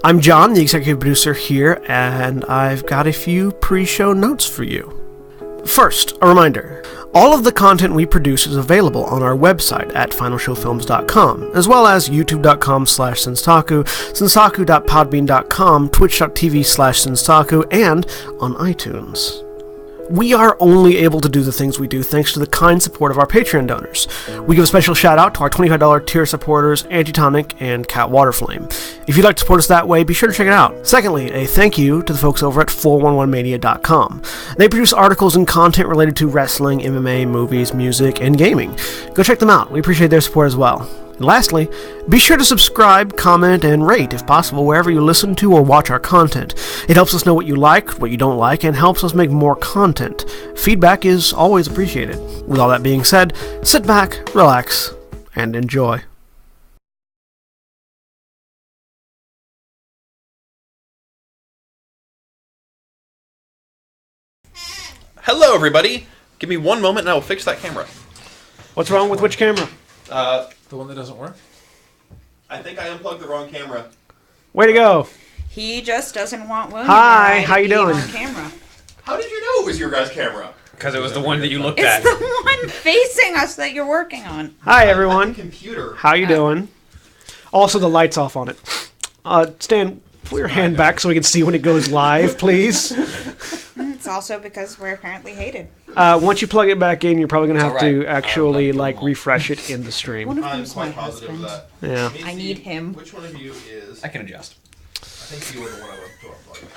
I'm John, the executive producer here, and I've got a few pre-show notes for you. First, a reminder. All of the content we produce is available on our website at finalshowfilms.com, as well as youtube.com/senstaku, senstaku.podbean.com, twitch.tv/senstaku, and on iTunes. We are only able to do the things we do thanks to the kind support of our Patreon donors. We give a special shout out to our $25 tier supporters, Antitonic and Cat Waterflame. If you'd like to support us that way, be sure to check it out. Secondly, a thank you to the folks over at 411mania.com. They produce articles and content related to wrestling, MMA, movies, music, and gaming. Go check them out. We appreciate their support as well. And lastly, be sure to subscribe, comment, and rate, if possible, wherever you listen to or watch our content. It helps us know what you like, what you don't like, and helps us make more content. Feedback is always appreciated. With all that being said, sit back, relax, and enjoy. Hello, everybody. Give me one moment and I will fix that camera. What's wrong with which camera? The one that doesn't work? I think I unplugged the wrong camera. Way to go. He just doesn't want William. Hi, how you doing? On camera. How did you know it was your guys' camera? Because it was the one that you looked It's at. the one facing us that you're working on. Hi, everyone. Computer. How you doing? Also, the light's off on it. Stan, pull your hand back so we can see when it goes live, please. It's also because we're apparently hated. Once you plug it back in, you're probably going to have to alright. actually refresh it in the stream. One of I'm them's my quite positive of husband. that. Yeah. Let me I see need him. Which one of you is... I can adjust. I think you were the one I went to unplug.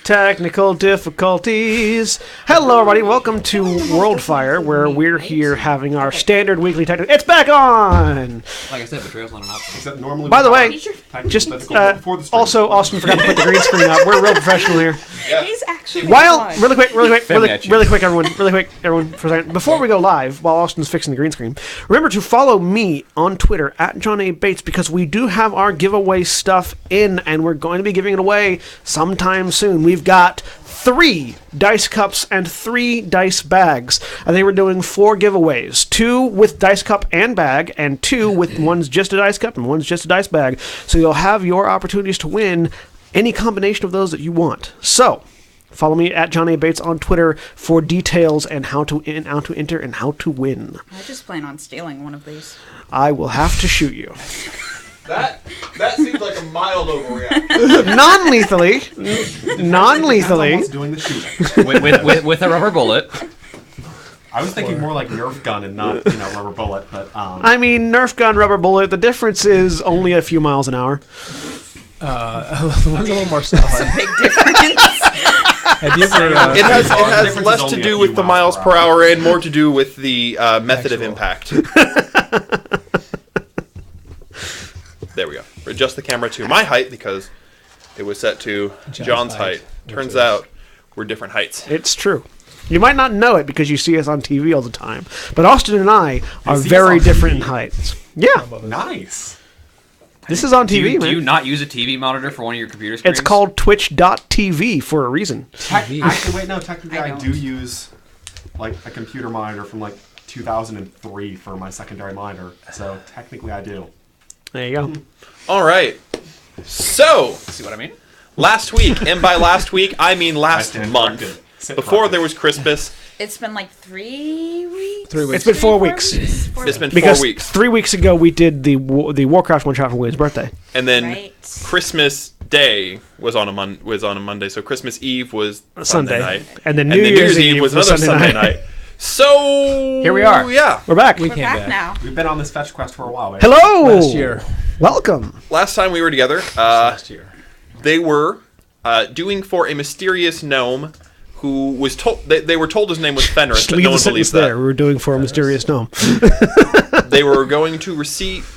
Technical difficulties. Hello, everybody. Welcome to Worldfire, where we're here having our standard weekly technical... It's back on! Like I said, betrayal's not an option. Except normally. By the way, He's, your, just before the stream. also, Austin forgot to put the green screen up. We're real professional here. Yeah. he's actually While fun. really quick, Family action. really quick, everyone, for a second. Before we go live, while Austin's fixing the green screen, remember to follow me on Twitter at John A. Bates, because we do have our giveaway stuff in, and we're going to be giving it away sometime soon. We've got 3 dice cups and 3 dice bags. I think we're doing 4 giveaways: 2 with dice cup and bag, and 2 with one's just a dice cup and one's just a dice bag. So you'll have your opportunities to win any combination of those that you want. So, follow me at John A. Bates on Twitter for details and how to enter and how to win. I just plan on stealing one of these. I will have to shoot you. That seems like a mild overreaction. Non-lethally. Someone's Non-lethally. doing the shooting. with a rubber bullet. I was thinking more like Nerf gun and not, rubber bullet. But I mean, Nerf gun, rubber bullet, the difference is only a few miles an hour. One's a little more soft. Big difference. Have you ever? It has difference is less only to a do few with the miles miles per per hour and more to do with the method of Actual. impact. There we go. Adjust the camera to my height because it was set to John's height. Turns out we're different heights. It's true. You might not know it because you see us on TV all the time, but Austin and I are see us very on different in TV? heights. Yeah, nice. this is on Do TV, you, man. do you not use a TV monitor for one of your computer screens? It's called Twitch.tv for a reason. Actually, wait, no. Technically, I do use a computer monitor from 2003 for my secondary monitor. So technically, I do. There you go. All right. So, See what I mean? last week, and by last week, I mean last stand month, corrected. Sit before corrected. there was Christmas, It's been like 3 weeks. 3 weeks. It's been 4 weeks. it's been Because 4 weeks. 3 weeks ago we did the Warcraft one shot for William's birthday. And then Right. Christmas Day was on a Monday, so Christmas Eve was Sunday Sunday. night. And then And New then Year's Eve was was another Sunday Sunday night. night. So Here we are. Yeah. We're back. We're came back back. now. We've been on this fetch quest for a while. Right? Hello! Last year. Welcome. Last time we were together, Last year. they were doing for a mysterious gnome who was told they were told his name was Fenris, Just but leave no the one sentence believes there. that. We were doing for a mysterious gnome. They were going to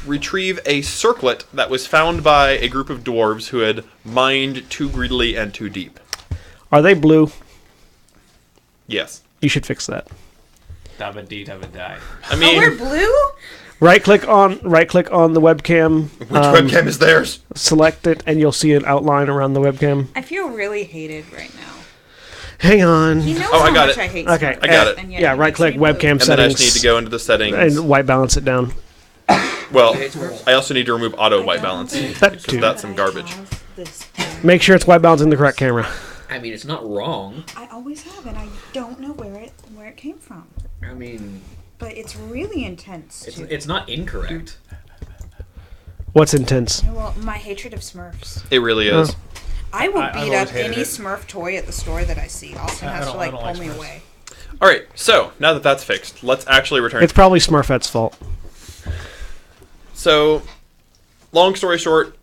retrieve a circlet that was found by a group of dwarves who had mined too greedily and too deep. Are they blue? Yes. You should fix that. Dabba dee dabba die. I Oh, we're mean, blue? Right click on the webcam. which webcam is theirs? Select it, and you'll see an outline around the webcam. I feel really hated right now. Hang on. He knows Oh, I how got much it. I hate Okay, Spark, I got it. and yet Yeah, he right makes click me blue. webcam And then I settings. just need to go into the settings. And white balance it down. Well, I also need to remove auto white balance That because too. that's some garbage. this. Make sure it's white balance in the correct camera. I mean, it's not wrong. I always have, and I don't know where it came from. I mean, But it's really intense. it's not incorrect. What's intense? Well, my hatred of Smurfs. It really is. I will I've beat always up hated any it. Smurf toy at the store that I see. Austin I has to don't pull like me Smurfs. away. All right, so now that that's fixed, let's actually return. It's probably Smurfette's fault. So, long story short,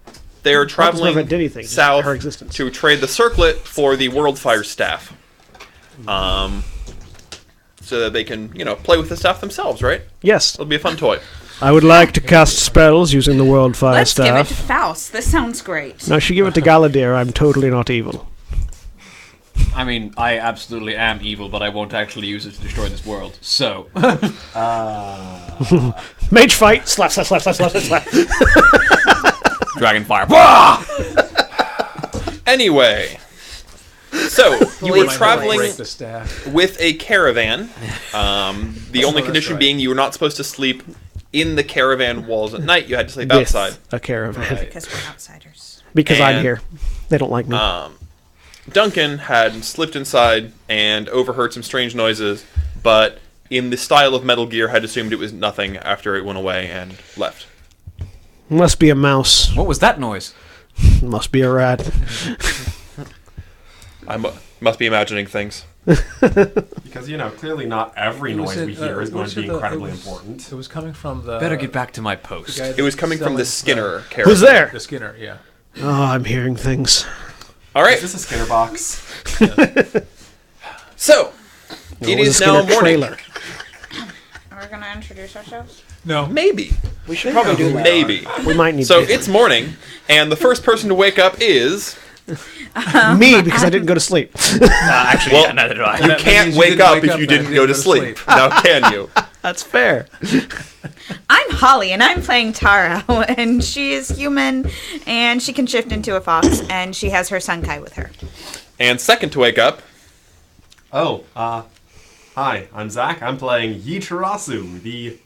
they're traveling Smurfette did anything, just south her existence. to trade the circlet for the Worldfire staff. So that they can, play with the staff themselves, right? Yes. It'll be a fun toy. I would like to cast spells using the Worldfire Let's give it to staff. Faust. This sounds great. No, she give it to Galadir. I'm totally not evil. I mean, I absolutely am evil, but I won't actually use it to destroy this world. So, Mage fight. Slap, slap, slap, slap, slap, slap. Dragonfire. Anyway, so you were Please traveling Break the staff. with a caravan. The only that's condition right. being you were not supposed to sleep in the caravan walls at night. You had to sleep With outside. a caravan. Because we're outsiders. Because I'm And- here. They don't like me. Duncan had slipped inside and overheard some strange noises, but in the style of Metal Gear had assumed it was nothing after it went away and left. Must be a mouse. What was that noise? Must be a rat. I must be imagining things. Because, clearly not every Was noise we it, hear is going was to be it incredibly it was- important. It was coming from the. Better get back to my the post. guy It was coming from the selling Skinner caravan. Who's there? The Skinner, yeah. Oh, I'm hearing things. All right, Is this a Skinner box? so No, it was a is now Skinner morning. trailer. Are we going to introduce ourselves? No. Maybe, We should probably do that. maybe. We might need So to. it's morning, and the first person to wake up is me, because I didn't go to sleep. Actually, Well, neither do I. you That can't means you wake didn't up wake if up you and didn't go to sleep. sleep. Now can you? That's fair. I'm Holly, and I'm playing Tara, and she is human, and she can shift into a fox, and she has her son Kai with her. And second to wake up, Oh, hi, I'm Zach. I'm playing Yitarasu, the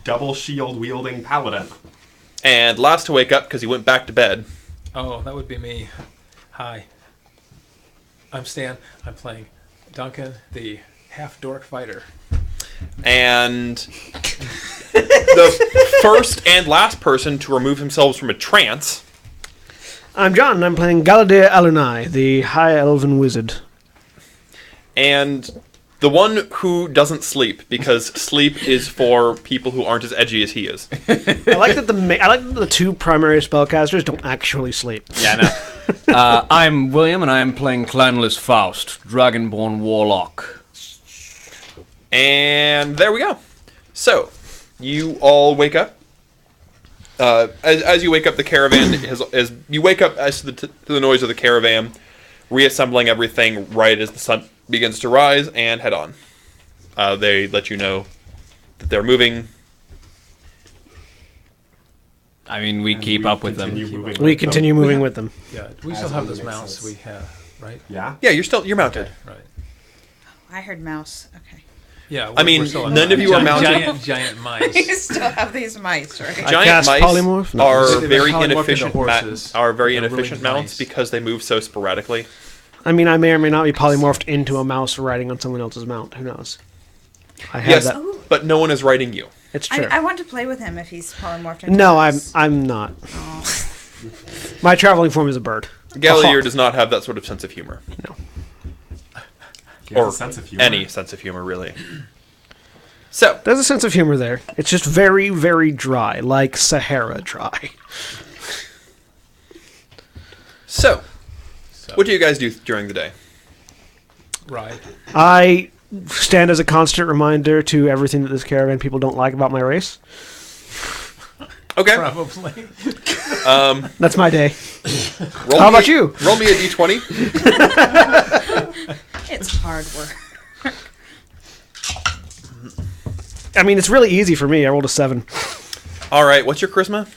double shield wielding paladin. and last to wake up because he went back to bed. Oh, that would be me. Hi. I'm Stan. I'm playing Duncan, the half dork fighter. And the first and last person to remove themselves from a trance. I'm John, and I'm playing Galadir Alunai, the High Elven Wizard. And the one who doesn't sleep, because sleep is for people who aren't as edgy as he is. I like that the two primary spellcasters don't actually sleep. Yeah, no. I'm William, and I am playing Clanless Faust, Dragonborn Warlock. And there we go. So, you all wake up. As you wake up, the caravan as you wake up as to the noise of the caravan, reassembling everything right as the sun begins to rise, and head on. They let you know that they're moving. I mean, we keep up with them. We continue moving with them. Yeah, we As still have only those makes mounts sense. we have, right? Yeah? Yeah, you're mounted. Right. I heard mouse. Okay. Yeah. I mean, we're still none of you are mounted. Giant You mice. still have these mice, right? I Giant cast mice polymorph? No. are They're very polymorphed into inefficient. horses. Are very They're really inefficient mounts nice. because they move so sporadically. I mean, I may or may not be polymorphed into a mouse riding on someone else's mount. Who knows? I have Yes, that. but no one is riding you. It's true. I want to play with him if he's polymorphed into No, a I'm mouse. not. Oh. My traveling form is a bird. Gallier does not have that sort of sense of humor. He has Or a sense of humor. any sense of humor, really. So, There's a sense of humor there. It's just very, very dry, like Sahara dry. so, what do you guys do during the day? Right. I stand as a constant reminder to everything that this caravan people don't like about my race. Okay, Probably. That's my day. roll How me about you? Roll me a d20. It's hard work. I mean, it's really easy for me. I rolled a 7. All right, what's your charisma?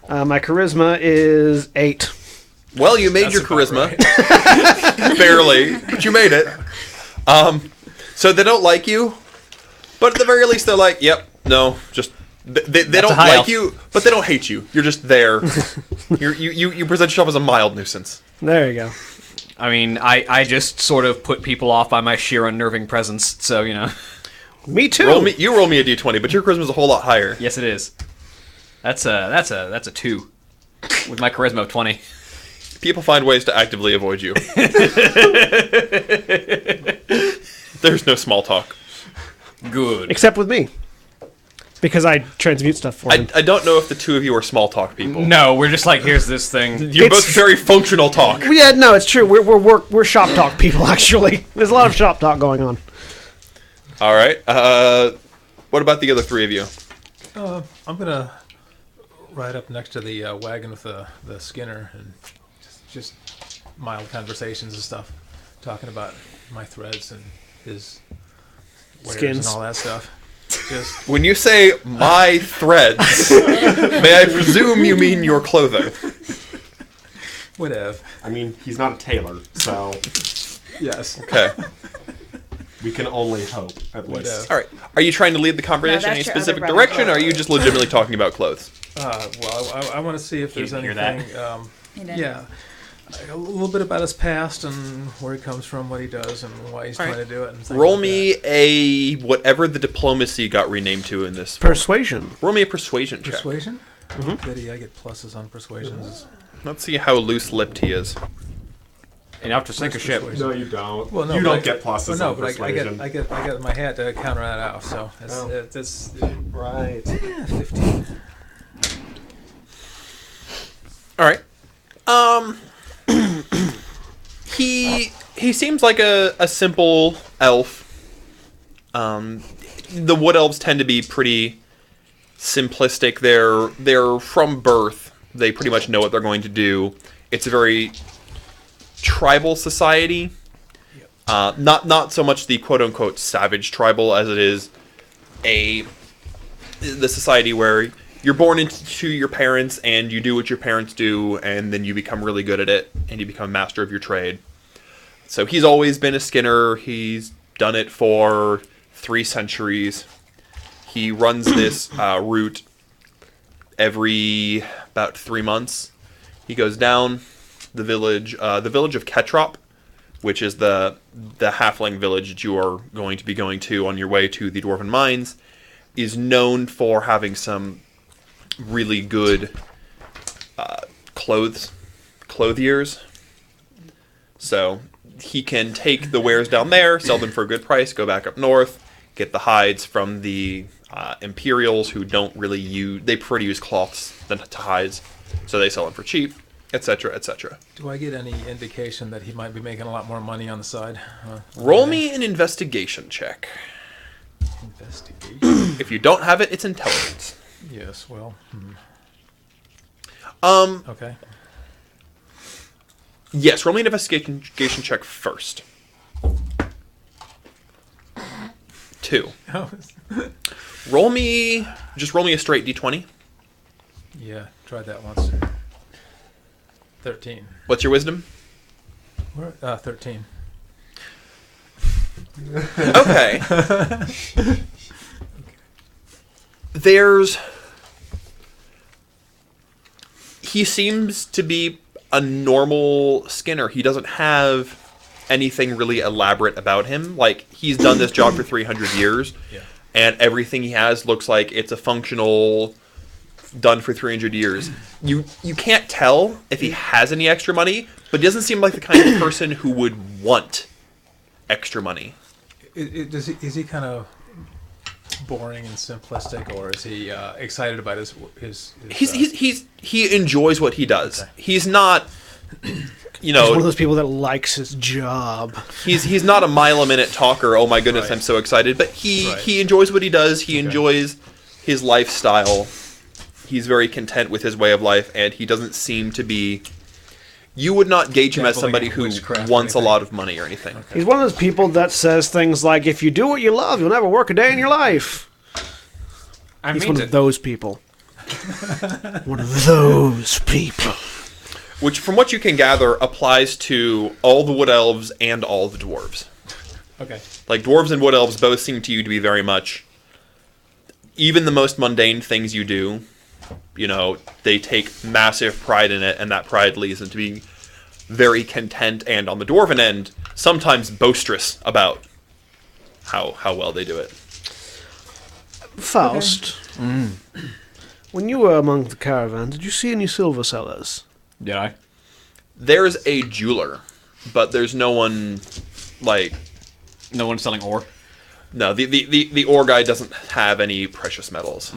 My charisma is 8. Well, you made That's your about charisma. Barely, but you made it. So they don't like you, but at the very least they're like, yep, no, just They don't like you, but they don't hate you. You're just there. You present yourself as a mild nuisance. There you go. I mean, I just sort of put people off by my sheer unnerving presence, so, you know. Me too. You roll me a d20, but your charisma's a whole lot higher. Yes, it is. That's a 2 with my charisma of 20. People find ways to actively avoid you. There's no small talk. Good. Except with me. Because I transmute stuff for him. I don't know if the two of you are small talk people. No, we're just like, here's this thing. You're both very functional talk. Yeah, no, it's true. We're shop talk people, actually. There's a lot of shop talk going on. All right. What about the other three of you? I'm gonna ride up next to the wagon with the Skinner and just mild conversations and stuff, talking about my threads and his wares Skins and all that stuff. Just When you say my threads, may I presume you mean your clothing? whatever. I mean, he's not a tailor, so Yes. Okay. we can only hope, at least. Whatever. All right. Are you trying to lead the conversation in that's a your other specific brother. direction, or are you just legitimately talking about clothes? Well, I want to see if there's didn't hear anything. that. You didn't. Yeah, a little bit about his past and where he comes from, what he does, and why he's trying to do it. And things Roll like me a whatever the diplomacy got renamed to in this. Persuasion. Roll me a persuasion that. check. Persuasion. Pity I get pluses on persuasions. Let's see how loose-lipped he is. Enough to sink a ship. No, you don't. Well, no, you but don't get pluses well, no, on but persuasion. I get my hat to counter that out. So it's Right. 15. All right. He seems like a simple elf. The wood elves tend to be pretty simplistic. They're from birth. They pretty much know what they're going to do. It's a very tribal society. Not so much the quote unquote savage tribal as it is the society where you're born into your parents and you do what your parents do, and then you become really good at it and you become master of your trade. So he's always been a skinner. He's done it for 3 centuries. He runs this route every about 3 months. He goes down the village of Ketrop, which is the halfling village that you are going to be going to on your way to the Dwarven Mines, is known for having some really good clothiers. So he can take the wares down there, sell them for a good price, go back up north, get the hides from the Imperials who don't really use... They prefer to use cloths than to hides, so they sell them for cheap, etc., etc. Do I get any indication that he might be making a lot more money on the side? Roll me an investigation check. Investigation. If you don't have it, it's intelligence. Yes. Well. Um, Okay. Yes, roll me an investigation check first. 2. Roll me a straight d20. Yeah. Tried that once. 13. What's your wisdom? 13. Okay. He seems to be a normal skinner. He doesn't have anything really elaborate about him. Like, he's done this job for 300 years, Yeah. and everything he has looks like it's a functional, done for 300 years. You can't tell if he has any extra money, but he doesn't seem like the kind of person who would want extra money. Is he kind of boring and simplistic, or is he excited about his He enjoys what he does. Okay. He's not, He's one of those people that likes his job. he's not a mile a minute talker. Oh my goodness, Right. I'm so excited. But he Right. enjoys what he does. He Okay. enjoys his lifestyle. He's very content with his way of life, and he doesn't seem to be. You would not gauge him as Gambling, somebody who witchcraft, wants a anything. lot of money or anything. He's one of those people that says things like, if you do what you love, you'll never work a day in your life. I He's mean, one of those people. One of those people. Which, from what you can gather, applies to all the wood elves and all the dwarves. Okay. Like, dwarves and wood elves both seem to you to be very much... even the most mundane things you do, they take massive pride in it, and that pride leads them to be very content, and on the dwarven end, sometimes boisterous about how well they do it. Faust, when you were among the caravan, did you see any silver sellers? Did I? There's a jeweler, but there's no one, No one's selling ore? No, the ore guy doesn't have any precious metals.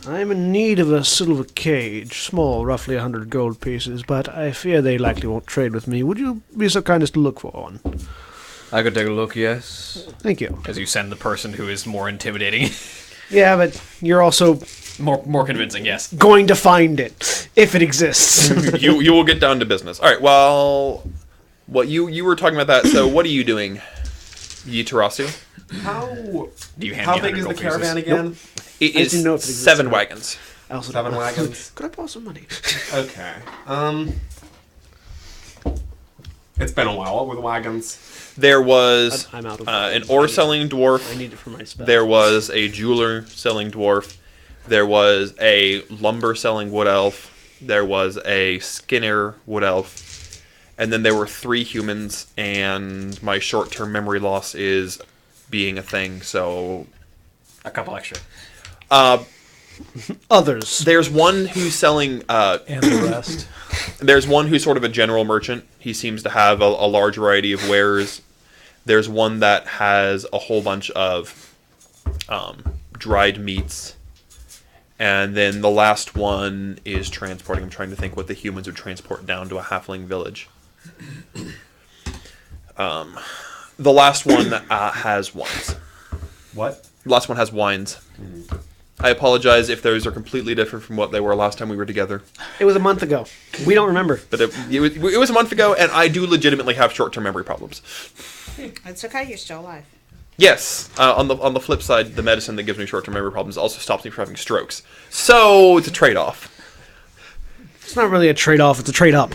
I am in need of a silver cage, small, roughly 100 gold pieces, but I fear they likely won't trade with me. Would you be so kind as to look for one? I could take a look, yes. Thank you. As you send the person who is more intimidating. Yeah, but you're also more convincing, yes. going to find it, if it exists. You will get down to business. All right, well, what you were talking about that, so what are you doing, Yitarasu? How big is the caravan again? Nope. It I is didn't know if it existed. 7 wagons. I also 7 don't know. wagons. Could I borrow some money? Okay. It's been a while with wagons. There was I'm out of an ore-selling dwarf. I need it for my spell. There was a jeweler-selling dwarf. There was a lumber-selling wood elf. There was a skinner wood elf. And then there were 3 humans, and my short-term memory loss is being a thing, so... A couple extra. Others. There's one who's selling... And the rest. There's one who's sort of a general merchant. He seems to have a large variety of wares. There's one that has a whole bunch of dried meats. And then the last one is transporting. I'm trying to think what the humans would transport down to a halfling village. The last one has wines. What? The last one has wines. I apologize if those are completely different from what they were last time we were together. It was a month ago. We don't remember. But it was a month ago, and I do legitimately have short-term memory problems. It's okay. You're still alive. Yes. On the flip side, the medicine that gives me short-term memory problems also stops me from having strokes. So it's a trade-off. It's not really a trade-off. It's a trade-up.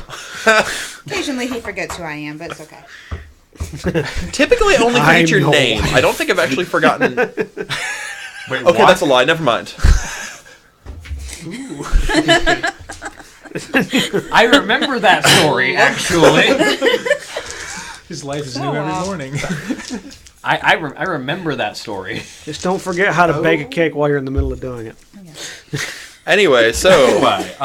Occasionally he forgets who I am, but it's okay. Typically, I only forget your know. name. I don't think I've actually forgotten. Wait, Okay, what? that's a lie. Never mind. I remember that story, actually. His life is new every morning. I remember that story. Just don't forget how to bake a cake while you're in the middle of doing it. Anyway, so Anyway,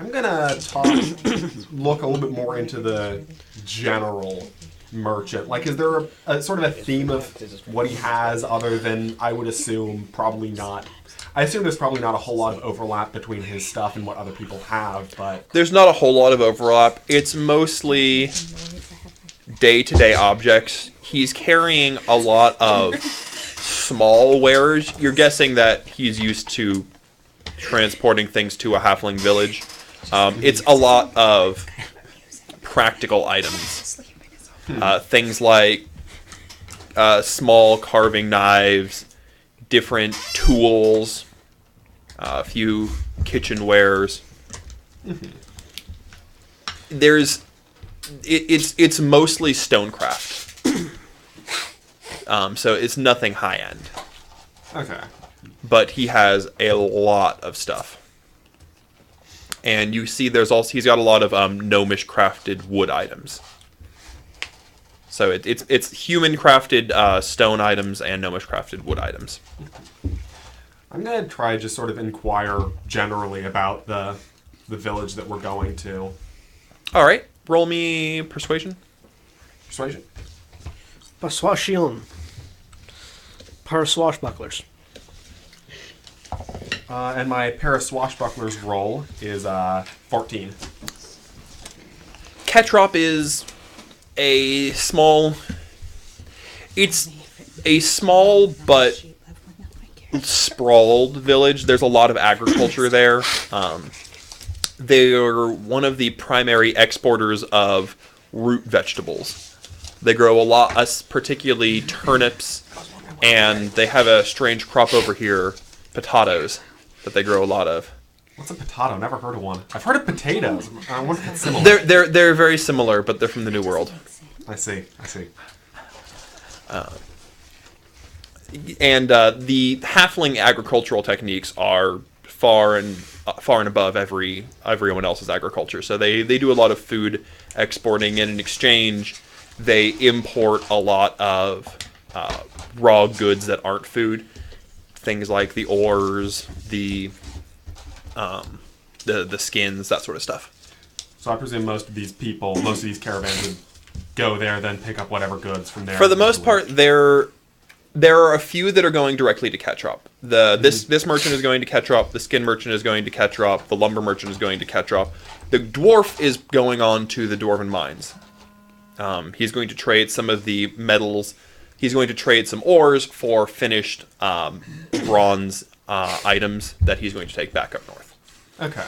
I'm gonna look a little bit more into the general merchant. Like, is there a sort of a theme of what he has other than, I would assume, probably not. I assume there's probably not a whole lot of overlap between his stuff and what other people have, but... there's not a whole lot of overlap. It's mostly day-to-day objects. He's carrying a lot of small wares. You're guessing that he's used to transporting things to a halfling village. It's a lot of practical items. Things like small carving knives, different tools, a few kitchenwares. It's mostly stonecraft. So it's nothing high end. Okay. But he has a lot of stuff. And you see he's got a lot of gnomish crafted wood items. So it's human crafted stone items and gnomish crafted wood items. I'm going to try just sort of inquire generally about the village that we're going to. All right, roll me persuasion. Persuasion? Persuasion. Per swashbucklers. And my pair of swashbucklers roll is 14. Ketrop is a small... It's a small but sprawled village. There's a lot of agriculture there. They're one of the primary exporters of root vegetables. They grow a lot, particularly turnips, and they have a strange crop over here, potatoes, that they grow a lot of. What's a potato? Never heard of one. I've heard of potatoes. I wonder if it's similar. They're very similar, but they're from the New World. I see. And the halfling agricultural techniques are far and above everyone else's agriculture. So they do a lot of food exporting, and in exchange, they import a lot of raw goods that aren't food. Things like the ores, the skins, that sort of stuff. So I presume most of these caravans would go there, then pick up whatever goods from there. For the most part, there are a few that are going directly to Ketrop. This merchant is going to Ketrop. The skin merchant is going to Ketrop. The lumber merchant is going to Ketrop. The dwarf is going on to the dwarven mines. He's going to trade some of the metals. He's going to trade some ores for finished bronze items that he's going to take back up north. Okay.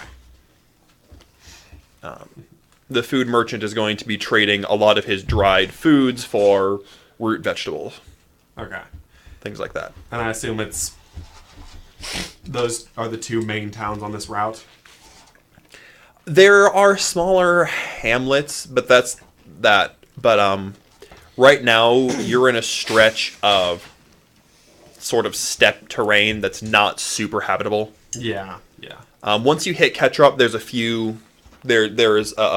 The food merchant is going to be trading a lot of his dried foods for root vegetables. Okay. Things like that. And I assume those are the two main towns on this route? There are smaller hamlets, but that's that. But right now you're in a stretch of sort of steppe terrain that's not super habitable. Yeah. Once you hit Ketrop, there's a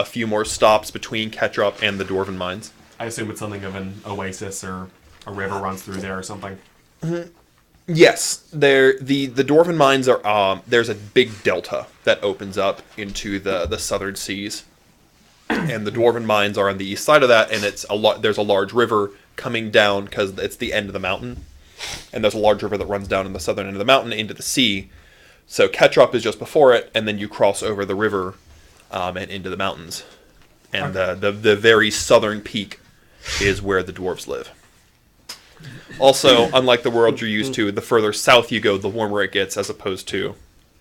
few more stops between Ketrop and the dwarven mines. I assume it's something of an oasis or a river runs through there or something. Yes, the dwarven mines are. There's a big delta that opens up into the southern seas, and the dwarven mines are on the east side of that. And there's a large river coming down because it's the end of the mountain, and there's a large river that runs down in the southern end of the mountain into the sea. So Ketrop is just before it, and then you cross over the river and into the mountains, and the very southern peak is where the dwarves live. Also, unlike the world you're used to, the further south you go, the warmer it gets, as opposed to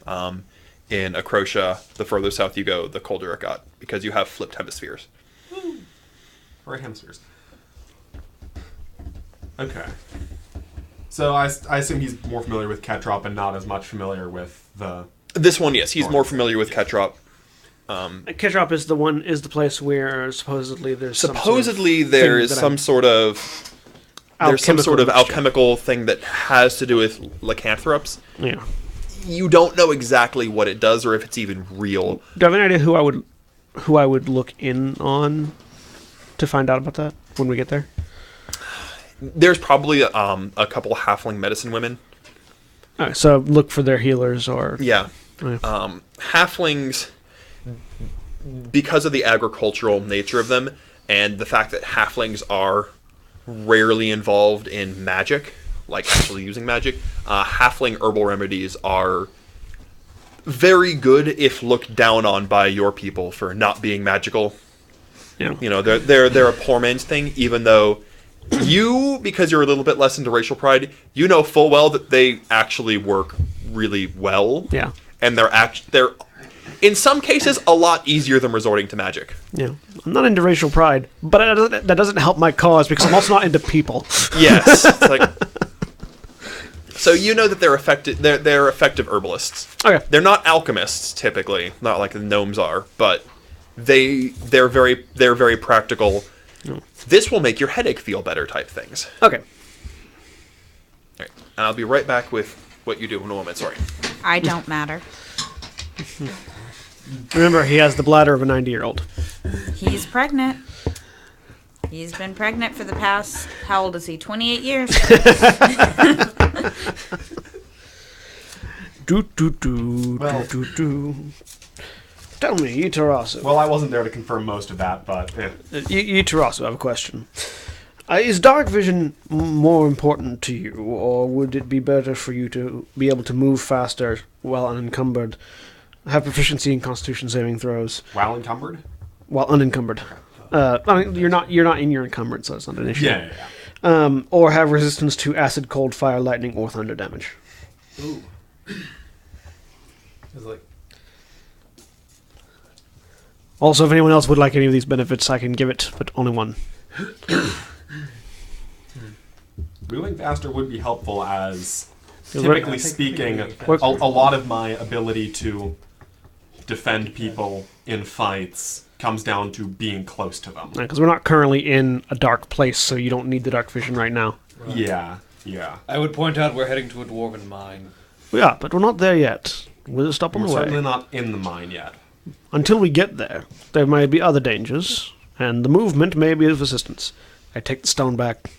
in Acrotia, the further south you go, the colder it got, because you have flipped hemispheres. Right hemispheres. Okay. So I assume he's more familiar with Ketrop and not as much familiar with the... This one, yes, he's more familiar with Ketrop. Ketrop is the place where supposedly there's some sort of alchemical thing that has to do with lycanthropes. Yeah. You don't know exactly what it does or if it's even real. Do you have any idea who I would look in on to find out about that when we get there? There's probably a couple halfling medicine women. All right, so look for their healers or... Yeah. Yeah. Halflings, because of the agricultural nature of them and the fact that halflings are rarely involved in magic, like actually using magic, halfling herbal remedies are very good if looked down on by your people for not being magical. Yeah. You know, they're a poor man's thing, even though you, because you're a little bit less into racial pride, you know full well that they actually work really well. Yeah. And they're in some cases a lot easier than resorting to magic. Yeah. I'm not into racial pride, but that doesn't help my cause because I'm also not into people. Yes. It's like, so you know that they're effective herbalists. Okay. They're not alchemists typically, not like the gnomes are, but they're very practical. This will make your headache feel better type things. Okay. All right. And I'll be right back with what you do in a moment. Sorry. I don't matter. Remember, he has the bladder of a 90-year-old. He's pregnant. He's been pregnant for the past, how old is he, 28 years? Tell me, Yitarasu. Well, I wasn't there to confirm most of that, but... Yitarasu, I have a question. Is dark vision more important to you, or would it be better for you to be able to move faster while unencumbered, have proficiency in Constitution saving throws? While encumbered? While unencumbered. I mean, you're not in your encumbrance, so it's not an issue. Yeah. Or have resistance to acid, cold, fire, lightning, or thunder damage. Ooh. It's like... Also, if anyone else would like any of these benefits, I can give it, but only one. Moving faster would be helpful as, Yeah, typically speaking, a lot of my ability to defend people in fights comes down to being close to them. Because we're not currently in a dark place, so you don't need the dark vision right now. Right. Yeah. Yeah. I would point out we're heading to a dwarven mine. We are, but we're not there yet. We'll stop on We're the way. certainly not in the mine yet. Until we get there, there may be other dangers, and the movement may be of assistance. I take the stone back.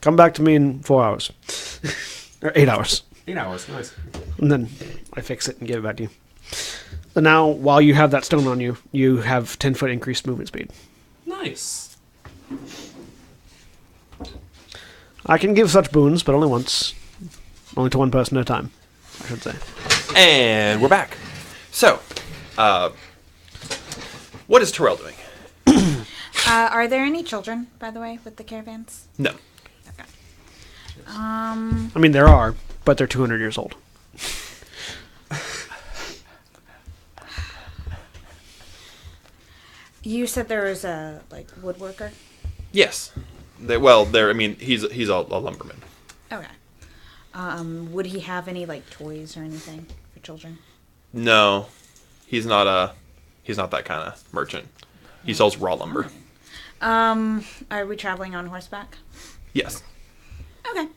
Come back to me in 4 hours. Or 8 hours. 8 hours, nice. And then I fix it and give it back to you. And now, while you have that stone on you, you have 10-foot increased movement speed. Nice. I can give such boons, but only once. Only to one person at a time, I should say. And we're back. So, what is Terrell doing? Are there any children, by the way, with the caravans? No. Okay. I mean, there are, but they're 200 years old. You said there was a woodworker. Yes. I mean, he's a lumberman. Okay. Would he have any toys or anything for children? No, he's not that kind of merchant. He sells raw lumber. Are we traveling on horseback? Yes. Okay.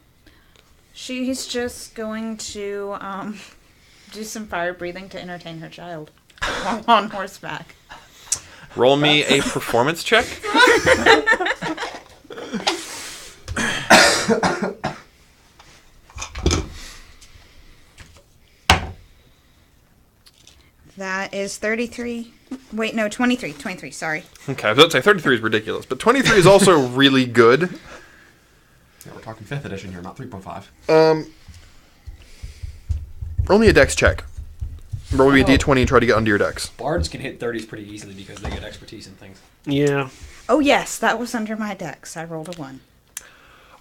She's just going to do some fire breathing to entertain her child while on horseback. Roll me a performance check. That is 33. Wait, no, 23. 23, sorry. Okay, I was about to say 33 is ridiculous, but 23 is also really good. Yeah, we're talking 5th edition here, not 3.5. Roll me a dex check. Roll me a d20 and try to get under your dex. Bards can hit 30s pretty easily because they get expertise in things. Yeah. Oh, yes, that was under my dex. I rolled a 1.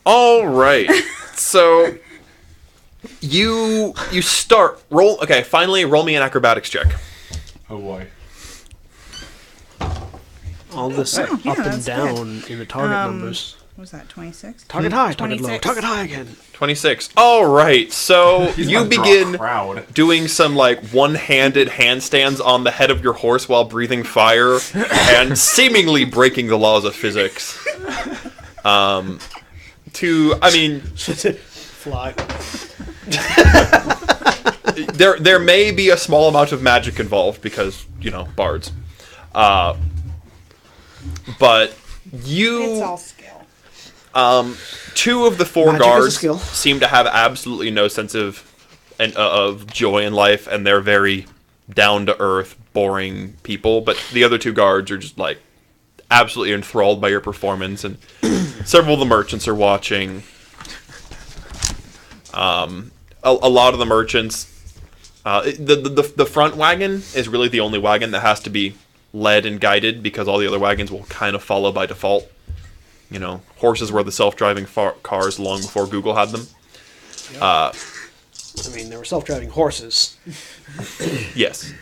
All right. So you start roll. Okay, finally roll me an acrobatics check. Oh boy. All this yeah, up and that's down in the target numbers. What was that, 26? Target high, target low, 26. target high again. 26. All right. So He's you about to draw a begin crowd. doing some one-handed handstands on the head of your horse while breathing fire and seemingly breaking the laws of physics. Fly. There may be a small amount of magic involved because, bards. But It's all skill. two of the four Magic is a guards skill. seem to have absolutely no sense of joy in life, and they're very down-to-earth, boring people. But the other two guards are just, absolutely enthralled by your performance, and several of the merchants are watching. A lot of the merchants... the front wagon is really the only wagon that has to be led and guided because all the other wagons will kind of follow by default. Horses were the self-driving cars long before Google had them. There were self-driving horses. Yes.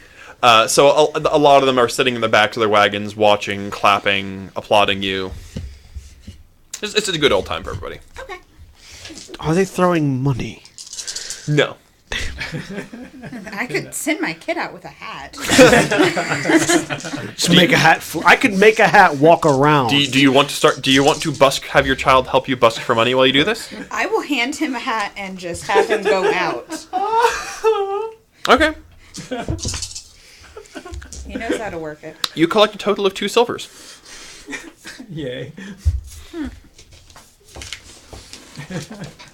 So a lot of them are sitting in the backs of their wagons, watching, clapping, applauding you. It's a good old time for everybody. Okay. Are they throwing money? No. I could send my kid out with a hat. Just make a hat. I could make a hat walk around. Do you want to start? Do you want to busk? Have your child help you busk for money while you do this? I will hand him a hat and just have him go out. Okay. He knows how to work it. You collect a total of 2 silvers. Yay.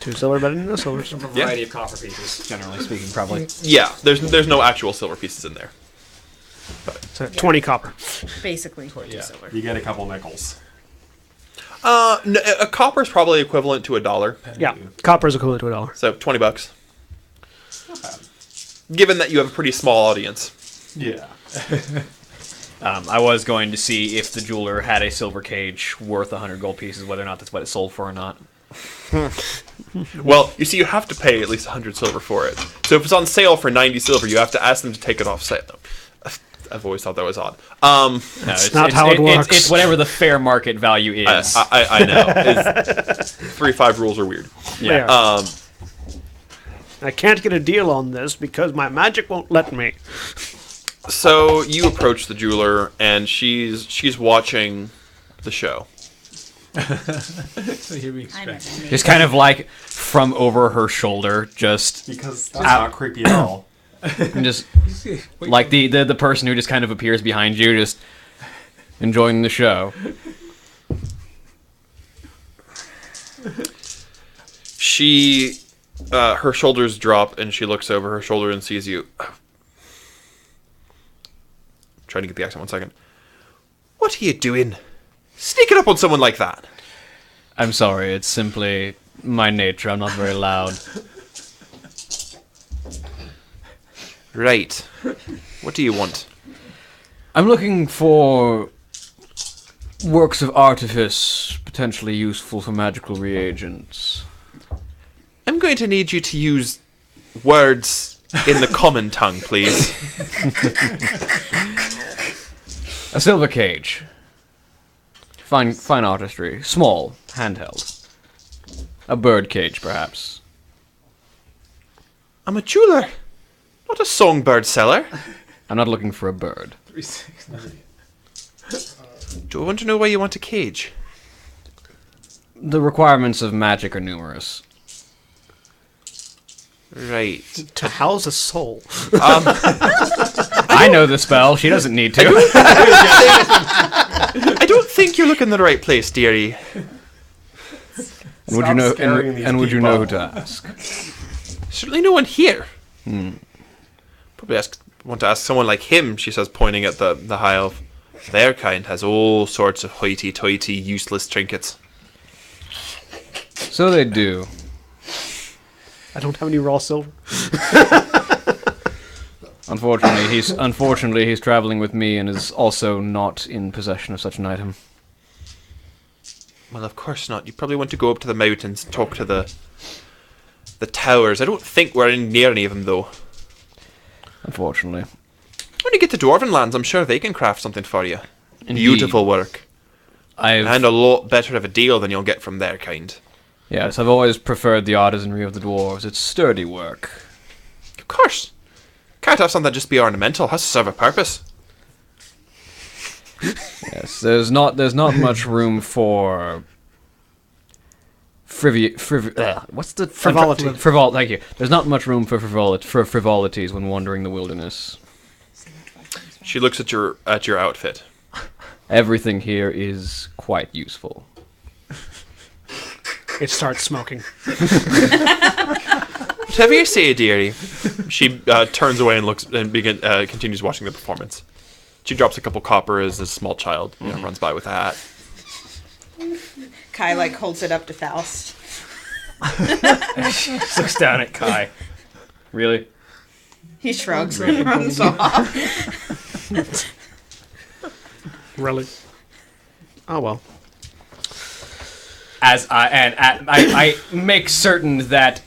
2 silver better than no silvers. A variety of copper pieces, generally speaking, probably. Yeah. There's no actual silver pieces in there. So 20 copper. Basically, Yeah. silver. You get a couple nickels. No, a copper is probably equivalent to $1. Yeah, copper is equivalent to $1. So $20. Not bad. Given that you have a pretty small audience. Yeah. I was going to see if the jeweler had a silver cage worth 100 gold pieces, whether or not that's what it sold for or not. Well, you see, you have to pay at least 100 silver for it. So if it's on sale for 90 silver, you have to ask them to take it off sale. I've always thought that was odd. No, It's not how it works. It's whatever the fair market value is. I know. 3-5 rules are weird. yeah. I can't get a deal on this because my magic won't let me. So you approach the jeweler, and she's watching the show. So you're being I'm a strange. Just kind of like from over her shoulder, just Because that's not creepy at all. and just like the person who just kind of appears behind you, just enjoying the show. She, her shoulders drop, and she looks over her shoulder and sees you. Trying to get the accent 1 second. What are you doing? Sneaking up on someone like that? I'm sorry, it's simply my nature. I'm not very loud. Right. What do you want? I'm looking for works of artifice potentially useful for magical reagents. I'm going to need you to use words in the common tongue, please. A silver cage. Fine artistry. Small, handheld. A bird cage, perhaps. I'm a jeweler, not a songbird seller. I'm not looking for a bird. 369. Do I want to know why you want a cage? The requirements of magic are numerous. Right. To house a soul. I know the spell. She doesn't need to. I don't think you're looking in the right place, dearie. And would you know? scaring these And would you know who people. to ask? Certainly no one here. Probably want to ask someone like him, she says, pointing at the high elf. Their kind has all sorts of hoity-toity, useless trinkets. So they do. I don't have any raw silver. Unfortunately, he's traveling with me and is also not in possession of such an item. Well, of course not. You probably want to go up to the mountains, talk to the towers. I don't think we're near any of them, though. Unfortunately. When you get to Dwarven lands, I'm sure they can craft something for you. Indeed. Beautiful work. I've And a lot better of a deal than you'll get from their kind. Yes, I've always preferred the artisanry of the dwarves. It's sturdy work. Of course. Can't have something just be ornamental. Has to serve a purpose. Yes, there's not much room for what's the Frivolity. Thank you. There's not much room for frivolities when wandering the wilderness. She looks at your outfit. Everything here is quite useful. It starts smoking. Whatever you say, dearie. She turns away and looks and continues watching the performance. She drops a couple copper as a small child runs by with a hat. Kai like holds it up to Faust. Looks down at Kai. Really? He shrugs and runs off. Really? Oh well. I make certain that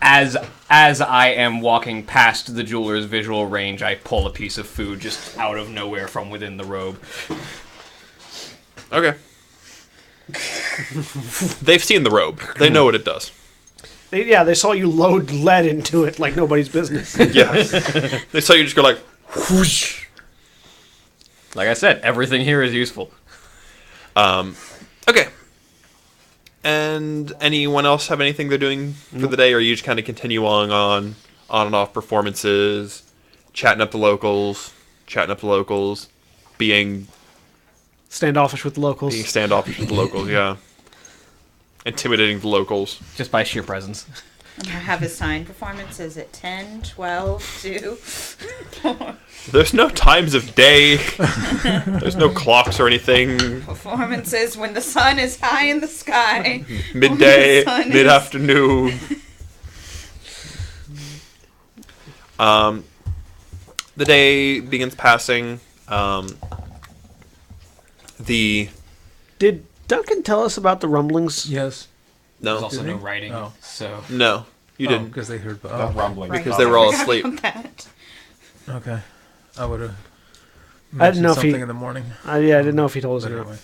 as I am walking past the jeweler's visual range, I pull a piece of food just out of nowhere from within the robe. Okay. They've seen the robe. They know what it does. They saw you load lead into it like nobody's business. Yeah. They saw you just go like, whoosh. Like I said, everything here is useful. Okay. And anyone else have anything they're doing for the day, or you just kind of continue on and off performances, chatting up the locals, being Standoffish with the locals. standoffish with the locals, yeah. Intimidating the locals. Just by sheer presence. I have his sign performances at 10, 12, 2, 4. There's no times of day. There's no clocks or anything. Performances when the sun is high in the sky. Midday, When the sun is- mid-afternoon. The day begins passing. Did Duncan tell us about the rumblings? Yes. There's No, also Did no he? writing, Oh. so... no, you didn't. Because they heard. The rumbling. Because they were all I asleep. forgot that. Okay. I would have. I didn't know if something he- in the morning. I didn't know if he told us But or anyway.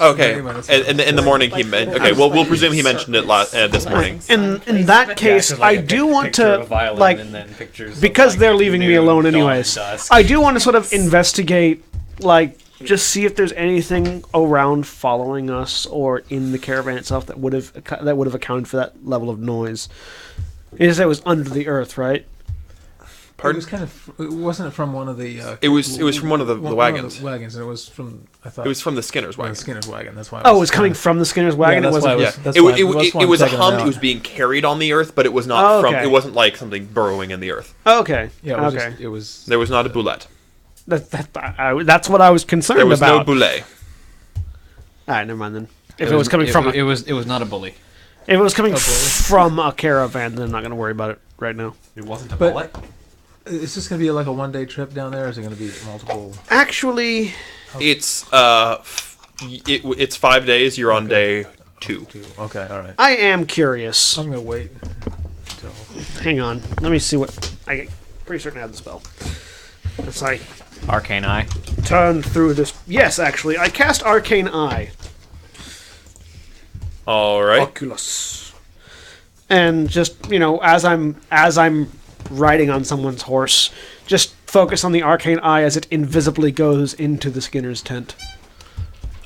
Okay, Anyway, that's in the morning he meant. Okay, well we'll presume he mentioned it this morning. In that case, I do want to, like, because they're leaving me alone anyways, I do want to sort of investigate, like, just see if there's anything around following us or in the caravan itself that would have accounted for that level of noise. You said it was under the earth, right? Pardon? Wasn't it from one of the? It was from one of the wagons. One of the wagons, and it was from. I thought it was from the Skinner's wagon. The Skinner's wagon. That's why. Oh, it was coming from the Skinner's wagon. Yeah, it wasn't. It was a hum. It was being carried on the earth, but it was not from. It wasn't like something burrowing in the earth. Okay. Yeah. Okay. It was. There was not a boulette. That's what I was concerned about. There was no boulet. All right, never mind then. If it was coming from, it was not a bully. If it was coming from a caravan, then I'm not going to worry about it right now. It wasn't a bullet. Is this going to be like a one-day trip down there, or is it going to be multiple? Actually, it's 5 days. You're on day 2. Okay, all right. I am curious. I'm going to wait until. Hang on. Let me see what I pretty certain I have the spell. It's like Arcane Eye. Turn through this. Yes, actually, I cast Arcane Eye. All right. Oculus. And just as I'm riding on someone's horse, just focus on the Arcane Eye as it invisibly goes into the Skinner's tent.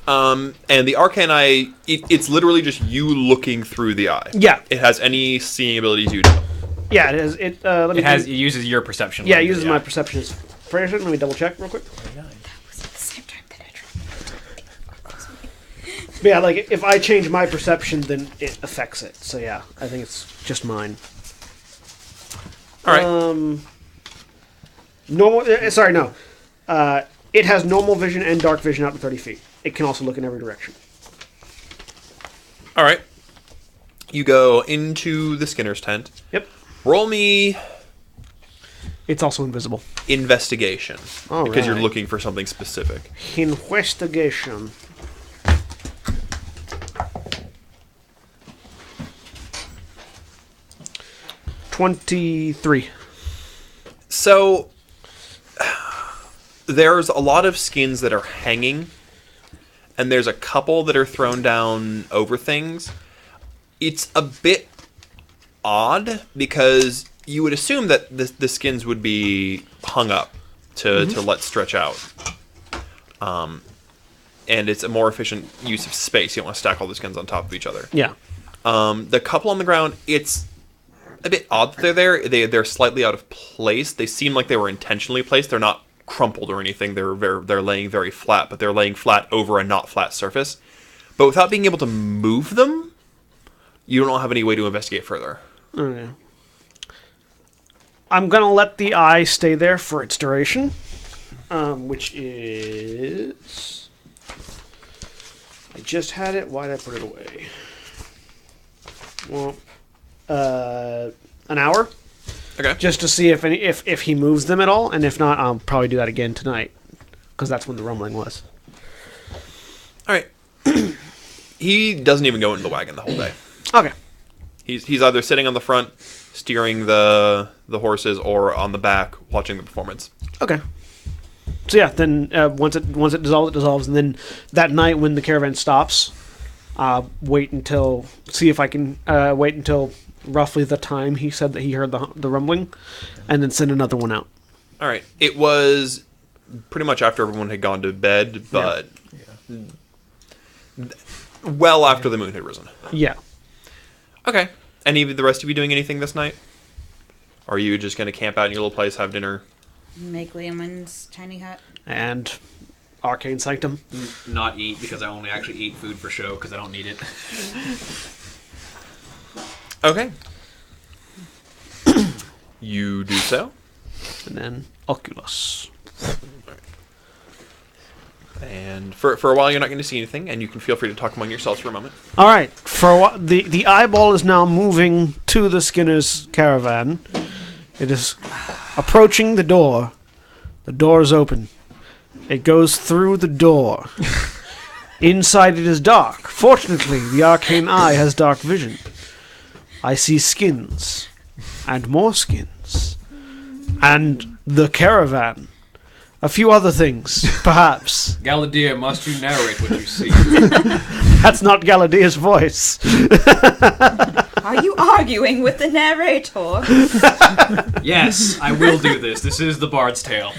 And the Arcane Eye, it's literally just you looking through the eye. Yeah. It has any seeing abilities you do. Yeah, it is. It uses your perception. Yeah, it uses my perception as Fraser. Let me double check real quick. That was at the same time that I tried. But yeah, like if I change my perception, then it affects it. So yeah, I think it's just mine. All right. Normal. Sorry, no. It has normal vision and dark vision out to 30 feet. It can also look in every direction. All right. You go into the Skinner's tent. Yep. Roll me It's also invisible. investigation. All because you're right. looking for something specific. Investigation. $23. So there's a lot of skins that are hanging, and there's a couple that are thrown down over things. It's a bit odd because you would assume that the skins would be hung up to let stretch out. And it's a more efficient use of space. You don't want to stack all the skins on top of each other. Yeah. The couple on the ground, it's a bit odd that they're there. They're slightly out of place. They seem like they were intentionally placed. They're not crumpled or anything. They're laying very flat, but they're laying flat over a not flat surface. But without being able to move them, you don't have any way to investigate further. Okay. I'm going to let the eye stay there for its duration, which is... I just had it. Why did I put it away? Well, an hour? Okay. Just to see if he moves them at all, and if not, I'll probably do that again tonight, because that's when the rumbling was. All right. He doesn't even go into the wagon the whole day. Okay. He's either sitting on the front, steering the horses, or on the back, watching the performance. Okay. So yeah, then once it dissolves, it dissolves, and then that night when the caravan stops, wait until roughly the time he said that he heard the rumbling, and then send another one out. All right. It was pretty much after everyone had gone to bed, but well after the moon had risen. Yeah. Okay. Any of the rest of you doing anything this night? Or are you just going to camp out in your little place, have dinner? Make Leomund's tiny hut. And Arcane Sanctum. Not eat, because I only actually eat food for show, because I don't need it. Okay. You do so. And then Oculus. And for a while, you're not going to see anything, and you can feel free to talk among yourselves for a moment. All right. For a while, the eyeball is now moving to the Skinner's caravan. It is approaching the door. The door is open. It goes through the door. Inside it is dark. Fortunately, the arcane eye has dark vision. I see skins. And more skins. And the caravan. A few other things, perhaps. Galadir, must you narrate what you see? That's not Galadir's voice. Are you arguing with the narrator? Yes, I will do this. This is the Bard's Tale.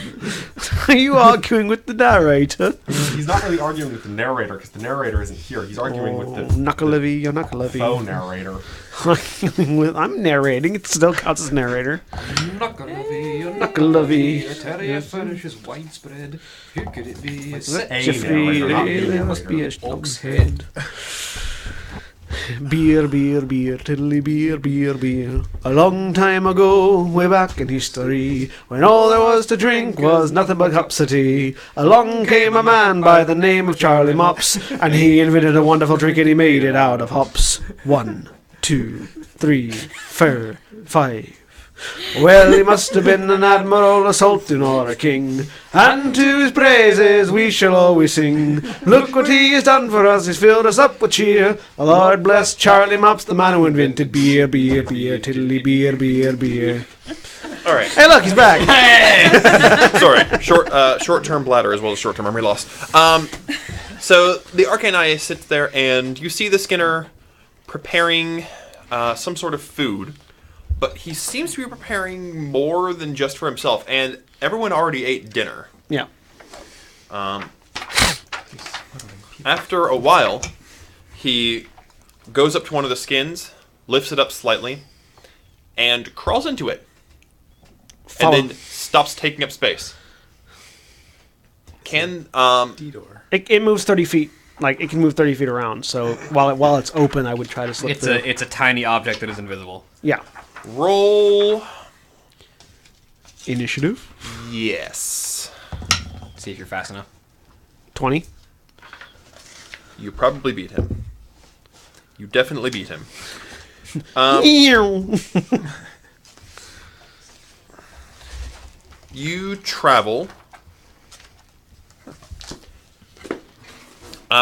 Are you arguing with the narrator? He's not really arguing with the narrator because the narrator isn't here. He's arguing with the Knuckle-levy, you're knuckle-levy. faux narrator. I'm narrating. It still counts as narrator. Knuckle-levy, Knuckle-levy. terrier furnish is widespread. Here could it be? It's a Jeffrey, narrator, not the there must be a narrator. oak's head. Beer, beer, beer, tiddly beer, beer, beer. A long time ago, way back in history, when all there was to drink was nothing but cups of tea, along came a man by the name of Charlie Mops, and he invented a wonderful drink and he made it out of hops. 1, 2, 3, 4, 5. Well, he must have been an admiral, a sultan, or a king, and to his praises we shall always sing. Look what he has done for us, he's filled us up with cheer. Lord bless Charlie Mops, the man who invented beer, beer, beer, tiddly beer, beer, beer. All right. Hey, look, he's back. Sorry, short-term bladder as well as short-term memory loss. So the Arcane Eye sits there, and you see the Skinner preparing some sort of food, but he seems to be preparing more than just for himself, and everyone already ate dinner. Yeah. After a while, he goes up to one of the skins, lifts it up slightly, and crawls into it, Follow. and then stops taking up space. Can D-door. It moves 30 feet. Like, it can move 30 feet around, so while it's open, I would try to slip through. It's a tiny object that is invisible. Yeah. roll? Initiative. Yes. See if you're fast enough. 20. You probably beat him. You definitely beat him. Ew. You travel.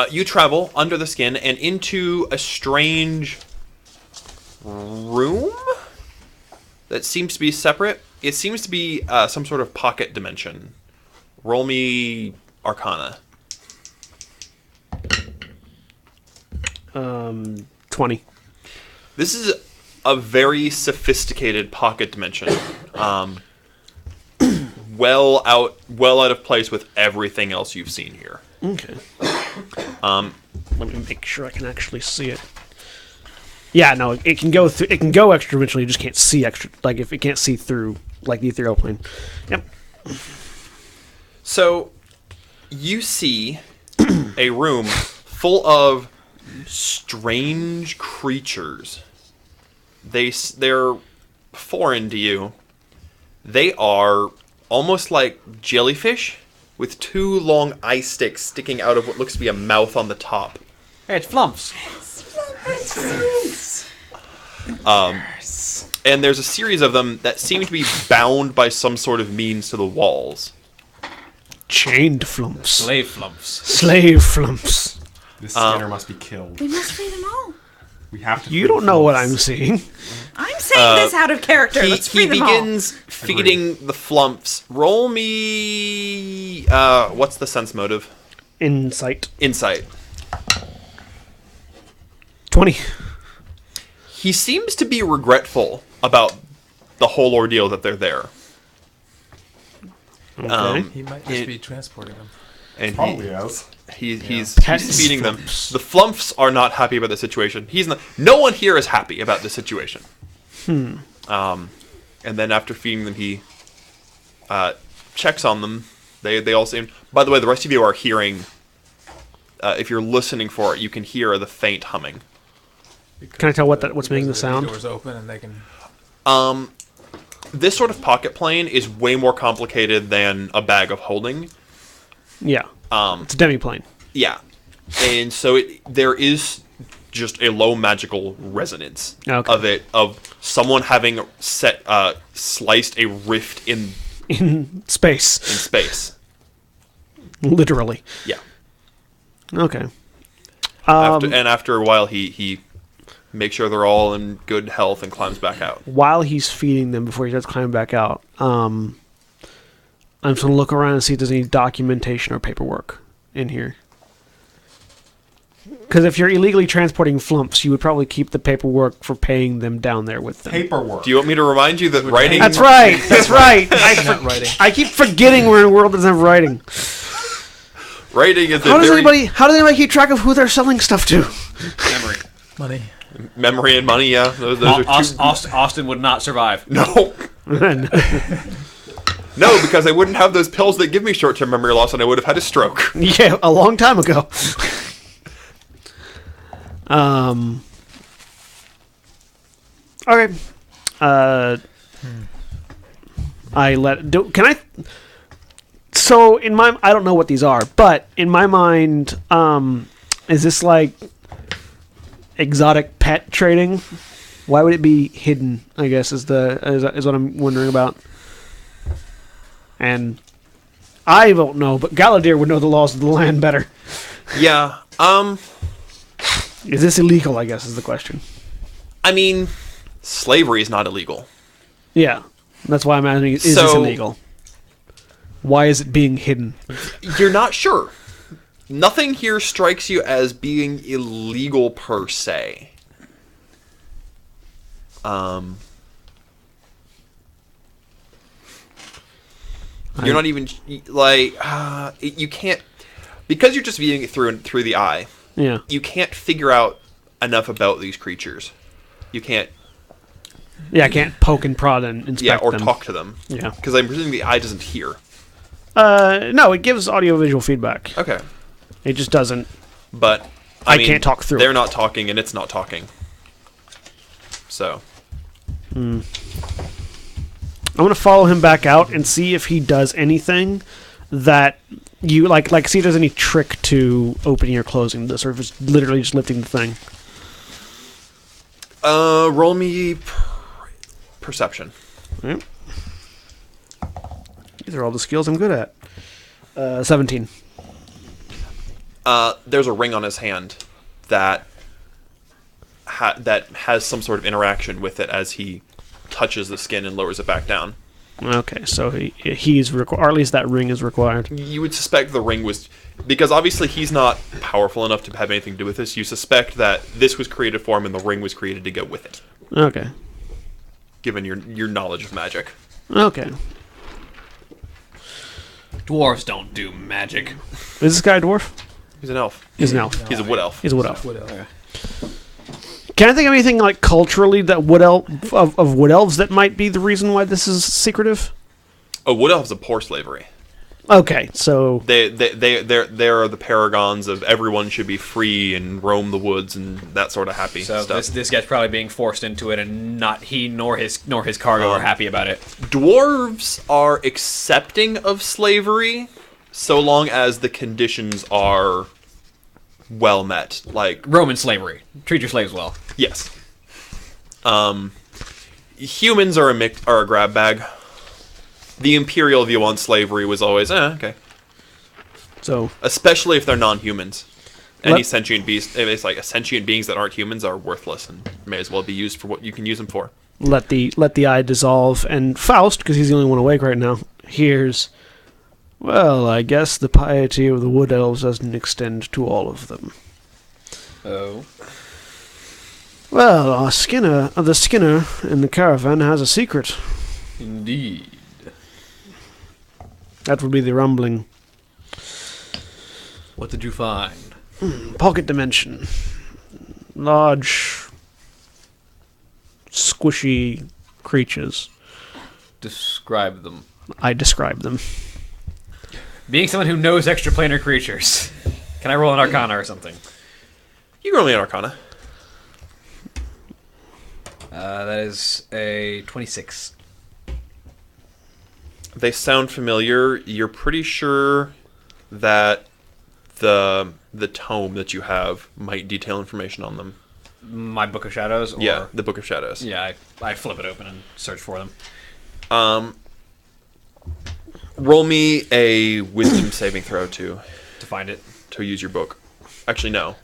You travel under the skin and into a strange room that seems to be separate. It seems to be some sort of pocket dimension. Roll me Arcana. 20. This is a very sophisticated pocket dimension. Well out of place with everything else you've seen here. Okay. Let me make sure I can actually see it. Yeah, no, it can go through. It can go extra dimensionally. You just can't see extra. Like if it can't see through, like the ethereal plane. Yep. So, you see a room full of strange creatures. They're foreign to you. They are almost like jellyfish with two long eye sticks sticking out of what looks to be a mouth on the top. Hey, it's Flumps. And there's a series of them that seem to be bound by some sort of means to the walls. Chained flumps. Slave Flumps. Slave flumps. This Skinner must be killed. We must free them all. We have to. You don't know what I'm seeing. I'm saying this out of character. Let's free He them all. begins feeding the flumps. Roll me... what's the sense motive? Insight. Insight. 20. He seems to be regretful about the whole ordeal that they're there. Okay. He might just be transporting them. And Probably is. he's Pets feeding them. flumps. The flumps are not happy about the situation. No one here is happy about the situation. And then after feeding them, he checks on them. They all seem... By the way, the rest of you are hearing... if you're listening for it, you can hear the faint humming. Can I tell what's making the sound? Doors open and they can. This sort of pocket plane is way more complicated than a bag of holding. Yeah. It's a demi-plane. Yeah. And so there is just a low magical resonance Okay. of someone having sliced a rift in In space. space. Literally. Yeah. Okay. After a while, he makes sure they're all in good health and climbs back out. While he's feeding them before he starts climbing back out, I'm just going to look around and see if there's any documentation or paperwork in here. Because if you're illegally transporting flumps, you would probably keep the paperwork for paying them down there with them. Paperwork. Do you want me to remind you that writing? That's right. That's right. Not writing. I keep forgetting we're in a world that doesn't have writing. Writing is How does anybody keep track of who they're selling stuff to? Memory. Money. memory and money? Yeah, those are two. Austin would not survive. No, no, because I wouldn't have those pills that give me short-term memory loss, and I would have had a stroke. Yeah, a long time ago. Okay. Can I? So in my, I don't know what these are, but in my mind, is this like exotic pet trading? Why would it be hidden? I guess is what I'm wondering about. And I don't know, but Galadir would know the laws of the land better. Yeah. Is this illegal? I guess is the question. I mean, slavery is not illegal. Yeah, that's why I'm asking. Is this illegal? Why is it being hidden? You're not sure. Nothing here strikes you as being illegal per se. You're not even like you can't, because you're just viewing it through the eye. Yeah. You can't figure out enough about these creatures. You can't. Yeah, I can't poke and prod and inspect or them. talk to them. Yeah. Because I'm presuming the eye doesn't hear. No, it gives audio-visual feedback. Okay. It just doesn't. But I can't talk through They're it. not talking, and it's not talking. So. I'm gonna follow him back out and see if he does anything that you like see if there's any trick to opening or closing this, or if it's literally just lifting the thing. Roll me perception. Yep. These are all the skills I'm good at. 17. There's a ring on his hand that has some sort of interaction with it as he touches the skin and lowers it back down. Okay, so he's or at least that ring is required. You would suspect the ring was, because obviously he's not powerful enough to have anything to do with this. You suspect that this was created for him and the ring was created to go with it. Okay. Given your knowledge of magic. Okay. Dwarves don't do magic. Is this guy a dwarf? He's an elf. He's an elf. He's a wood elf. He's a wood elf. Wood elf. Can I think of anything like culturally that wood of wood elves that might be the reason why this is secretive? Oh, wood elves abhor slavery. Okay, so They're the paragons of everyone should be free and roam the woods and that sort of happy So stuff. this guy's probably being forced into it, and not he nor his cargo are happy about it. Dwarves are accepting of slavery so long as the conditions are well met. Like, Roman slavery. Treat your slaves well. yes. Humans are a grab bag. The imperial view on slavery was always, okay. so Especially if they're non-humans. Any Let- sentient beast, it's like sentient beings that aren't humans are worthless and may as well be used for what you can use them for. let the eye dissolve, and Faust, because he's the only one awake right now, hears. Well, I guess the piety of the wood elves doesn't extend to all of them. Oh. Well, the Skinner in the caravan has a secret. Indeed. That would be the rumbling. What did you find? Pocket dimension. Large, squishy creatures. Describe them. I describe them. Being someone who knows extraplanar creatures, can I roll an Arcana or something? You can roll me an Arcana. That is a 26. They sound familiar. You're pretty sure that the tome that you have might detail information on them. My Book of Shadows? Or, Yeah, the Book of Shadows. Yeah, I flip it open and search for them. Roll me a wisdom saving throw to find it. To use your book. Actually, no.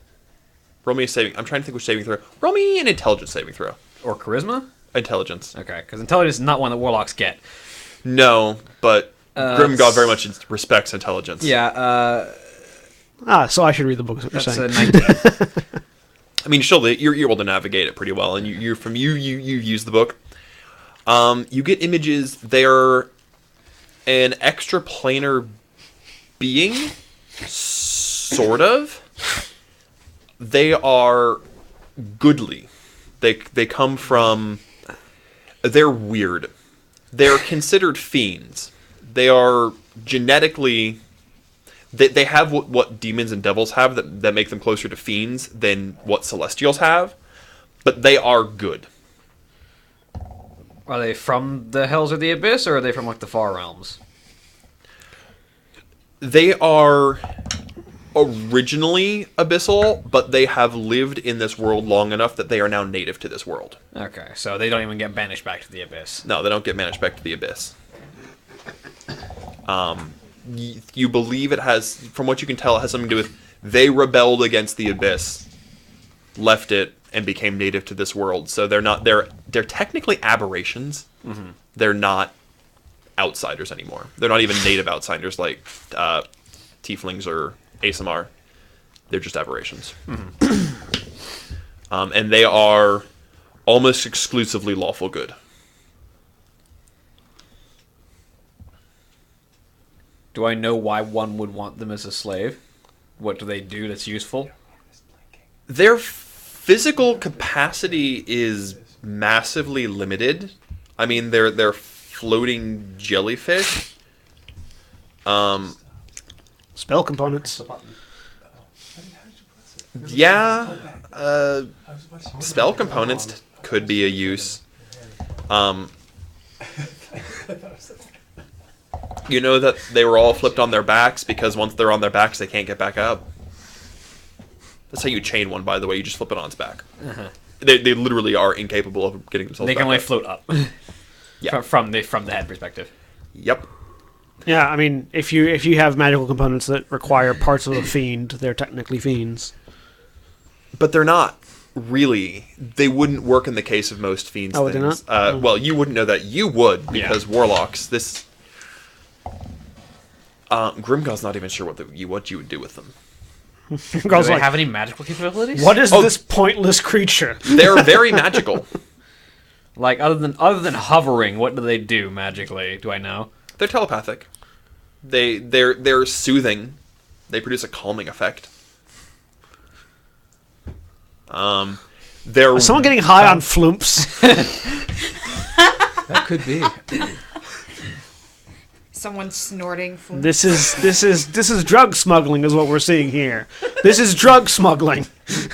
Roll me a saving. I'm trying to think which saving throw. Roll me an intelligence saving throw. Or charisma? Intelligence. Okay, because intelligence is not one that warlocks get. No, but Grimgod very much respects intelligence. Yeah, So I should read the book, is what you're That's saying. a 19. I mean, still, you're able to navigate it pretty well, and you use the book. You get images. They're an extraplanar being, sort of. They are goodly. They come from. They're weird. They're considered fiends. They are genetically. They have what demons and devils have that make them closer to fiends than what celestials have, but they are good. Are they from the Hells or the Abyss, or are they from like the Far Realms? They are originally abyssal, but they have lived in this world long enough that they are now native to this world. Okay, so they don't even get banished back to the Abyss. No, they don't get managed back to the abyss. You believe it has, from what you can tell, it has something to do with they rebelled against the abyss, left it, and became native to this world. So they're technically aberrations. Mm-hmm. They're not outsiders anymore. They're not even native outsiders like tieflings or ASMR. They're just aberrations. Mm-hmm. And they are almost exclusively lawful good. Do I know why one would want them as a slave? What do they do that's useful? Their physical capacity is massively limited. I mean, they're floating jellyfish. Spell components. Yeah, spell components could be a use. You know that they were all flipped on their backs because once they're on their backs, they can't get back up. That's how you chain one, by the way. You just flip it on its back. Uh-huh. They literally are incapable of getting themselves. They can back only up. float up. Yeah. From the head perspective. Yep. Yeah, I mean, if you have magical components that require parts of a fiend, they're technically fiends. But they're not really. They wouldn't work in the case of most fiends. Oh, they're things. not? Well, you wouldn't know that. You would because warlocks. This. Grimgaw's not even sure what you would do with them. Do Girl's they like, have any magical capabilities? what is this pointless creature? They're very magical. Like other than hovering, what do they do magically? Do I know? They're telepathic. They're soothing. They produce a calming effect. They're Is someone getting high on flumps? That could be. Someone snorting. This is drug smuggling, is what we're seeing here. This is drug smuggling.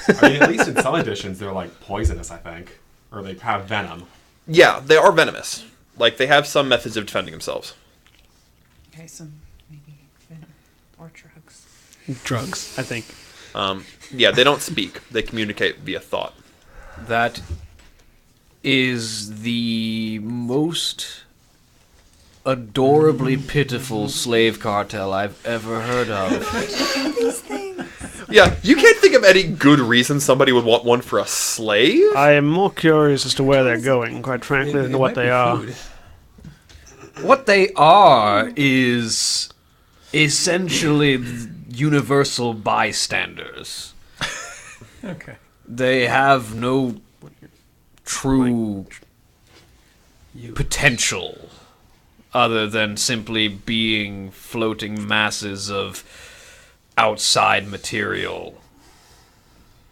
I mean, at least in some editions, they're like poisonous, I think, or they have venom. Yeah, they are venomous. Like they have some methods of defending themselves. Okay, some maybe venom or drugs. Drugs, I think. Yeah, they don't speak. They communicate via thought. That is the most adorably pitiful slave cartel I've ever heard of. These things. Yeah, you can't think of any good reason somebody would want one for a slave. I am more curious as to where they're going, quite frankly, than what they are. What they are is essentially universal bystanders. Okay. They have no true potential other than simply being floating masses of outside material.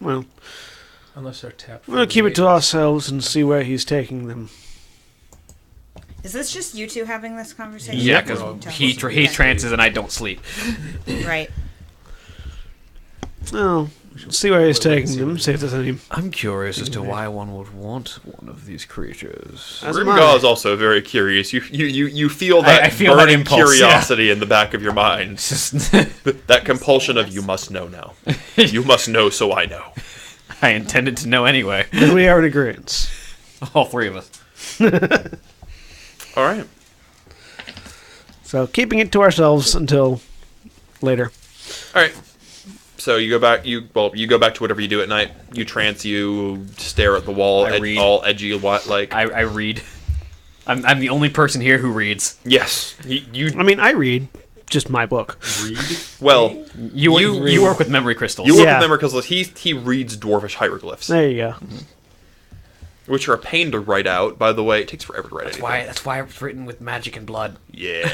Well, Unless they're tapped. we'll keep it to ourselves and see where he's taking them. Is this just you two having this conversation? Yeah, because he trances and I don't sleep. Right. Well, see where he's taking them, see if there's any... I'm curious as to why one would want one of these creatures. As am I. Grimgaw is also very curious. You feel that I feel that burning impulse, curiosity in the back of your mind. That compulsion of you must know now. You must know, so I know. I intended to know anyway. Then we are in agreement. All three of us. All right. So, keeping it to ourselves until later. All right. So you go back. You go back to whatever you do at night. You trance. You stare at the wall. I read. All edgy. Like I read. I'm the only person here who reads. yes. You I mean, I read. just my book. Read. Well, You work with memory crystals. you work Yeah. with memory crystals. He reads dwarfish hieroglyphs, There you go. which are a pain to write out. By the way, it takes forever to write anything. That's why it's written with magic and blood. Yeah.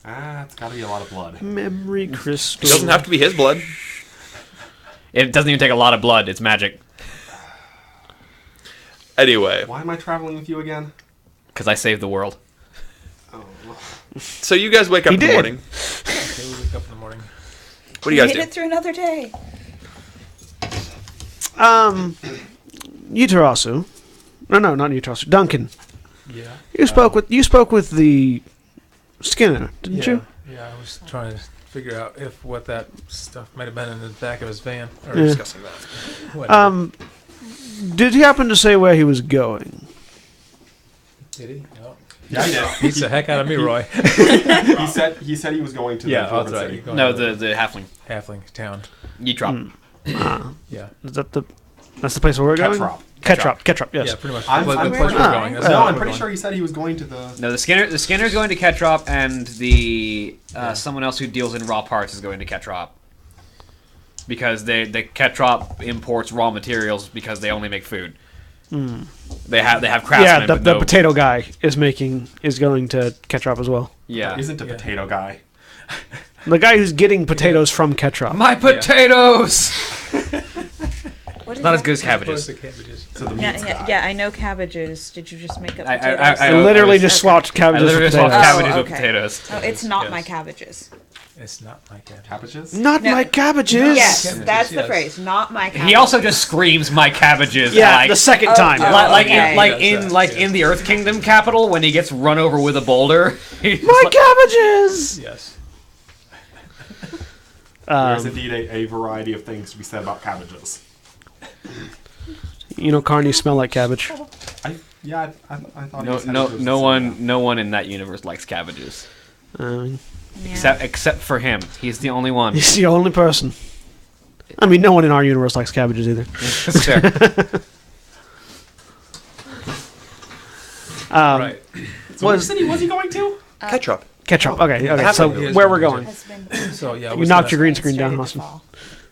It's got to be a lot of blood. Memory crystal. It doesn't have to be his blood. It doesn't even take a lot of blood. It's magic. Anyway, Why am I traveling with you again? Because I saved the world. Oh. so you guys wake up in the did. morning. Okay, we wake up in the morning. What do you guys Made do? it through another day. Utarasu. No, not Utarasu. Duncan. Yeah. You spoke with the Skinner, didn't you? Yeah, I was trying to figure out if what that stuff might have been in the back of his van. Or Yeah. discussing that. Whatever. Did he happen to say where he was going? Did he? No. Yeah, I did. Beats the heck out of me, Roy. He said he was going to Yeah, the that's Dwarven right. City. Going No, to the halfling. halfling town. Ytrop. Yeah. Is that that's the place where we're going? Ketrop. Ketrop, yes. Yeah, pretty much. I'm the pretty place sure- we're going. That's No, where I'm we're pretty going. sure he said he was going to the. No, the Skinner's going to Ketrop, and the someone else who deals in raw parts is going to Ketrop. Because the Ketrop imports raw materials because they only make food. They have craftsmen. Yeah, the but no, potato guy is going to Ketrop as well. Yeah. Isn't a potato guy. The guy who's getting potatoes from Ketrop. My potatoes. What is Not as that? good as cabbages. The cabbages. So the meat's Yeah, guy. yeah, I know cabbages. Did you just make up I- potatoes? I- I literally just Okay. swapped I cabbages for literally swapped potatoes. cabbages with okay. potatoes. Oh, it's not Yes. my cabbages. It's not my cabbage. Cabbages? Not No. my cabbages. Yes, Cabbages, that's the yes. phrase. Not my cabbages. He also just screams "my cabbages." Yeah, like, the second time. oh. like Okay. in the Earth Kingdom capital when he gets run over with a boulder. he's My like- cabbages. Yes. There is indeed a variety of things to be said about cabbages. You know, carnies smell like cabbage. I thought he No, was headed no, towards no the one, no one in that universe likes cabbages, Yeah. except for him. He's the only one. He's the only person. I mean, no one in our universe likes cabbages either. That's fair. Right. So which city was he going to? Ketrop. Ketrop. Okay. halfling So is where we're good. going? Has been So yeah, You we knocked your still green have- screen down, ready to Austin. fall.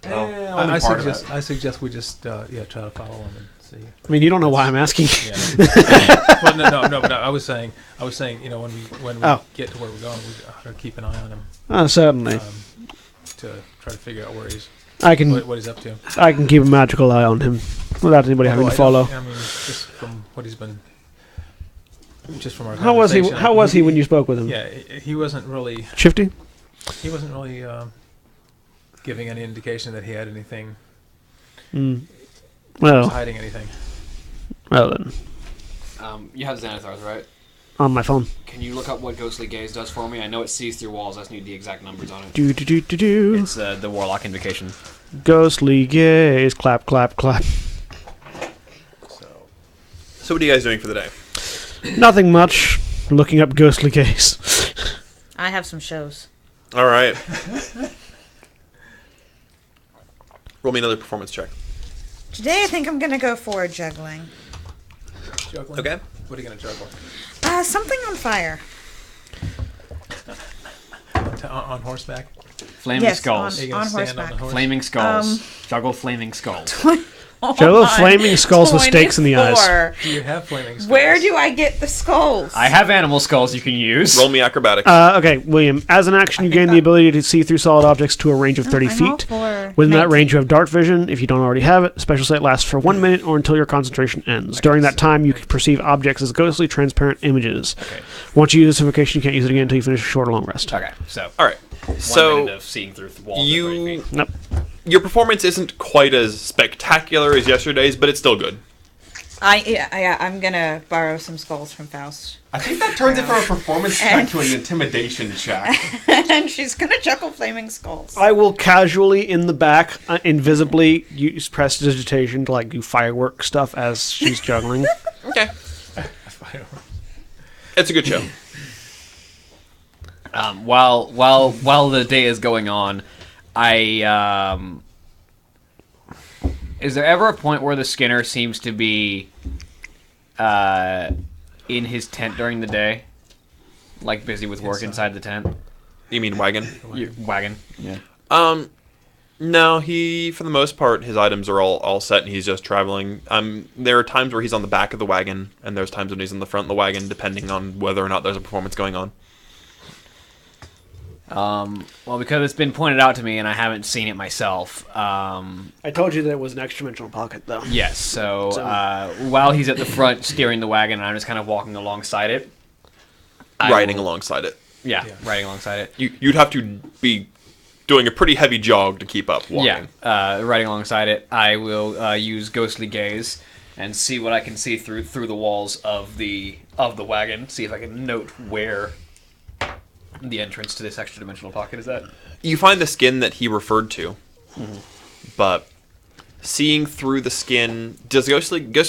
Only I part of suggest it. I suggest we just try to follow him and see. I mean, you don't know why I'm asking. Yeah. Well, no. But I was saying, when we Oh. get to where we're going, we ought to keep an eye on him Certainly. to try to figure out where he's I can what he's up to. I can keep a magical eye on him without anybody having to follow. I mean, just from what he's been, just from our How was he? conversation, How was he when you spoke with him? Yeah, he wasn't really. Shifty. He wasn't really giving any indication that he had anything, Mm. was Well, hiding anything. then, You have Xanathar's, right? on my phone. Can you look up what Ghostly Gaze does for me? I know it sees through walls. I just need the exact numbers on it. Do do do do do. It's the Warlock Invocation. Ghostly gaze. Clap clap clap. So what are you guys doing for the day? Nothing much. Looking up ghostly gaze. I have some shows. All right. Roll me another performance check. Today I think I'm gonna go for juggling. Juggling. Okay. What are you gonna juggle? Something on fire. On horseback? Flaming Yes, skulls. Are you gonna On stand on horseback. the horse? Flaming skulls. Juggle flaming skulls. Juggle flaming skulls with stakes in the eyes. 24. Do you have flaming skulls? Where do I get the skulls? I have animal skulls you can use. Roll me acrobatics. Okay, William. As an action, you gain the ability to see through solid objects to a range of 30 I'm all feet. for Within that 19. range, you have dark vision. If you don't already have it, special sight lasts for 1 minute or until your concentration ends. During that time, you can perceive objects as ghostly, transparent images. Okay. Once you use this invocation, you can't use it again until you finish a short or long rest. Okay, so All right. 1 So minute of seeing through walls. at 30 you feet. Nope. your performance isn't quite as spectacular as yesterday's, but it's still good. I'm gonna borrow some skulls from Faust. I think that turns it from a performance check to an intimidation check. And she's gonna juggle flaming skulls. I will casually, in the back, invisibly use prestidigitation to like do firework stuff as she's juggling. Okay. It's a good show. While the day is going on, is there ever a point where the Skinner seems to be in his tent during the day, like busy with work inside the tent? You mean wagon? Wagon. Yeah. No, he, for the most part, his items are all set, and he's just traveling. There are times where he's on the back of the wagon, and there's times when he's on the front of the wagon, depending on whether or not there's a performance going on. Well, because it's been pointed out to me, and I haven't seen it myself. I told you that it was an extra-dimensional pocket, though. Yes, so while he's at the front steering the wagon, and I'm just kind of walking alongside it. Riding alongside it. Yeah, riding alongside it. You'd have to be doing a pretty heavy jog to keep up walking. Yeah, riding alongside it, I will use ghostly gaze and see what I can see through the walls of the wagon. See if I can note where the entrance to this extra dimensional pocket is at. You find the skin that he referred to, but seeing through the skin, Ghost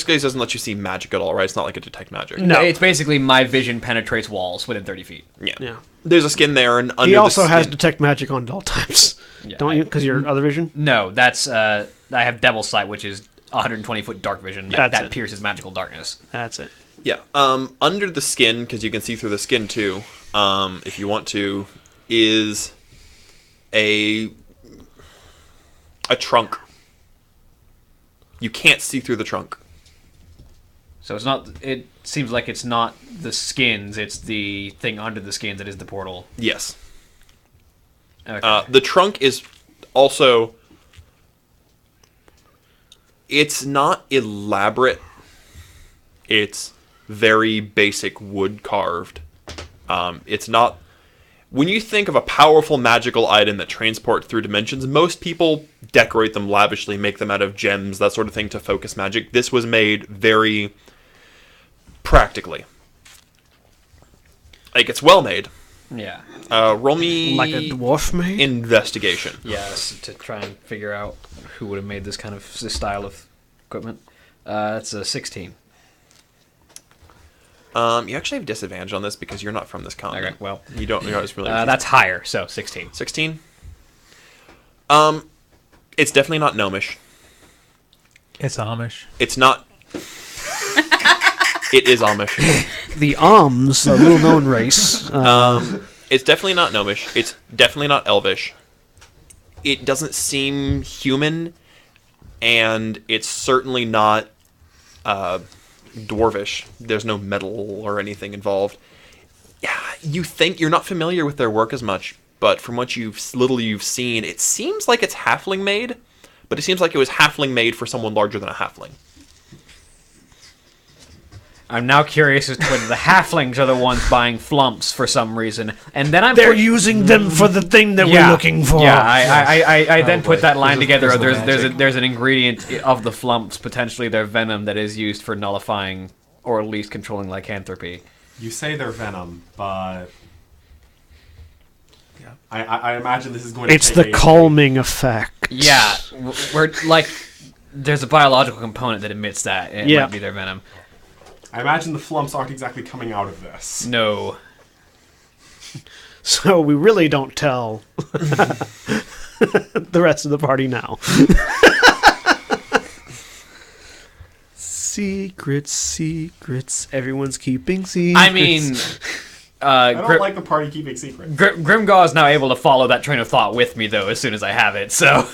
Gaze doesn't let you see magic at all, right? It's not like a detect magic. No, it's basically my vision penetrates walls within 30 feet. Yeah. There's a skin there, and under He also the has skin, detect magic on all types, don't you? Because your other vision. No, that's I have Devil's Sight, which is 120-foot dark vision. That's that it. pierces magical darkness. That's it. Yeah. Under the skin, because you can see through the skin too, if you want to, is a trunk. You can't see through the trunk. So it's not. It seems like it's not the skins. It's the thing under the skins that is the portal. Yes. Okay. The trunk is also. It's not elaborate. It's very basic wood carved. It's not. When you think of a powerful magical item that transports through dimensions, most people decorate them lavishly, make them out of gems, that sort of thing to focus magic. This was made very practically. Like, it's well made. Yeah. Roll me Like a dwarf made? investigation. Yes, to try and figure out who would have made this this style of equipment. That's a 16. You actually have disadvantage on this because you're not from this continent. Okay, well, You don't. You're not really. that's higher, so 16. 16. It's definitely not gnomish. It's Amish. It's not. It is Amish. The Ams, a little-known race. It's definitely not gnomish. It's definitely not elvish. It doesn't seem human, and it's certainly not dwarvish. There's no metal or anything involved. Yeah, you think you're not familiar with their work as much, but from what you've seen, it seems like it's halfling made, but it seems like it was halfling made for someone larger than a halfling. I'm now curious as to whether the halflings are the ones buying flumps for some reason, and then They're using them for the thing that we're looking for. Yeah, I then put that line together. There's a There's an ingredient of the flumps, potentially their venom, that is used for nullifying or at least controlling lycanthropy. You say they're venom, but I imagine this is going to It's take the calming effect. Yeah, we're like, there's a biological component that emits that. It might be their venom. I imagine the flumps aren't exactly coming out of this. No. So we really don't tell the rest of the party now. Secrets. Everyone's keeping secrets. I mean, I don't like the party keeping secrets. Grimgaw is now able to follow that train of thought with me, though, as soon as I have it, so...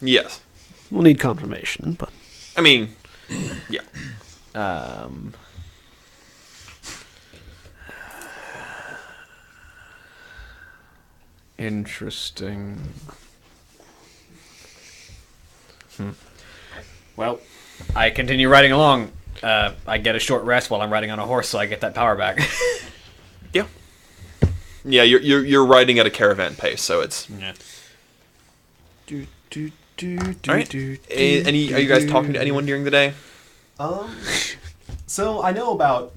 Yes. We'll need confirmation, but... I mean, yeah. Interesting. Well, I continue riding along. I get a short rest while I'm riding on a horse, so I get that power back. Yeah. Yeah, you're riding at a caravan pace, so it's... Yeah. All right. Are you guys talking to anyone during the day? So I know about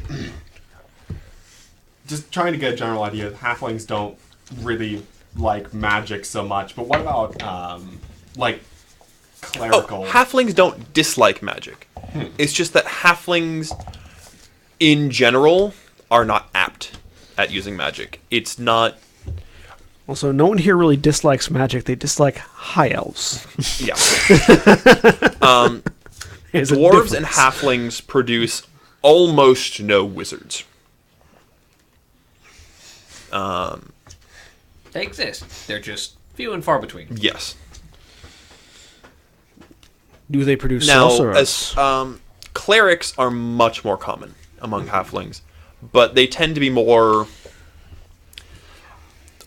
just trying to get a general idea. Halflings don't really like magic so much, but what about like clerical? Halflings don't dislike magic. It's just that halflings, in general, are not apt at using magic. It's not. Also, no one here really dislikes magic. They dislike high elves. Yeah. There's a Dwarves and difference. halflings produce almost no wizards. They exist. They're just few and far between. Yes. Do they produce Now, sorcerers? clerics are much more common among halflings, but they tend to be more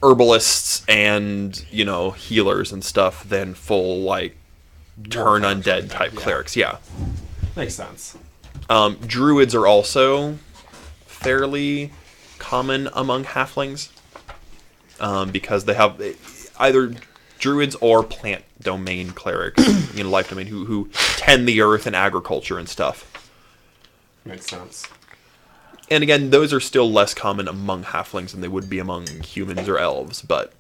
herbalists and, healers and stuff than full, turn undead type clerics. Yeah. Makes sense. Druids are also fairly common among halflings because they have either druids or plant domain clerics, life domain, who tend the earth and agriculture and stuff. Makes sense. And again, those are still less common among halflings than they would be among humans or elves, but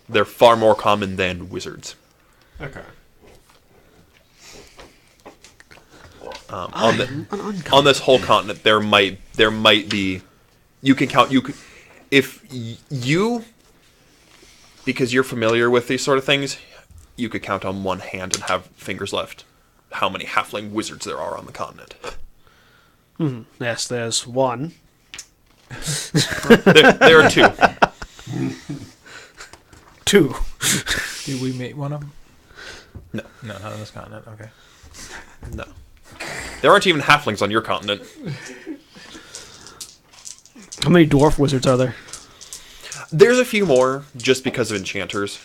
they're far more common than wizards. Okay. On this whole continent, there might be, because you're familiar with these sort of things, you could count on one hand and have fingers left how many halfling wizards there are on the continent. Yes, there's one. There are two. Two. Did we meet one of them? No. No, not on this continent. Okay. No. There aren't even halflings on your continent. How many dwarf wizards are there? There's a few more, just because of enchanters.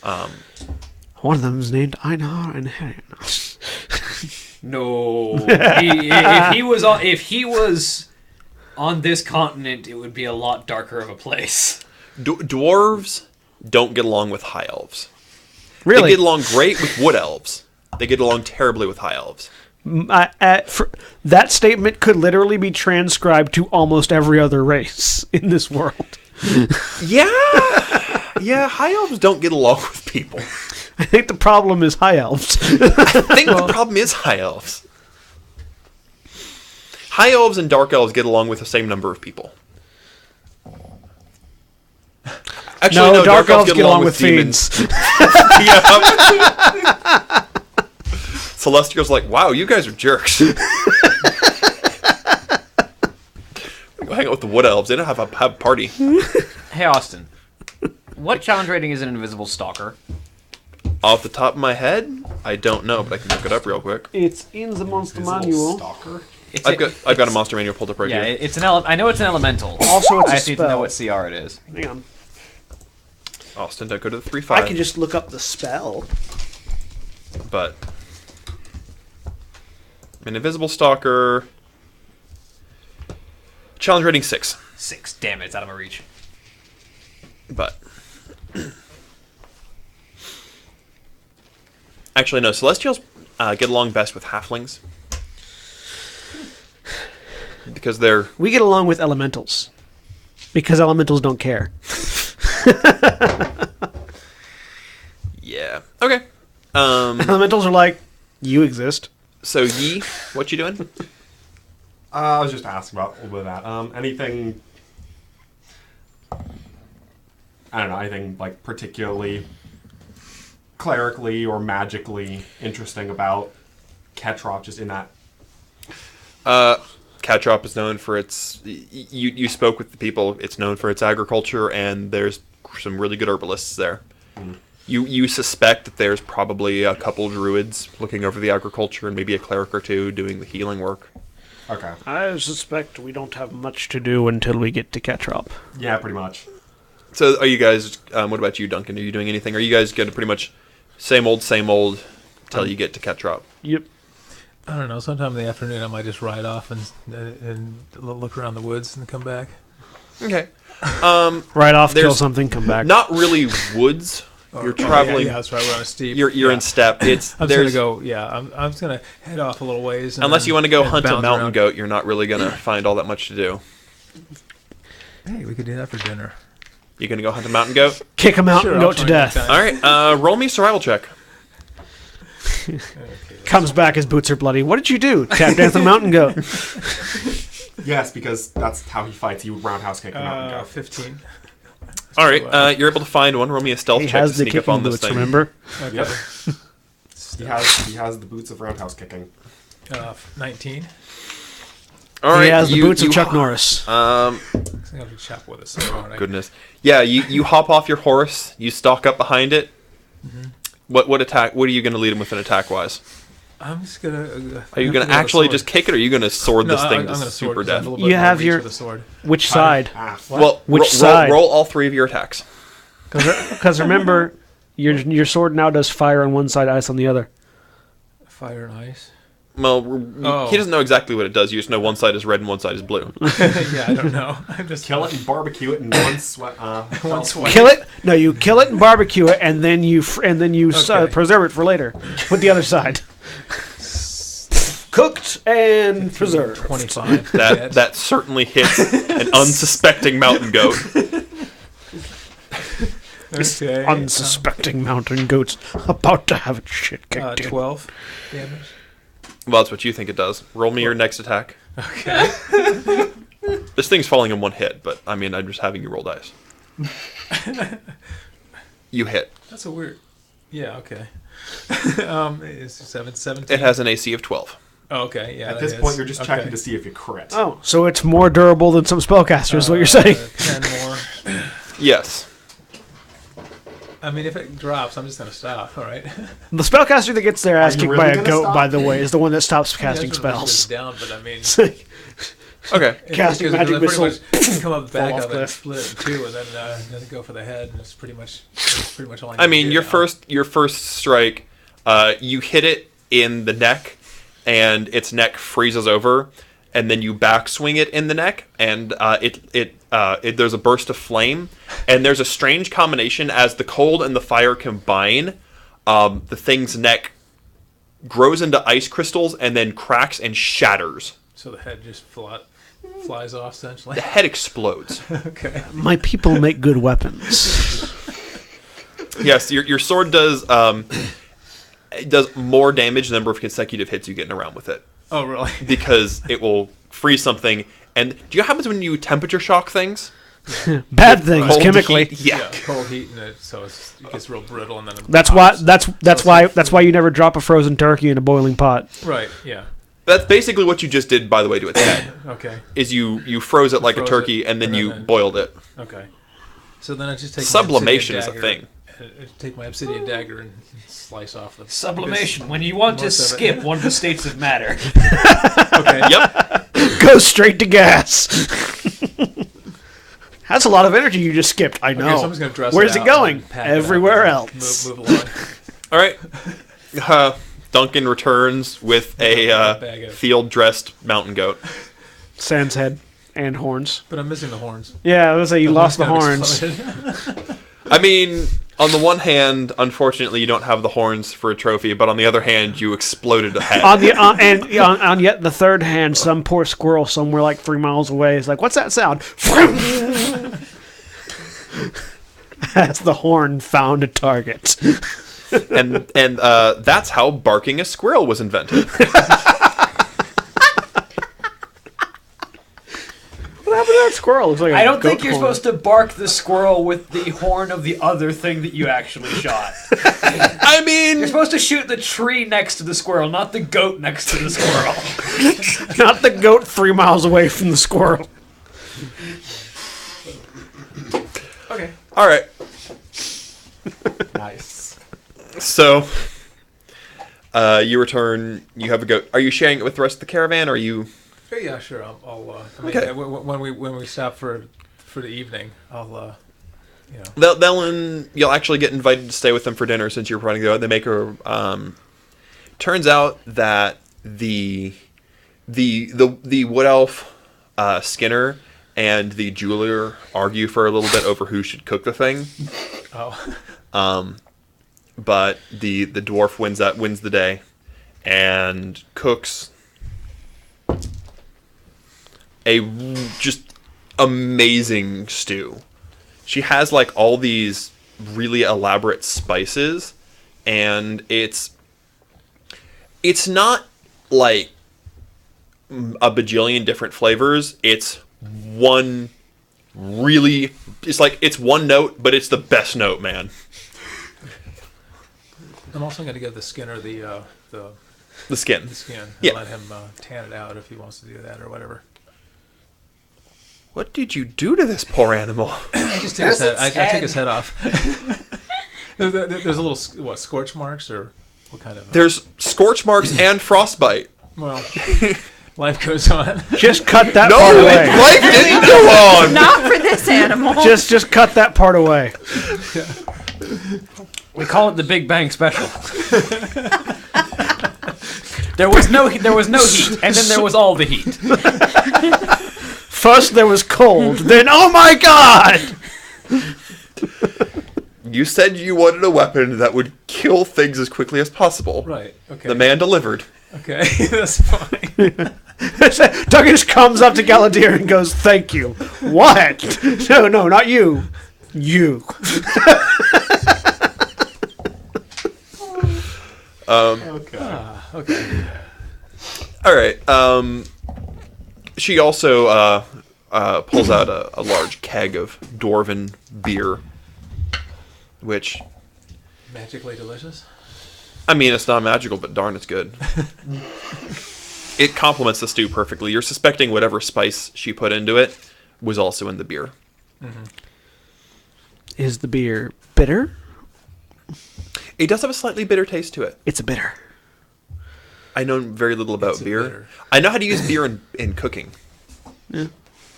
One of them is named Einar and Harry. No. If he was on this continent, it would be a lot darker of a place. Dwarves don't get along with high elves. Really? They get along great with wood elves. They get along terribly with high elves. That statement could literally be transcribed to almost every other race in this world. Yeah, high elves don't get along with people. I think the problem is high elves. I think the problem is high elves. High elves and dark elves get along with the same number of people. Actually, no, dark elves get along with demons. fiends. Yeah. Celestial's like, wow, you guys are jerks. Hang out with the wood elves. They don't have a party. Hey, Austin. What challenge rating is an invisible stalker? Off the top of my head, I don't know, but I can look it up real quick. It's in the monster Invisible manual. Stalker. I've got a monster manual pulled up right Yeah, here. it's I know it's an elemental. Also, it's a I just need to know spell. what CR it is. Hang on. Austin, don't go to the 3-5. I can just look up the spell. But an invisible stalker. Challenge rating 6. 6. Damn it, it's out of my reach. But actually, no. Celestials get along best with halflings because they're. We get along with elementals because elementals don't care. Yeah. Okay. Elementals are like, you exist. So Yi, what you doing? I was just asking about a little bit of that. Anything? I don't know. Anything particularly clerically or magically interesting about Ketrop? Just in that. Ketrop is known for its. You spoke with the people. It's known for its agriculture, and there's some really good herbalists there. You suspect that there's probably a couple druids looking over the agriculture, and maybe a cleric or two doing the healing work. Okay. I suspect we don't have much to do until we get to Ketrop. Yeah, pretty much. So, are you guys? What about you, Duncan? Are you doing anything? Are you guys going to pretty much same old until you get to Ketrop? Yep. I don't know. Sometime in the afternoon, I might just ride off and look around the woods and come back. Okay. Right off, kill There's something, come back. Not really woods. You're traveling. Yeah, that's right. We're on a steep. You're in steppe. I'm just gonna go. Yeah, I'm just gonna head off a little ways. Unless you want to go and hunt a bounce mountain around. goat, you're not really gonna find all that much to do. Hey, we could do that for dinner. You gonna go hunt a mountain goat? Kick him out Sure, and I'll go to try death. anytime. All right. Roll me a survival check. Comes back, his boots are bloody. What did you do? Tap dance on a mountain goat. Yes, because that's how he fights. He would roundhouse kick him out and go. 15. All right. You're able to find one. Roll me a stealth He check has to the sneak up kicking on this boots, thing. remember? Okay. Yep. He has the boots of roundhouse kicking. 19. All right, He has the boots of Chuck Norris. I think I'll be chop with a sword, aren't I? Goodness. Yeah, you hop off your horse. You stalk up behind it. Mm-hmm. What attack? What are you going to lead him with an attack wise? I'm just gonna. Are you going to actually just kick it, or are you going to sword this thing I'm to gonna super sword death? You have your- the sword. Which side? Well, Which side? Roll all 3 of your attacks. Because remember, your sword now does fire on one side, ice on the other. Fire and ice. Well, Oh. he doesn't know exactly what it does. You just know one side is red and one side is blue. Yeah, I don't know. I'm just Kill it and barbecue it in one sweat. one swipe. Kill it? No, you kill it and barbecue it, and then you Okay. preserve it for later with the other side. Cooked and preserved. 25. That certainly hits an unsuspecting mountain goat. Okay. Unsuspecting mountain goats about to have its shit kicked in. 12 damage. Well, that's what you think it does. Roll me your next attack. Okay. This thing's falling in one hit, but I mean, I'm just having you roll dice. You hit. That's a weird. Yeah. Okay. It's 17. It has an AC of 12. Oh, okay. Yeah. At that this is. point, you're just Okay. checking to see if you crit. Oh, so it's more durable than some spellcasters, is what you're saying. 10 more. Yes. I mean, if it drops, I'm just gonna stop. All right. The spellcaster that gets their ass you kicked really by a gonna goat, stop? by the way, is the one that stops casting Yeah, I was spells. down, but I mean, Okay. Casting magic pretty missile. much come up the back off of it, and cliff. split it in two, and then go for the head, and that's pretty much all I need I to mean, do your now. first strike, you hit it in the neck, and its neck freezes over, and then you backswing it in the neck, and there's a burst of flame, and there's a strange combination as the cold and the fire combine. The thing's neck grows into ice crystals and then cracks and shatters. So the head just flies off essentially. The head explodes. Okay. My people make good weapons. Yes, your sword does it does more damage the number of consecutive hits you get in a round with it, Oh really? because it will freeze something. And do you know what happens when you temperature shock things? Bad things, Cold chemically. heat, yeah. Cold heat, and it gets real brittle, and then That's why you never drop a frozen turkey in a boiling pot. Right. Yeah. That's basically what you just did, by the way, to its head. Okay. Is you froze it like a Froze turkey it, and then and you then- boiled it. Okay. So then I just take Sublimation my is a obsidian thing. dagger, take my obsidian dagger and slice off the Sublimation. When you want to most of it. skip one of the states of matter. Okay. Yep. Go straight to gas. That's a lot of energy you just skipped. I know. So I'm just gonna dress Where's it it out going? and pack it up Everywhere and else. Move along. All right. Duncan returns with Bag a of- field-dressed mountain goat. Sans head and horns. But I'm missing the horns. Yeah, I was say you lost the Horns horns. got exploded. I mean, on the one hand, unfortunately, you don't have the horns for a trophy, but on the other hand, you exploded a head. On yet the third hand, some poor squirrel somewhere like 3 miles away is like, "What's that sound?" As the horn found a target. and that's how barking a squirrel was invented. What happened to that squirrel? Looks like a I don't think goat you're horn. supposed to bark the squirrel with the horn of the other thing that you actually shot. I mean, You're supposed to shoot the tree next to the squirrel, not the goat next to the squirrel. Not the goat 3 miles away from the squirrel. Okay. all right. Nice. So, you return. You have a goat. Are you sharing it with the rest of the caravan? Or are you? Yeah, sure. I'll I mean, Okay. when we stop for the evening, I'll you know. You'll actually get invited to stay with them for dinner since you're running the goat. They make a. Turns out that the wood elf Skinner and the jeweler argue for a little bit over who should cook the thing. Oh. But the dwarf wins the day, and cooks a just amazing stew. She has like all these really elaborate spices, and it's not like a bajillion different flavors. It's one really. It's like it's one note, but it's the best note, man. I'm also going to give the Skinner the The skin. The skin. And Yeah. let him tan it out if he wants to do that or whatever. What did you do to this poor animal? I just take his head. I take his head off. There's a little scorch marks or what kind of? There's scorch marks and frostbite. Well, life goes on. Just cut that No, part away. life didn't go on. Not for this animal. Just cut that part away. We call it the Big Bang Special. There was no heat, and then there was all the heat. First there was cold, then oh my god! You said you wanted a weapon that would kill things as quickly as possible. Right. Okay. The man delivered. Okay, that's fine. Duggan just comes up to Galadir and goes, "Thank you." What? No, not you. You. Okay. All right. She also pulls out a large keg of dwarven beer, which, Magically delicious. I mean, it's not magical, but darn, it's good. It complements the stew perfectly. You're suspecting whatever spice she put into it was also in the beer. Is the beer bitter? It does have a slightly bitter taste to it. It's a bitter. I know very little about It's a beer. bitter. I know how to use beer in cooking, Yeah.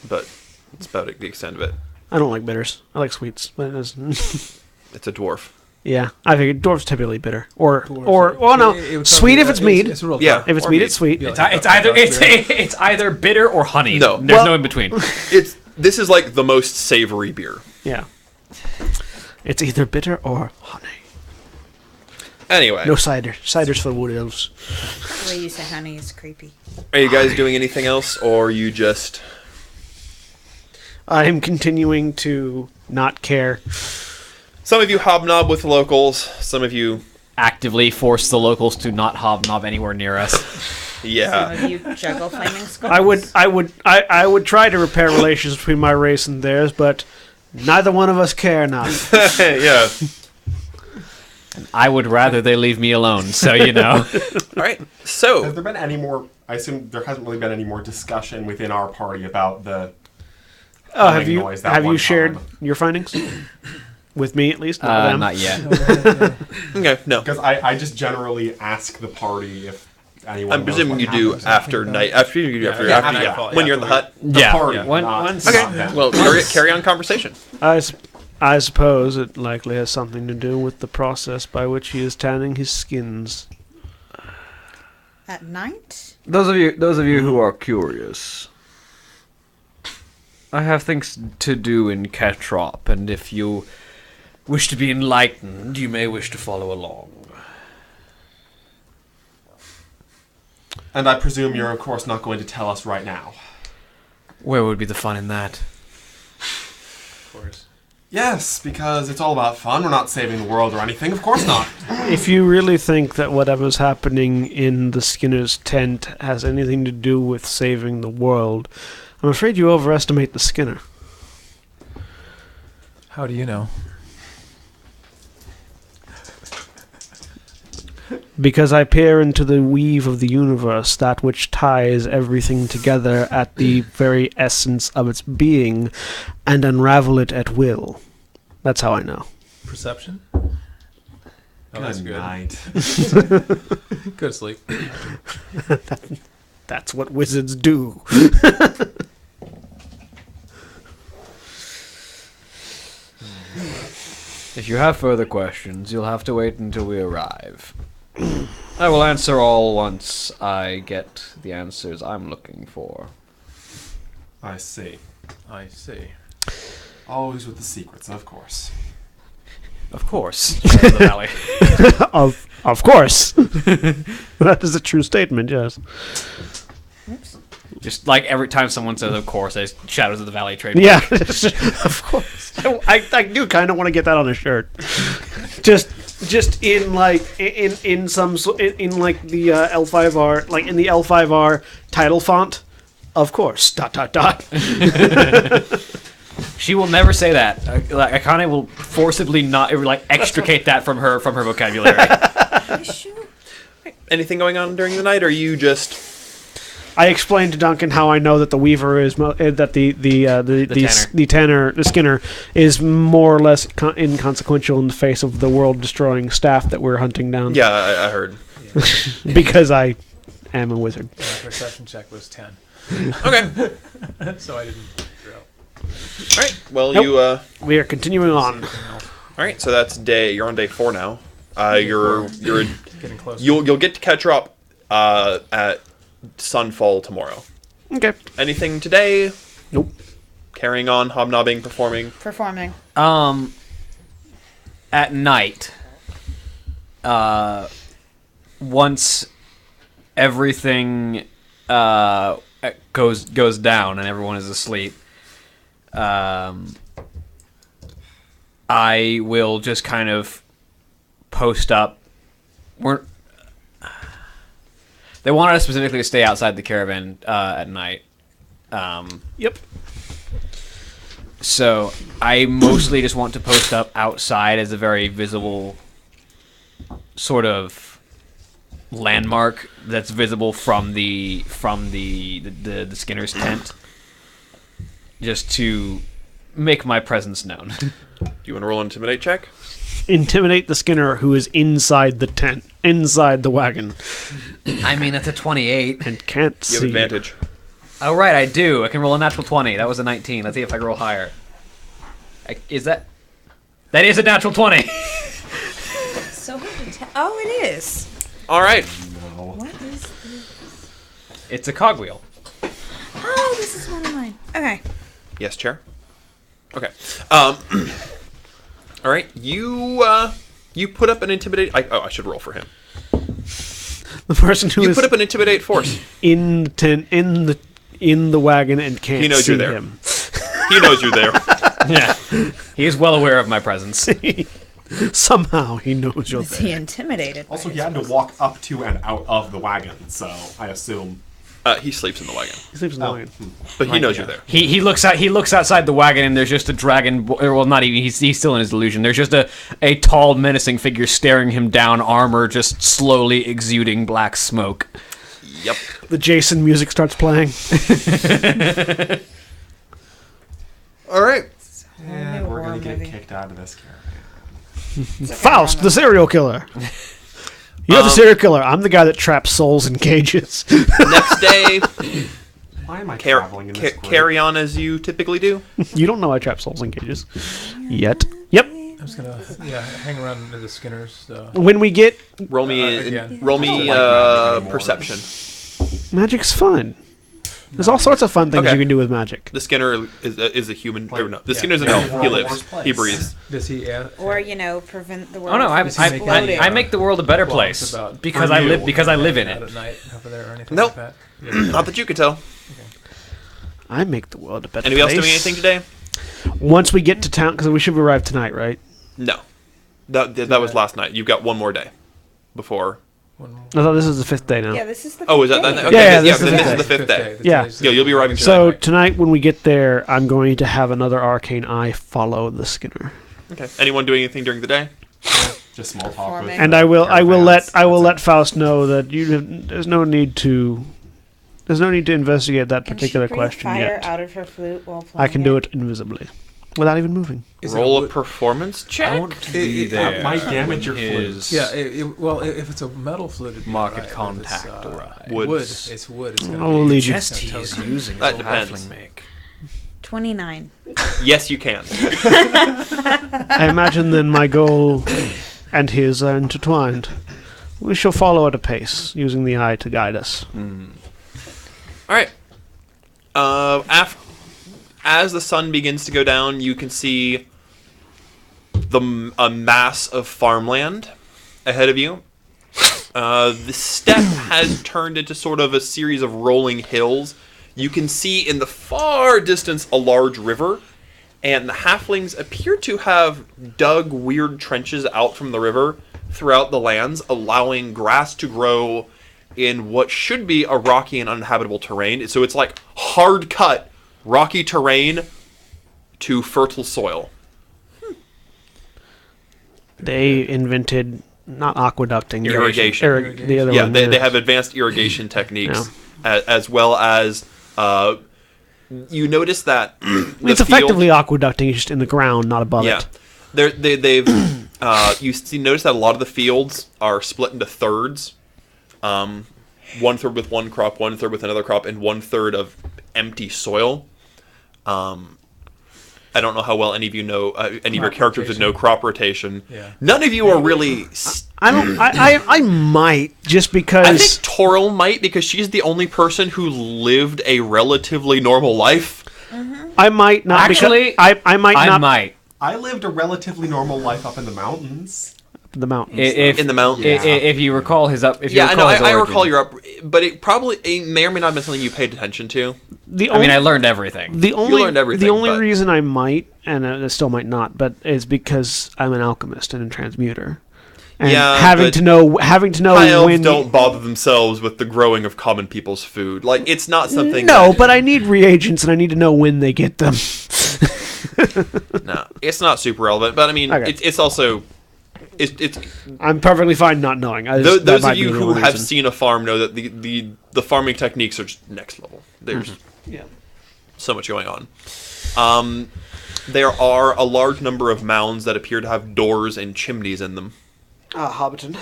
but it's about the extent of it. I don't like bitters. I like sweets. But It's a dwarf. yeah, I think dwarf's typically bitter. Or It would sweet probably- if it's mead. It's a real Yeah. dark- If it's or mead, mead. it's sweet. Yeah. It's either bitter or honey. No. There's Well- no in between. This is like the most savory beer. Yeah. It's either bitter or honey. Anyway, No cider. Cider's for wood elves. The way you say honey is creepy. are you guys doing anything else, or are you just... I am continuing to not care. Some of you hobnob with locals, some of you... Actively force the locals to not hobnob anywhere near us. Yeah. Some of you juggle flaming skulls. I would try to repair relations between my race and theirs, but neither one of us care enough. Yeah. I would rather they leave me alone, so you know. All right. Has So, there been any more? I assume there hasn't really been any more discussion within our party about the. Oh, Humming noise that have you one shared time. your findings with me at least? Not them. Not yet. okay, no. Because I just generally ask the party if anyone. I'm knows presuming what you do happens. after night, after you do Yeah, after nightfall, when you're in the hut. The Yeah. party. Yeah. One- not- once- not Okay. them. Well, carry on conversation. I suppose it likely has something to do with the process by which he is tanning his skins. At night? Those of you who are curious, I have things to do in Ketrop, and if you wish to be enlightened, you may wish to follow along. And I presume you're of course not going to tell us right now. Where would be the fun in that? Of course. Yes, because it's all about fun. We're not saving the world or anything. Of course not. If you really think that whatever's happening in the Skinner's tent has anything to do with saving the world, I'm afraid you overestimate the Skinner. How do you know? Because I peer into the weave of the universe, that which ties everything together at the very essence of its being, and unravel it at will. That's how I know. Perception? Oh, that's good. night. Good sleep. That's what wizards do. If you have further questions, you'll have to wait until we arrive. I will answer all once I get the answers I'm looking for. I see. I see. Always with the secrets, of course. Of course. The valley. Of course. That is a true statement, yes. Just like every time someone says "of course," I Shadows of the Valley trade. Yeah, of course. I do kind of want to get that on a shirt. Just in like in some in like the L5R, like in the L5R title font. Of course. ... She will never say that. Like Akane will forcibly not like extricate that from her vocabulary. anything going on during the night, or are you just... I explained to Duncan how I know that the Weaver is that the Skinner is more or less inconsequential in the face of the world-destroying staff that we're hunting down. Yeah, I heard. Because I am a wizard. My perception check was 10. Okay. So I didn't figure out. All right. Well, Nope. We are continuing on. All right. So that's you're on day 4 now. You're Getting closer. you'll get to Ketrop at sunfall tomorrow. Okay. Anything today? Nope. Carrying on, hobnobbing, performing. Performing. At night, once everything goes down and everyone is asleep, I will just kind of post up. They wanted us specifically to stay outside the caravan at night. Yep. So I mostly just want to post up outside as a very visible sort of landmark that's visible from the Skinner's tent, just to make my presence known. Do you want to roll an intimidate check? Intimidate the Skinner who is inside the tent, inside the wagon, I mean, that's a 28. and can't You see. have advantage. Oh, right, I do. I can roll a natural 20. That was a 19. Let's see if I can roll higher. Is that... That is a natural 20. So hard to tell. Oh, it is. All right. What is this? It's a cogwheel. Oh, this is one of mine. Okay. Yes, chair. Okay. All right. You put up an intimidate. I should roll for him. The person who You is put up an intimidate force. in the tent, in the wagon, and can't He knows see you're there. him. He knows you're there. Yeah. He is well aware of my presence. Somehow he knows you're Is there. he intimidated? by Also, he his had to walk up to and out of the wagon, so I assume. He sleeps in the wagon, He sleeps in the wagon. but he knows you're there. He looks outside the wagon, and there's just a dragon. Well, not even. He's still in his delusion. There's just a tall, menacing figure staring him down, armor just slowly exuding black smoke. Yep. The Jason music starts playing. All right. And we're gonna get movie. kicked out of this caravan. Faust, the serial killer. You're the serial killer. I'm the guy that traps souls in cages. Next day, Why am I traveling in this group? carry on as you typically do. You don't know I trap souls in cages. Yet. Yep. I'm just gonna hang around into the Skinners. When we get... Roll me, again. roll me I don't like magic anymore. perception. Magic's fun. There's all sorts of fun things Okay. you can do with magic. The Skinner is a human. Or no, the yeah. Skinner's an Yeah, elf. we're He all in the lives. worst place. He breathes. Does he? Or, prevent the world Oh no, from exploding. I make the world a better place because I live in Out it. at night over there or anything Nope. like that? Not that you could tell. I make the world a better Anybody else place. doing anything today? Once we get to town, because we should arrive tonight, right? No. That was last night. You've got one more day before. One more. I thought this is the 5th day now. Yeah, this is the Oh, is that? fifth day. Okay, Yeah, yeah, this is then the this is fifth the fifth day. Yeah. Yeah, you'll be arriving So tonight. tonight when we get there, I'm going to have another arcane eye follow the Skinner. Okay. Anyone doing anything during the day? Just small talk with. Performing. And I will caravans. let Faust know that there's no need to investigate that Can particular she breathe question fire yet. out of her flute while playing I can do it invisibly, without even moving. Roll a performance check. I want to be there. That might damage your Is- flute. Yeah. Well, if it's a metal flute, it'd be Market alright, but if it's, contact, alright. Wood. Woods. It's wood. It's gonna I'll be lead you. Just he's using That his depends. halfling make. 29. Yes, you can. I imagine then my goal and his are intertwined. We shall follow at a pace, using the eye to guide us. All right. As the sun begins to go down, you can see a mass of farmland ahead of you. The steppe has turned into sort of a series of rolling hills. You can see in the far distance a large river, and the halflings appear to have dug weird trenches out from the river throughout the lands, allowing grass to grow in what should be a rocky and uninhabitable terrain. So it's like hard cut, rocky terrain to fertile soil. They invented not aqueducting. Irrigation. The other Yeah, one. they have advanced irrigation techniques, as well as you notice that It's effectively aqueducting, just in the ground, not above yeah. it. They've notice that a lot of the fields are split into thirds. 1/3 with one crop, 1/3 with another crop, and 1/3 of empty soil. I don't know how well any of you know any of your characters would know crop rotation. Yeah. None of you are really. I don't. I might just because. I think Toril might, because she's the only person who lived a relatively normal life. I might not. Actually, I might I not. might. I lived a relatively normal life up in the mountains. The mountains. If In the mountains. If you recall his up, if you Yeah, I know. recall his I origin. recall your up, but it may or may not have been something you paid attention to. The I mean, only- I learned everything. The only learned everything, the only but- reason I might, and I still might not, but is because I'm an alchemist and a transmuter, and Yeah, having but to know High elves when. don't bother themselves with the growing of common people's food. Like, it's not something. No, that- but I need reagents and I need to know when they get them. no, it's not super relevant. But I mean, Okay. it's also. It's I'm perfectly fine not knowing. That those might of be you the who only have reason. seen a farm know that the farming techniques are just next level. There's Yeah. so much going on. There are a large number of mounds that appear to have doors and chimneys in them. Hobbiton.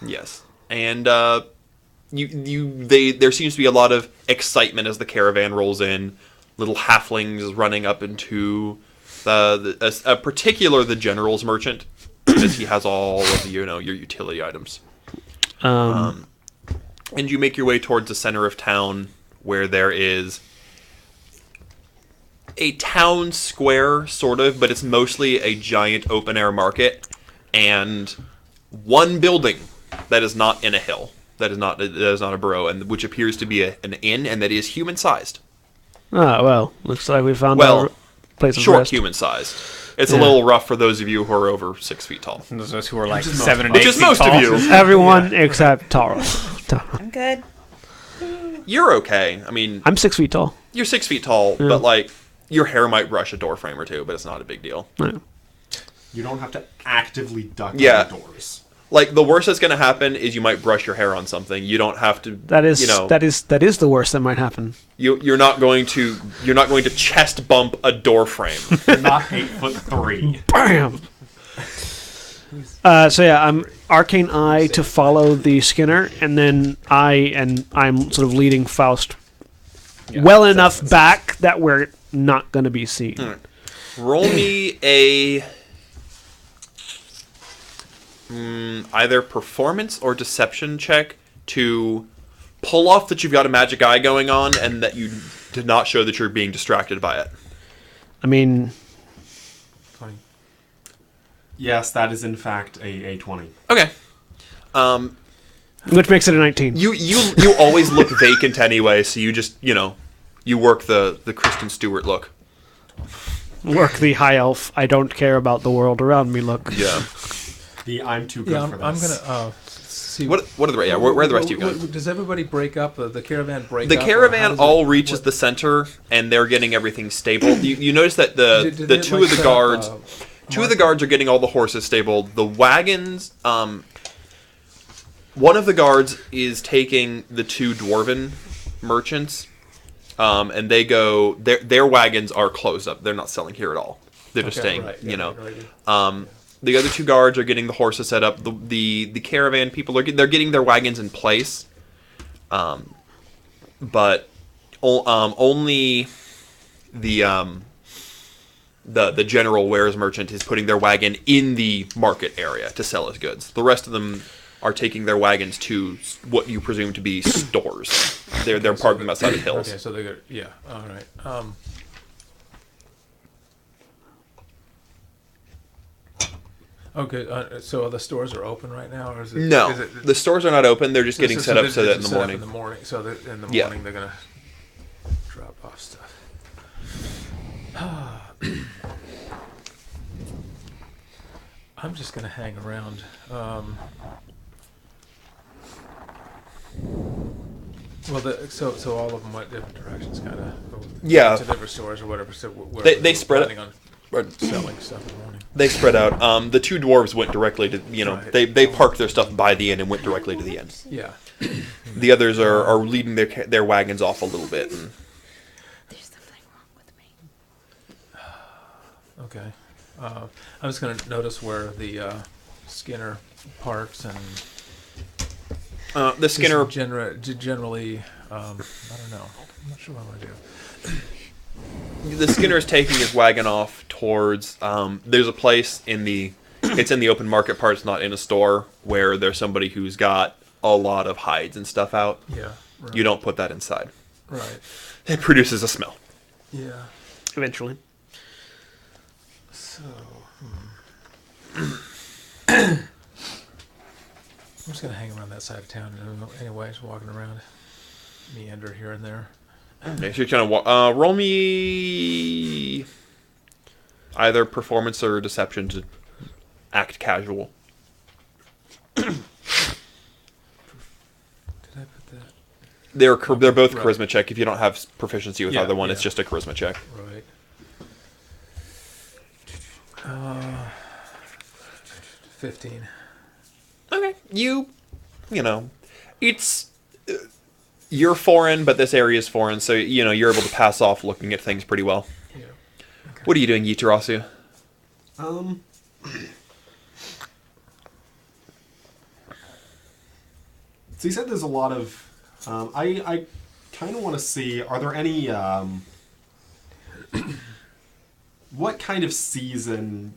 Yes, and there seems to be a lot of excitement as the caravan rolls in. Little halflings running up into the general's merchant, because he has all of the, your utility items. And you make your way towards the center of town, where there is a town square, sort of, but it's mostly a giant open-air market, and one building that is not in a hill, that is not a burrow, and which appears to be an inn, and that is human-sized. Oh, well, looks like we found Well, our place of Short rest. human-sized. It's Yeah. a little rough for those of you who are over 6 feet tall. Those of us who are like Which is 7 and Which 8 is feet most of tall. you. Everyone except Taro. I'm good. You're okay. I mean, I'm 6 feet tall. you're 6 feet tall, but like your hair might brush a door frame or two, but it's not a big deal. No. You don't have to actively duck Yeah. the doors. Like, the worst that's going to happen is you might brush your hair on something. You don't have to. That is You know, that is the worst that might happen. you're not going to chest bump a door frame. You're not 8'3". Bam. So yeah, I'm arcane eye to follow the Skinner, and then I'm sort of leading Faust well enough back that we're not going to be seen. Roll me a either performance or deception check to pull off that you've got a magic eye going on and that you did not show that you're being distracted by it. I mean, Yes, that is in fact a 20. Okay. which makes it a 19. You always look vacant anyway, so you just, you work the Kristen Stewart look. Work the high elf. I don't care about the world around me. Look. Yeah. The I'm too good Yeah, for I'm this. gonna see. What are the where are the rest of you going? Does everybody break up? The caravan break The up? or how caravan does all it- reaches what- the center, and they're getting everything stable. You notice that Did the they, two like, of the set guards, up, two of the guards are getting all the horses stabled. The wagons, one of the guards is taking the two dwarven merchants, and they go. Their wagons are closed up. They're not selling here at all. They're just Okay, staying. right, yeah, right. The other two guards are getting the horses set up. The caravan people they're getting their wagons in place, but only the general wares merchant is putting their wagon in the market area to sell his goods. The rest of them are taking their wagons to what you presume to be stores. They're parking them outside of hills. Okay, so they got all right. Okay, so the stores are open right now, or is it? No, is it, the stores are not open. They're just getting set up so that in the set up morning. In the morning, so that in the Yeah. morning they're gonna drop off stuff. I'm just gonna hang around. Well, so all of them went different directions, kind of. Yeah. To different stores or whatever. So They spread it. planning on selling stuff in the morning. They spread out. The two dwarves went directly to, Right. they parked their stuff by the inn and went directly to the inn. Yeah. The others are leading their wagons off a little bit. And There's something wrong with me. Okay. I'm just going to notice where the Skinner parks and the Skinner... generally, I don't know. I'm not sure what I want to do. The Skinner is taking his wagon off towards... there's a place it's in the open market part, it's not in a store, where there's somebody who's got a lot of hides and stuff out. Yeah. Right. You don't put that inside. Right. It produces a smell. Yeah. Eventually. So... I'm just going to hang around that side of town anyway, just walking around. Meander here and there. Okay, so you're trying to roll me either performance or deception to act casual. Did I put that? They're both Right. charisma check. If you don't have proficiency with Yeah, either one, it's yeah. just a charisma check. Right. 15. Okay, it's you're foreign, but this area is foreign, so you're able to pass off looking at things pretty well. Yeah. Okay. What are you doing, Yitarasu? So you said there's a lot of... I kind of want to see, are there any... what kind of season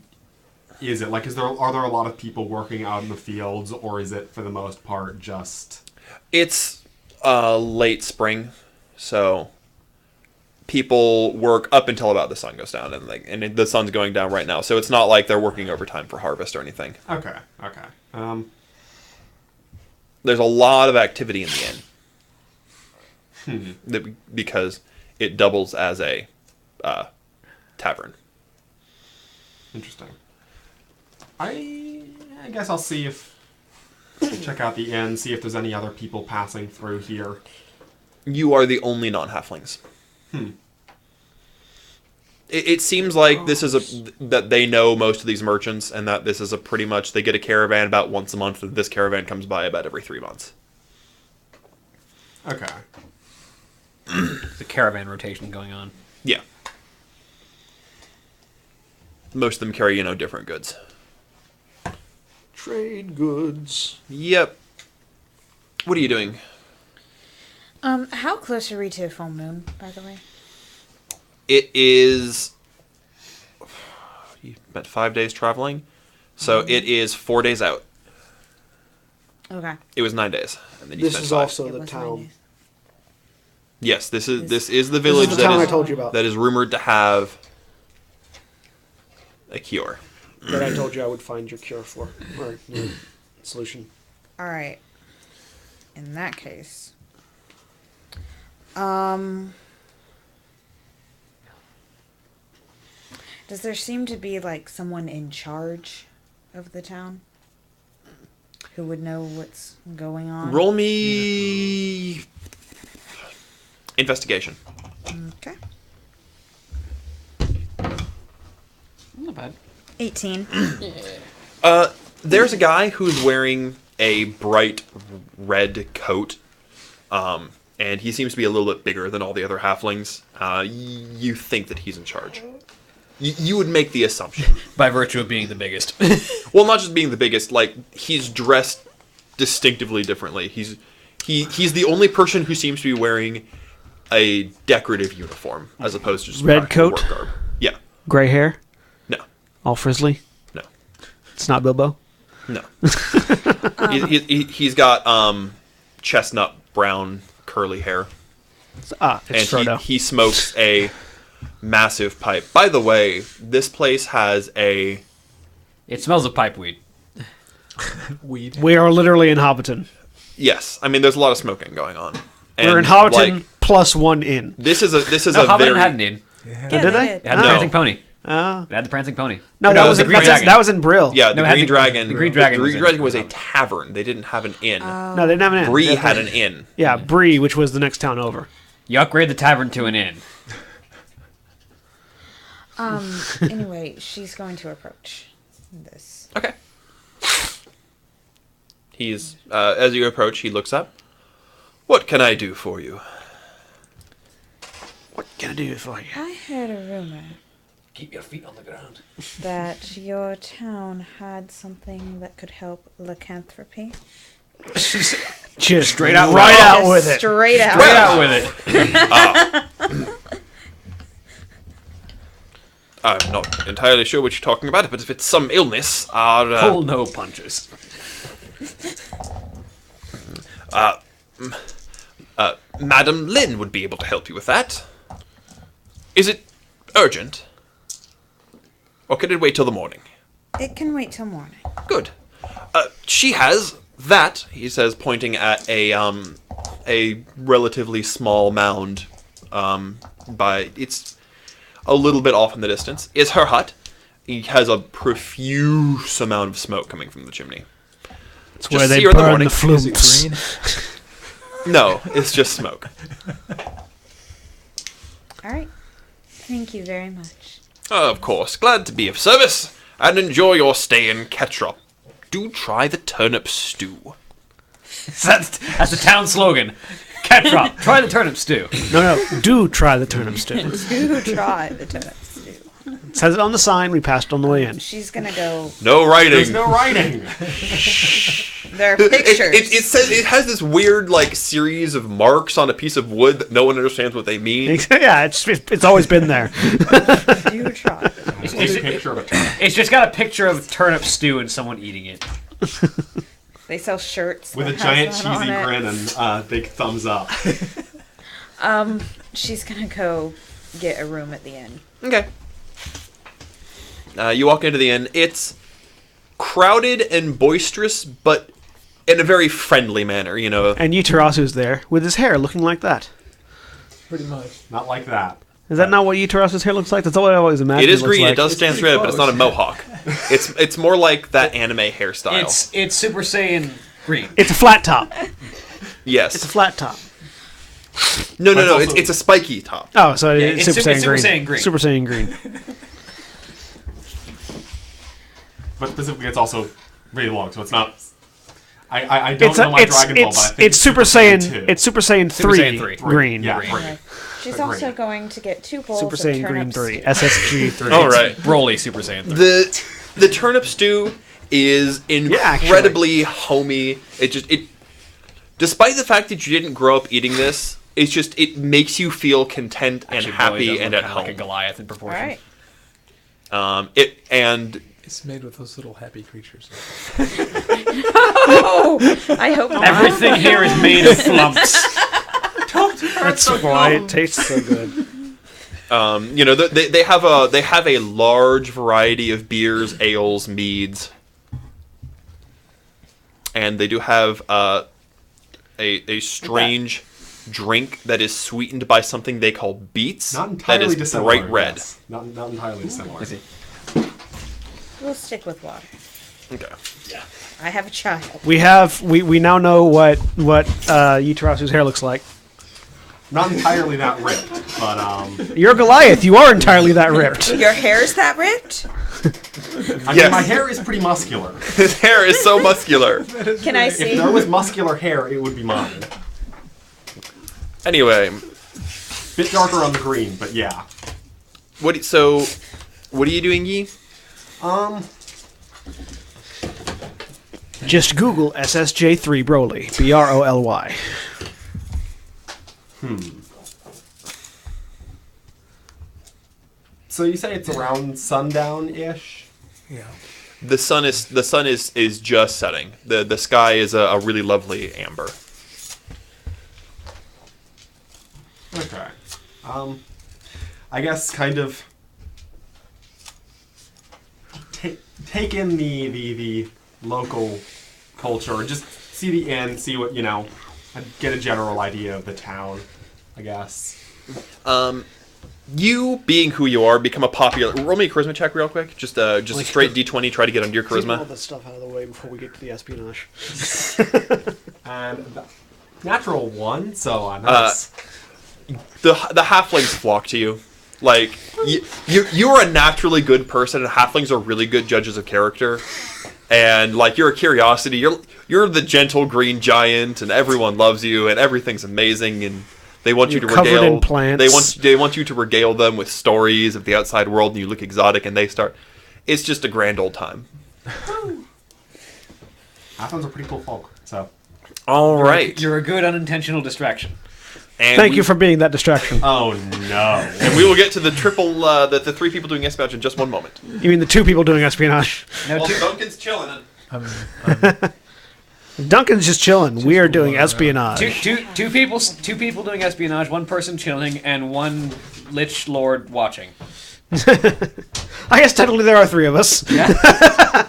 is it? Like, are there a lot of people working out in the fields, or is it, for the most part, just... It's late spring, so people work up until about the sun goes down, and the sun's going down right now, so it's not like they're working overtime for harvest or anything. Okay. There's a lot of activity in the inn because it doubles as a tavern. Interesting. I guess I'll see if... check out the inn, see if there's any other people passing through here. You are the only non-halflings. It seems like this is that they know most of these merchants, and that this is pretty much they get a caravan about once a month, and this caravan comes by about every 3 months. Okay. There's a caravan rotation going on. Yeah. Most of them carry, different goods. Trade goods. Yep. What are you doing? How close are we to a full moon, by the way? It is... You spent 5 days traveling, so it is 4 days out. Okay. It was 9 days, and then you This spent is 5. also It the was town. 9 days. Yes, this is the village This is the town I that told you about. is rumored to have a cure. That I told you I would find your cure for, or your solution. All right. In that case, does there seem to be like someone in charge of the town who would know what's going on? Roll me investigation. Okay. Not bad. 18. There's a guy who's wearing a bright red coat, and he seems to be a little bit bigger than all the other halflings. You think that he's in charge. You would make the assumption. By virtue of being the biggest. Well, not just being the biggest, like, he's dressed distinctively differently. He's the only person who seems to be wearing a decorative uniform, as opposed to just Red practical coat? work garb. Yeah. Gray hair? No. All frizzly? No. It's not Bilbo? No. He's got chestnut brown curly hair. It's And Frodo. he smokes a massive pipe. By the way, this place has a... It smells of pipeweed. Weed. We are literally in Hobbiton. Yes, I mean, there's a lot of smoking going on. We're in And, Hobbiton like, plus one inn. this is a No, a Hobbit very... had an inn. Yeah, Did they? It had the No. prancing pony. Oh. It had the prancing pony. No, Or that it was the in, Green Dragon. that was in Brill. Yeah, the No, it had Green the- Dragon. the Green Dragon was in- was a tavern. They didn't have an inn. No, they didn't have an inn. Bree had an inn. Yeah, Bree, which was the next town over. You upgrade the tavern to an inn. Anyway, she's going to approach this. Okay. He's as you approach, he looks up. What can I do for you? What can I do for you? I heard a rumor Keep your feet on the ground. that your town had something that could help lycanthropy. Just Straight out right loud. out with it. Straight out. Straight out with it. I'm not entirely sure what you're talking about, but if it's some illness, our Pull no punches. Madam Lynn would be able to help you with that. Is it urgent? Or could it wait till the morning? It can wait till morning. Good. She has that, he says, pointing at a relatively small mound, it's a little bit off in the distance, is her hut. He has a profuse amount of smoke coming from the chimney. It's Just where they see her in the burn morning. the Is it flumps. green? No, it's just smoke. All right. Thank you very much. Of course, glad to be of service, and enjoy your stay in Ketrop. Do try the turnip stew. That's the town slogan. Ketrop, try the turnip stew. No, do try the turnip stew. Do try the turnip stew. It says it on the sign. We passed on the way in. She's gonna go. No writing. There's no writing. There are pictures. It says it has this weird like series of marks on a piece of wood that no one understands what they mean. Yeah, it's always been there. Do try. Take a picture of a turnip. It's just got a picture of turnip stew and someone eating it. They sell shirts With a that giant has that on cheesy it. grin and big thumbs up. She's gonna go get a room at the inn. Okay. You walk into the inn. It's crowded and boisterous, but in a very friendly manner. You know. And Yutarasu's there with his hair looking like that. Pretty much. Not like that. Is that not what Yutarasu's hair looks like? That's what I always imagined. It is looks green. like. It does stand pretty red, but it's not a close. mohawk. It's more like that anime hairstyle. It's Super Saiyan green. It's a flat top. Yes. It's a flat top. No. It's also- It's a spiky top. Oh, so Yeah, it's it's Super Super Saiyan Saiyan green. green. Super Saiyan green. But specifically, it's also really long, so it's not. I don't know my Dragon Ball, but I think it's Super Saiyan. 2. It's Super Saiyan Super 3, Saiyan 3. green. Yeah, Green. right. She's Agreed. also going to get 2 bowls Super of Saiyan turnip Green 3. stew. SSG 3. All right. Broly Super Saiyan 3. The turnip stew is incredibly homey. It despite the fact that you didn't grow up eating this, it makes you feel content and Actually, Broly happy does and look at kinda like a home. Goliath in All proportion. right. It's made with those little happy creatures. Oh, I hope not. Everything here is made of flumps. That's why it tastes so good. They have a large variety of beers, ales, meads, and they do have a strange drink that is sweetened by something they call beets. Not entirely that is dissimilar. bright red. Yes. Not entirely dissimilar. We'll stick with water. Okay. I have a child. We now know what Yutarasu's hair looks like. Not entirely that ripped, but You're Goliath. You are entirely that ripped. Your hair's that ripped? I Yes. mean, my hair is pretty muscular. His hair is so muscular. Can I If see? there was muscular hair, it would be mine. Anyway, Bit darker on the green, but yeah. what are you doing, Yi? Just Google SSJ3 Broly. Broly. So you say it's around sundown-ish? Yeah. The sun is just setting. The sky is a really lovely amber. Okay. I guess kind of take in the local culture, just see the inn, see what, get a general idea of the town, I guess. You, being who you are, become a popular... Roll me a charisma check real quick. Just a straight D20, try to get under your All charisma. this stuff out of the way before we get to the espionage. And natural 1, so nice. The halflings flock to you. Like, you are a naturally good person, and halflings are really good judges of character. And, like, you're a curiosity. You're the gentle green giant, and everyone loves you, and everything's amazing, and they want you to covered regale... in plants. They want you to regale them with stories of the outside world, and you look exotic, and they start... It's just a grand old time. Halflings are pretty cool folk, so... All right. You're a good unintentional distraction. And Thank you for being that distraction. Oh, no. And we will get to the triple, the 3 people doing espionage in just one moment. You mean the 2 people doing espionage? No, Duncan's chilling. I'm Duncan's just chilling. We are doing espionage. two people doing espionage, 1 person chilling, and 1 lich lord watching. I guess technically there are 3 of us. Yeah.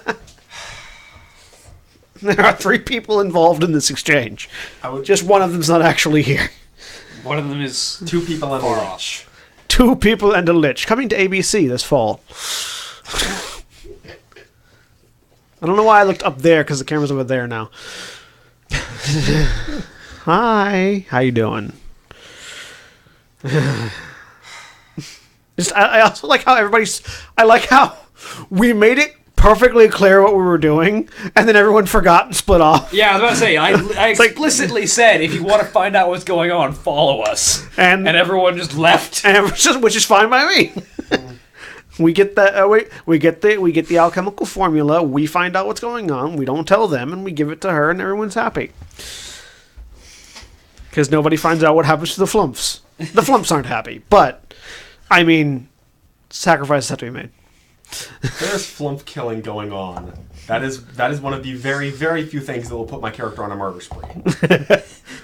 There are 3 people involved in this exchange. Just one of them's not actually here. One of them is 2 people and a far lich. 2 people and a lich coming to ABC this fall. I don't know why I looked up there because the camera's over there now. Hi, how you doing? I also like how I like how we made it perfectly clear what we were doing, and then everyone forgot and split off. Yeah, I was about to say, I explicitly said, if you want to find out what's going on, follow us. And everyone just left. Which is fine by me. We get the we get the alchemical formula. We find out what's going on. We don't tell them, and we give it to her, and everyone's happy. Because nobody finds out what happens to the flumps. The flumps aren't happy, but I mean, sacrifices have to be made. There's flump killing going on. That is one of the very, very few things that will put my character on a murder spree.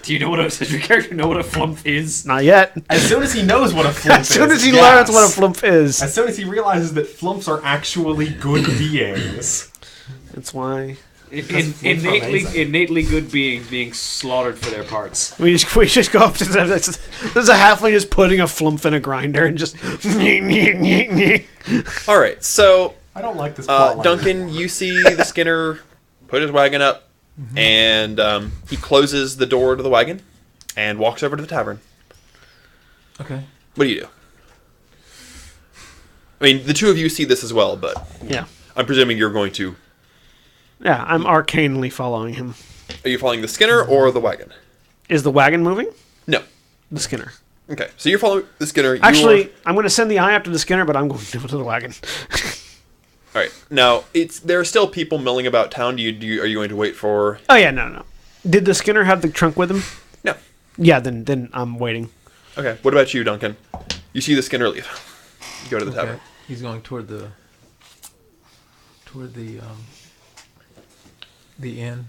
Do you know does your character know what a flump is? Not yet. As soon as he knows what a flump is. As soon as he learns what a flump is. As soon as he realizes that flumps are actually good beings. That's why. Innately good beings being slaughtered for their parts. We just go up to them. There's a halfling just putting a flump in a grinder and just. All right, so I don't like this plot line. Duncan, you see the Skinner put his wagon up, and he closes the door to the wagon and walks over to the tavern. okay. What do you do? I mean, the 2 of you see this as well, but Yeah. I'm presuming you're going to... Yeah, I'm arcanely following him. Are you following the Skinner or the wagon? Is the wagon moving? No. The Skinner. Okay, so you're following the Skinner. Actually, I'm going to send the eye after the Skinner, but I'm going to go to the wagon. All right. Now, there are still people milling about town. Are you going to wait for... Oh, yeah, no. Did the Skinner have the trunk with him? No. Yeah, then I'm waiting. Okay, what about you, Duncan? You see the Skinner leave. You go to the tavern. Okay. He's going toward the inn.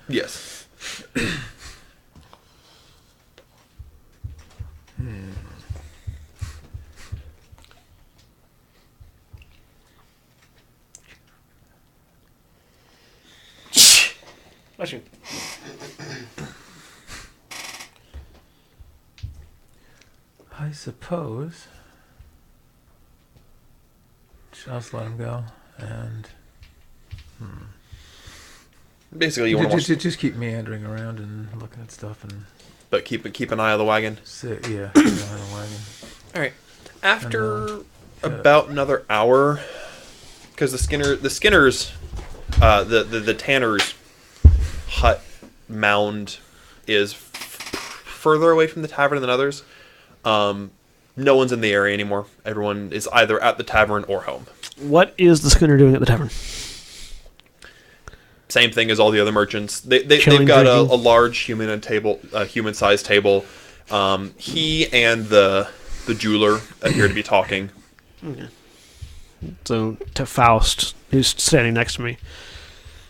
Yes. Bless you. I suppose. Just let him go, and Basically, you want to just keep meandering around and looking at stuff and. But keep an eye on the wagon. Sit, yeah, keep an eye on the wagon. All right. After about another hour, because the Skinner's, the Tanner's hut mound is further away from the tavern than others. No one's in the area anymore. Everyone is either at the tavern or home. What is the Skinner doing at the tavern? Same thing as all the other merchants. They've Chilling, got a drinking. large human-sized table. He and the jeweler appear to be talking. Okay. So, to Faust, who's standing next to me.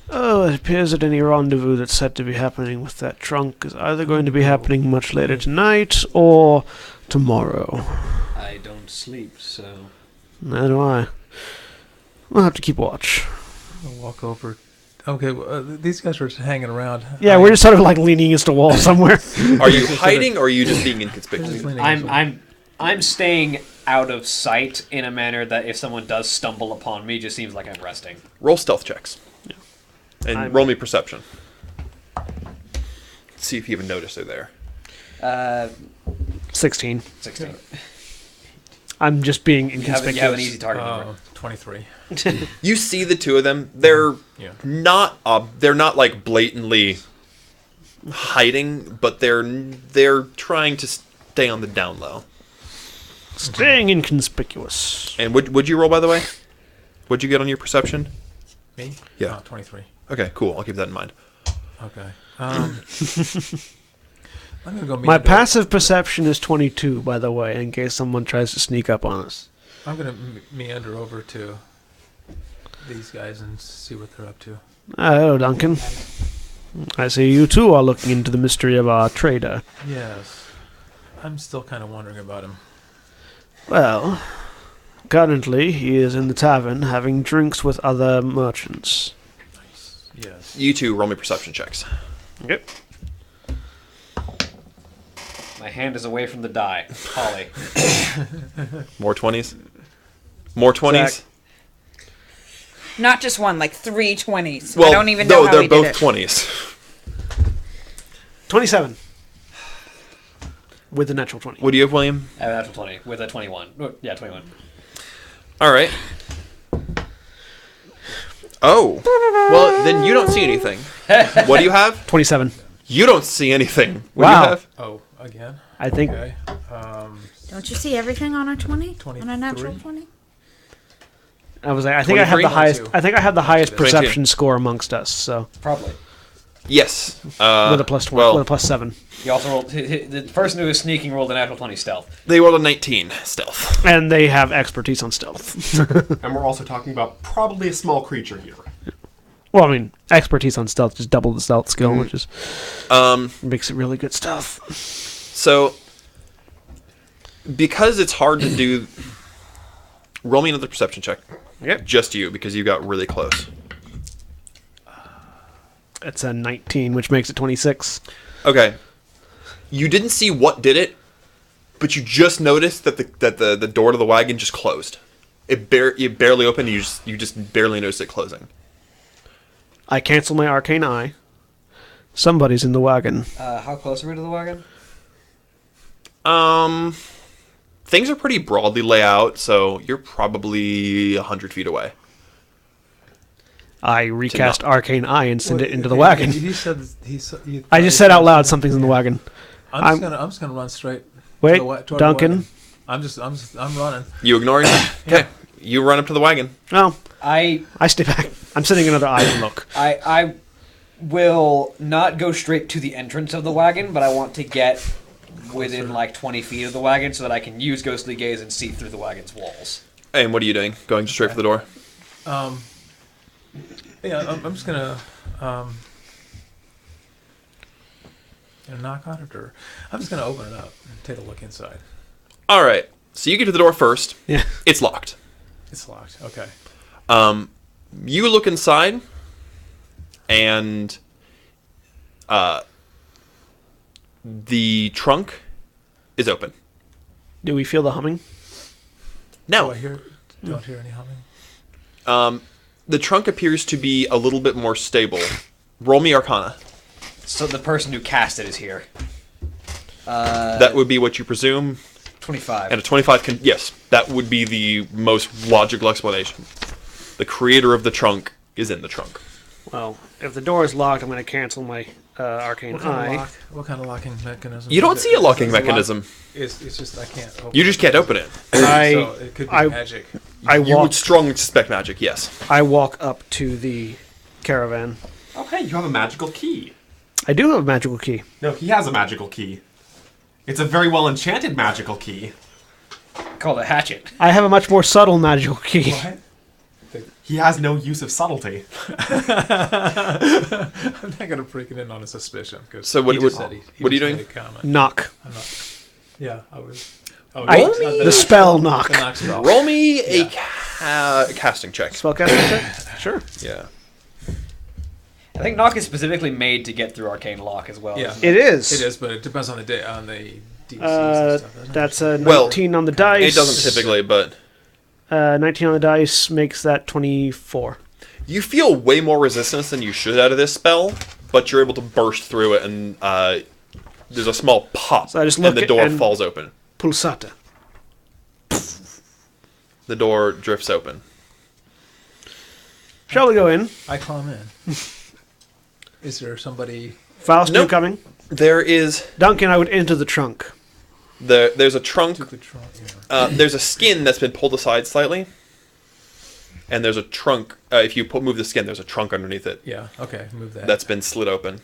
Oh, it appears that any rendezvous that's said to be happening with that trunk is either going to be happening much later tonight or tomorrow. I don't sleep, so... Neither do I. We'll have to keep watch. I'll walk over. Okay, well, these guys are just hanging around. Yeah, we're just sort of like leaning against a wall somewhere. Are you hiding, or are you just being They're just inconspicuous? leaning against a wall. I'm staying out of sight in a manner that if someone does stumble upon me, just seems like I'm resting. Roll stealth checks. Yeah. And roll me perception. See if you even notice they're there. 16. 16. I'm just being You have inconspicuous. an easy target. number. 23. You see the two of them. They're Yeah. they're not like blatantly hiding, but they're trying to stay on the down low. Staying inconspicuous. And would you roll, by the way? What'd you get on your perception? Me? Yeah. 23. Okay, cool. I'll keep that in mind. Okay. I'm gonna go. My meander- passive perception is 22, by the way, in case someone tries to sneak up on us. I'm gonna meander over to these guys and see what they're up to. Hello, Duncan. I see you too are looking into the mystery of our trader. Yes. I'm still kind of wondering about him. Well, currently he is in the tavern having drinks with other merchants. Yes. You two roll me perception checks. Yep. My hand is away from the die. Holly. More 20s? More 20s? Zach. Not just one, like 3 20s. Well, I don't even know no, how they're we both did it. 20s. 27. With a natural 20. What do you have, William? I have a natural 20 with a 21. Oh, yeah, 21. All right. Oh. Well, then you don't see anything. What do you have? 27. You don't see anything. What Wow. do you have? Oh, again? I think. Okay. Don't you see everything on a 20? On a natural 23? 20? I was like, I think I have 23? the highest. I think I have the highest 22. perception score amongst us. So Probably. Yes. with a plus 20, well, with a plus 7, You also rolled. The person who was sneaking rolled a natural 20 stealth. they rolled a 19 stealth. and they have expertise on stealth. And we're also talking about probably a small creature here. Well, I mean, expertise on stealth just double the stealth skill, which is Um, makes it really good stuff. so because it's hard to do, roll me another perception check. Yep. Just you, because you got really close. It's a 19, which makes it 26. Okay. You didn't see what did it, but you just noticed that the door to the wagon just closed. It barely opened. You just barely noticed it closing. I cancel my arcane eye. Somebody's in the wagon. How close are we to the wagon? Things are pretty broadly laid out, so you're probably 100 feet away. I recast not- arcane eye and send it into the wagon. He said I just said out loud something's in the wagon. I'm just gonna run straight. Wait, toward the Duncan. wagon. I'm running. You ignoring him? Okay. You run up to the wagon. No, I I stay back. I'm sending another eye and look. I will not go straight to the entrance of the wagon, but I want to get within like 20 feet of the wagon so that I can use ghostly gaze and see through the wagon's walls. And what are you doing? Going straight for the door? Yeah, I'm just gonna knock on it, or I'm just gonna open it up and take a look inside. All right. So you get to the door first. Yeah. It's locked. It's locked. Okay. You look inside, and the trunk is open. Do we feel the humming? No. Don't hear any humming. The trunk appears to be a little bit more stable. Roll me Arcana. So the person who cast it is here. That would be what you presume. 25. And a 25 can... Yes, that would be the most logical explanation. The creator of the trunk is in the trunk. Well, if the door is locked, I'm going to cancel my arcane eye. What kind of locking mechanism? You don't see a locking Is it mechanism. It's just I can't open You just can't open it. so it could be I- magic. You would strongly suspect magic, yes. I walk up to the caravan. Oh, hey, you have a magical key. I do have a magical key. No, he has a magical key. It's a very well enchanted magical key. Called a hatchet. I have a much more subtle magical key. What? He has no use of subtlety. I'm not gonna break it in on a suspicion. Cause So what- he just what- said what are you just doing? made a comment. Knock. I'm not. Yeah, I was. The spell knock. The knock spell. Roll me a casting check. Spellcasting check? Sure. Yeah. I think knock is specifically made to get through arcane lock as well. Yeah. It is. It is, but it depends on the day on the DCs and stuff. Doesn't it? That's a 19 Well, on the dice. It doesn't typically, but 19 on the dice makes that 24. you feel way more resistance than you should out of this spell, but you're able to burst through it, and there's a small pop, So I just look and the door and- falls open. Pulsata. The door drifts open. Shall we go in? I climb in. Is there somebody? Faust, Nope. you coming? There is Duncan, I would enter the trunk. there's a trunk. To the trunk, yeah. There's a skin that's been pulled aside slightly, and there's a trunk. If you move the skin, there's a trunk underneath it Yeah. Okay. Move that. that's been slid open.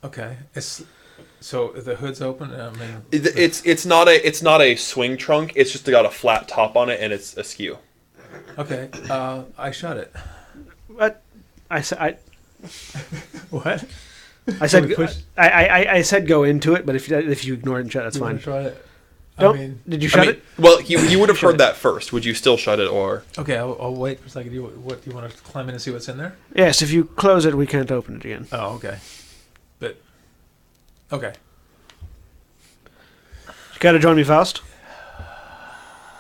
Okay. So the hood's open. I mean, It's not a swing trunk. It's just got a flat top on it, and it's askew. okay. I shut it. What? I said What? I said we push- I said go into it, but if you ignore it and shut, that's You wanna fine. try it? Don't, I mean, did you shut it? Well, you would have Shut heard it. that first. Would you still shut it, or okay. I'll wait for a second. Do you want to climb in and see what's in there? Yes. If you close it, we can't open it again. Oh, okay. But okay. You care to join me, Faust?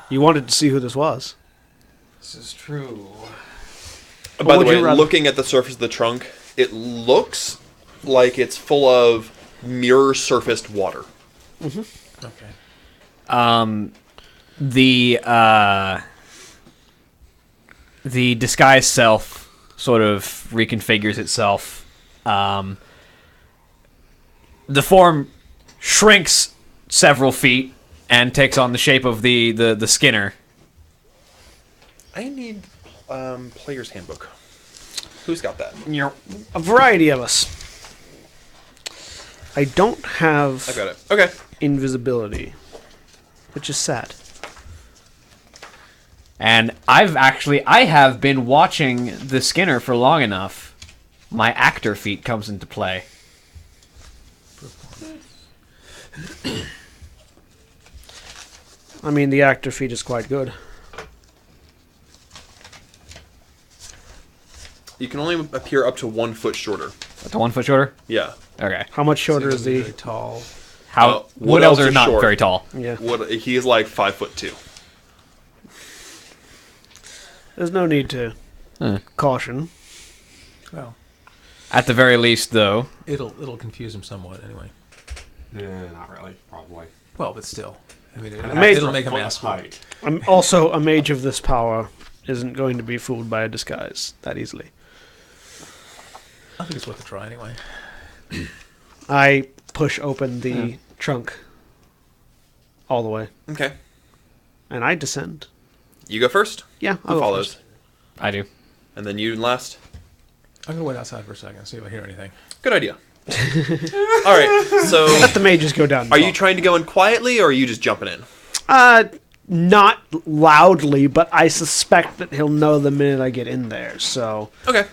You wanted to see who this was. This is true. by the would you way, rather- looking at the surface of the trunk, it looks like it's full of mirror-surfaced water. Okay. The disguised self sort of reconfigures itself. The form shrinks several feet and takes on the shape of the Skinner. I need player's handbook. Who's got that? A variety of us. I don't have I've got it. Okay. invisibility, which is sad. And I have been watching the Skinner for long enough. My actor feat comes into play. I mean, the actor feat is quite good. You can only appear up to 1 foot shorter. That's 1 foot shorter? Yeah. Okay. How much shorter is Very the? tall. How? Wood elves are not short? very tall. Yeah. He is like 5'2". There's no need to caution. Well, At the very least, though. it'll confuse him somewhat anyway. Not really, probably. Well, but still, I mean, made it'll for make him Foot ask. height. I'm also a mage of this power isn't going to be fooled by a disguise that easily. I think it's worth a try anyway. I push open the trunk all the way, Okay. and I descend. You go first. Yeah, Who I'll go follows? first. I do. And then you last. I'm gonna wait outside for a second, see if I hear anything. Good idea. All right. So, Let the mages go down. are you trying to go in quietly, or are you just jumping in? Not loudly, but I suspect that he'll know the minute I get in there. So Okay.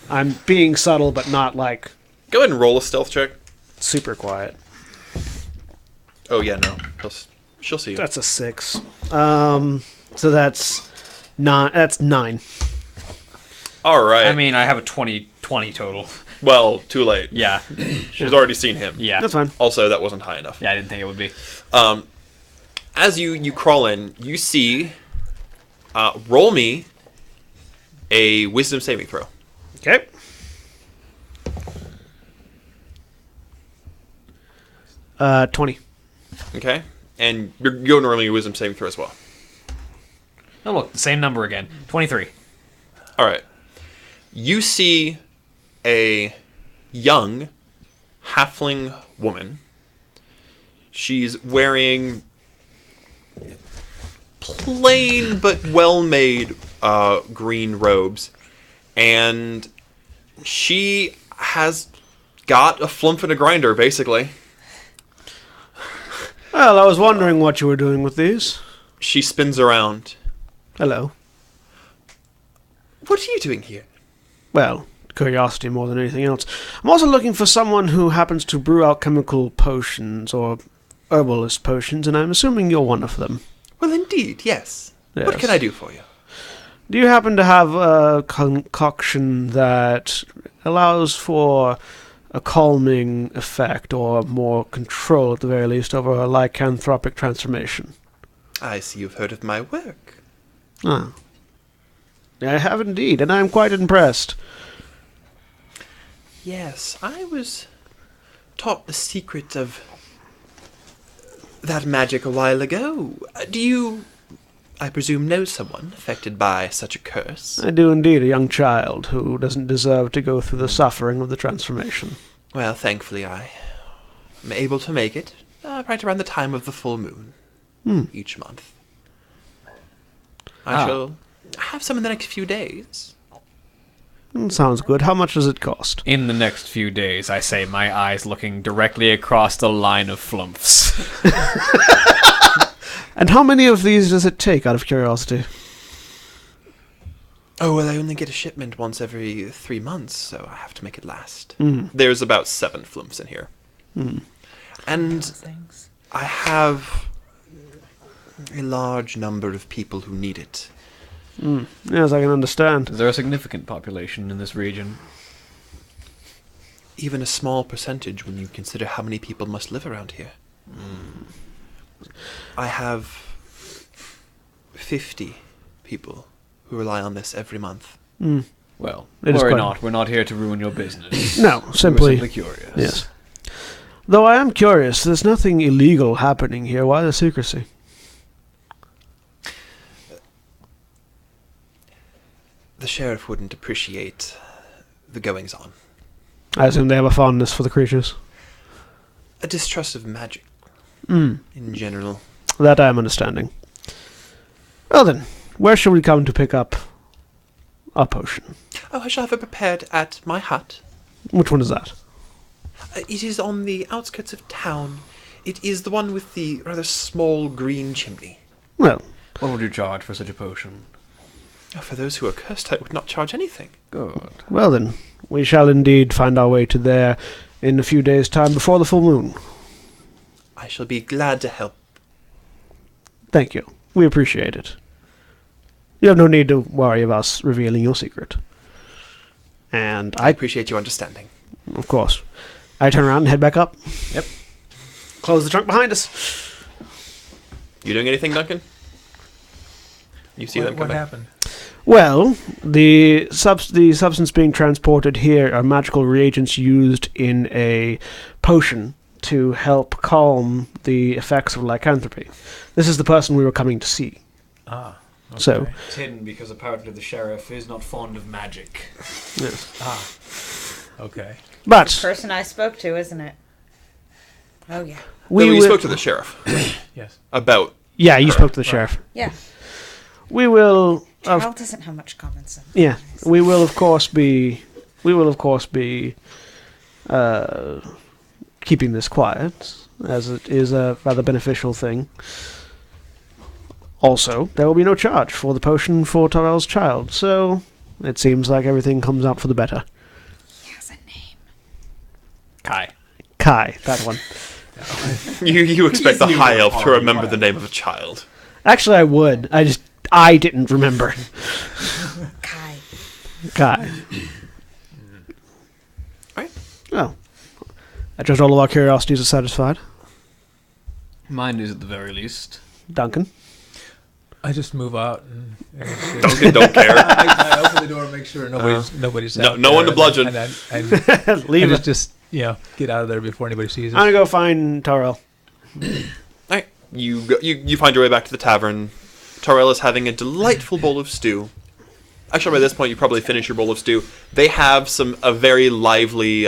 I'm being subtle, but not like Go ahead and roll a stealth check. super quiet. Oh yeah, no. She'll see you. That's a 6. So that's 9. That's 9. All right. I mean, I have a 20 total. well, too late. Yeah. She's already seen him. Yeah. That's fine. Also, that wasn't high enough. Yeah, I didn't think it would be. As you crawl in, you see. Roll me a wisdom saving throw. Okay. Uh, 20. Okay. And you're going to roll me a wisdom saving throw as well. Oh, look, the same number again. 23. All right. You see a young halfling woman. She's wearing plain but well-made green robes, and she has got a flump and a grinder, basically. Well, I was wondering what you were doing with these. She spins around. Hello. What are you doing here? Well, curiosity more than anything else. I'm also looking for someone who happens to brew alchemical potions or herbalist potions, and I'm assuming you're one of them. Well, indeed, yes. What Yes. can I do for you? Do you happen to have a concoction that allows for a calming effect, or more control at the very least, over a lycanthropic transformation? I see you've heard of my work. Ah. I have indeed, and I am quite impressed. Yes, I was taught the secret of that magic a while ago. Do you I presume know someone affected by such a curse. I do indeed, a young child who doesn't deserve to go through the suffering of the transformation. Well, thankfully I am able to make it right around the time of the full moon each month. I shall have some in the next few days. Sounds good. How much does it cost? In the next few days, I say, my eyes looking directly across the line of flumps. And how many of these does it take, out of curiosity? Oh, well, I only get a shipment once every 3 months, so I have to make it last. There's about 7 flumps in here. And I have a large number of people who need it. Yes, I can understand. Is there a significant population in this region? Even a small percentage when you consider how many people must live around here. I have 50 people who rely on this every month. Well, It is worry quite- not. We're not here to ruin your business. No, We're simply... simply curious. Yes. Though I am curious, there's nothing illegal happening here. Why the secrecy? The sheriff wouldn't appreciate the goings-on. I assume they have a fondness for the creatures. A distrust of magic, in general. That I am understanding. Well then, where shall we come to pick up a potion? Oh, I shall have it prepared at my hut. Which one is that? It is on the outskirts of town. It is the one with the rather small green chimney. Well, What would you charge for such a potion? Oh, for those who are cursed, I would not charge anything. Good. well then, we shall indeed find our way to there in a few days' time before the full moon. I shall be glad to help. Thank you. We appreciate it. You have no need to worry about us revealing your secret. And I appreciate your understanding. of course, I turn around and head back up. Yep. Close the trunk behind us. You doing anything, Duncan? You see them What coming. happened? Well, the substance being transported here are magical reagents used in a potion to help calm the effects of lycanthropy. This is the person we were coming to see. Ah. Okay. So, It's hidden because apparently the sheriff is not fond of magic. Okay. but Person I spoke to, isn't it? Oh yeah. we We will, spoke to the sheriff Yes. about... yeah, you spoke to the sheriff. Yeah. We will, Charles doesn't have much common sense. yeah, we will of course be keeping this quiet, as it is a rather beneficial thing. Also, there will be no charge for the potion for Tyrell's child, so it seems like everything comes out for the better. He has a name. Kai. Kai, that one. You expect the He's high new elf to party, remember the whatever. name of a child. Actually, I would. I didn't remember. Kai. Kai. Right. Well, I trust all of our curiosities are satisfied. Mine is at the very least. Duncan? I just move out and Duncan don't care. I open the door and make sure nobody's No- out no there, one to bludgeon. and Leave it. just get out of there before anybody sees I'm us. gonna go find Tyrell. Alright. You find your way back to the tavern. Tyrell is having a delightful bowl of stew. Actually, by this point, you probably finished your bowl of stew. They have a very lively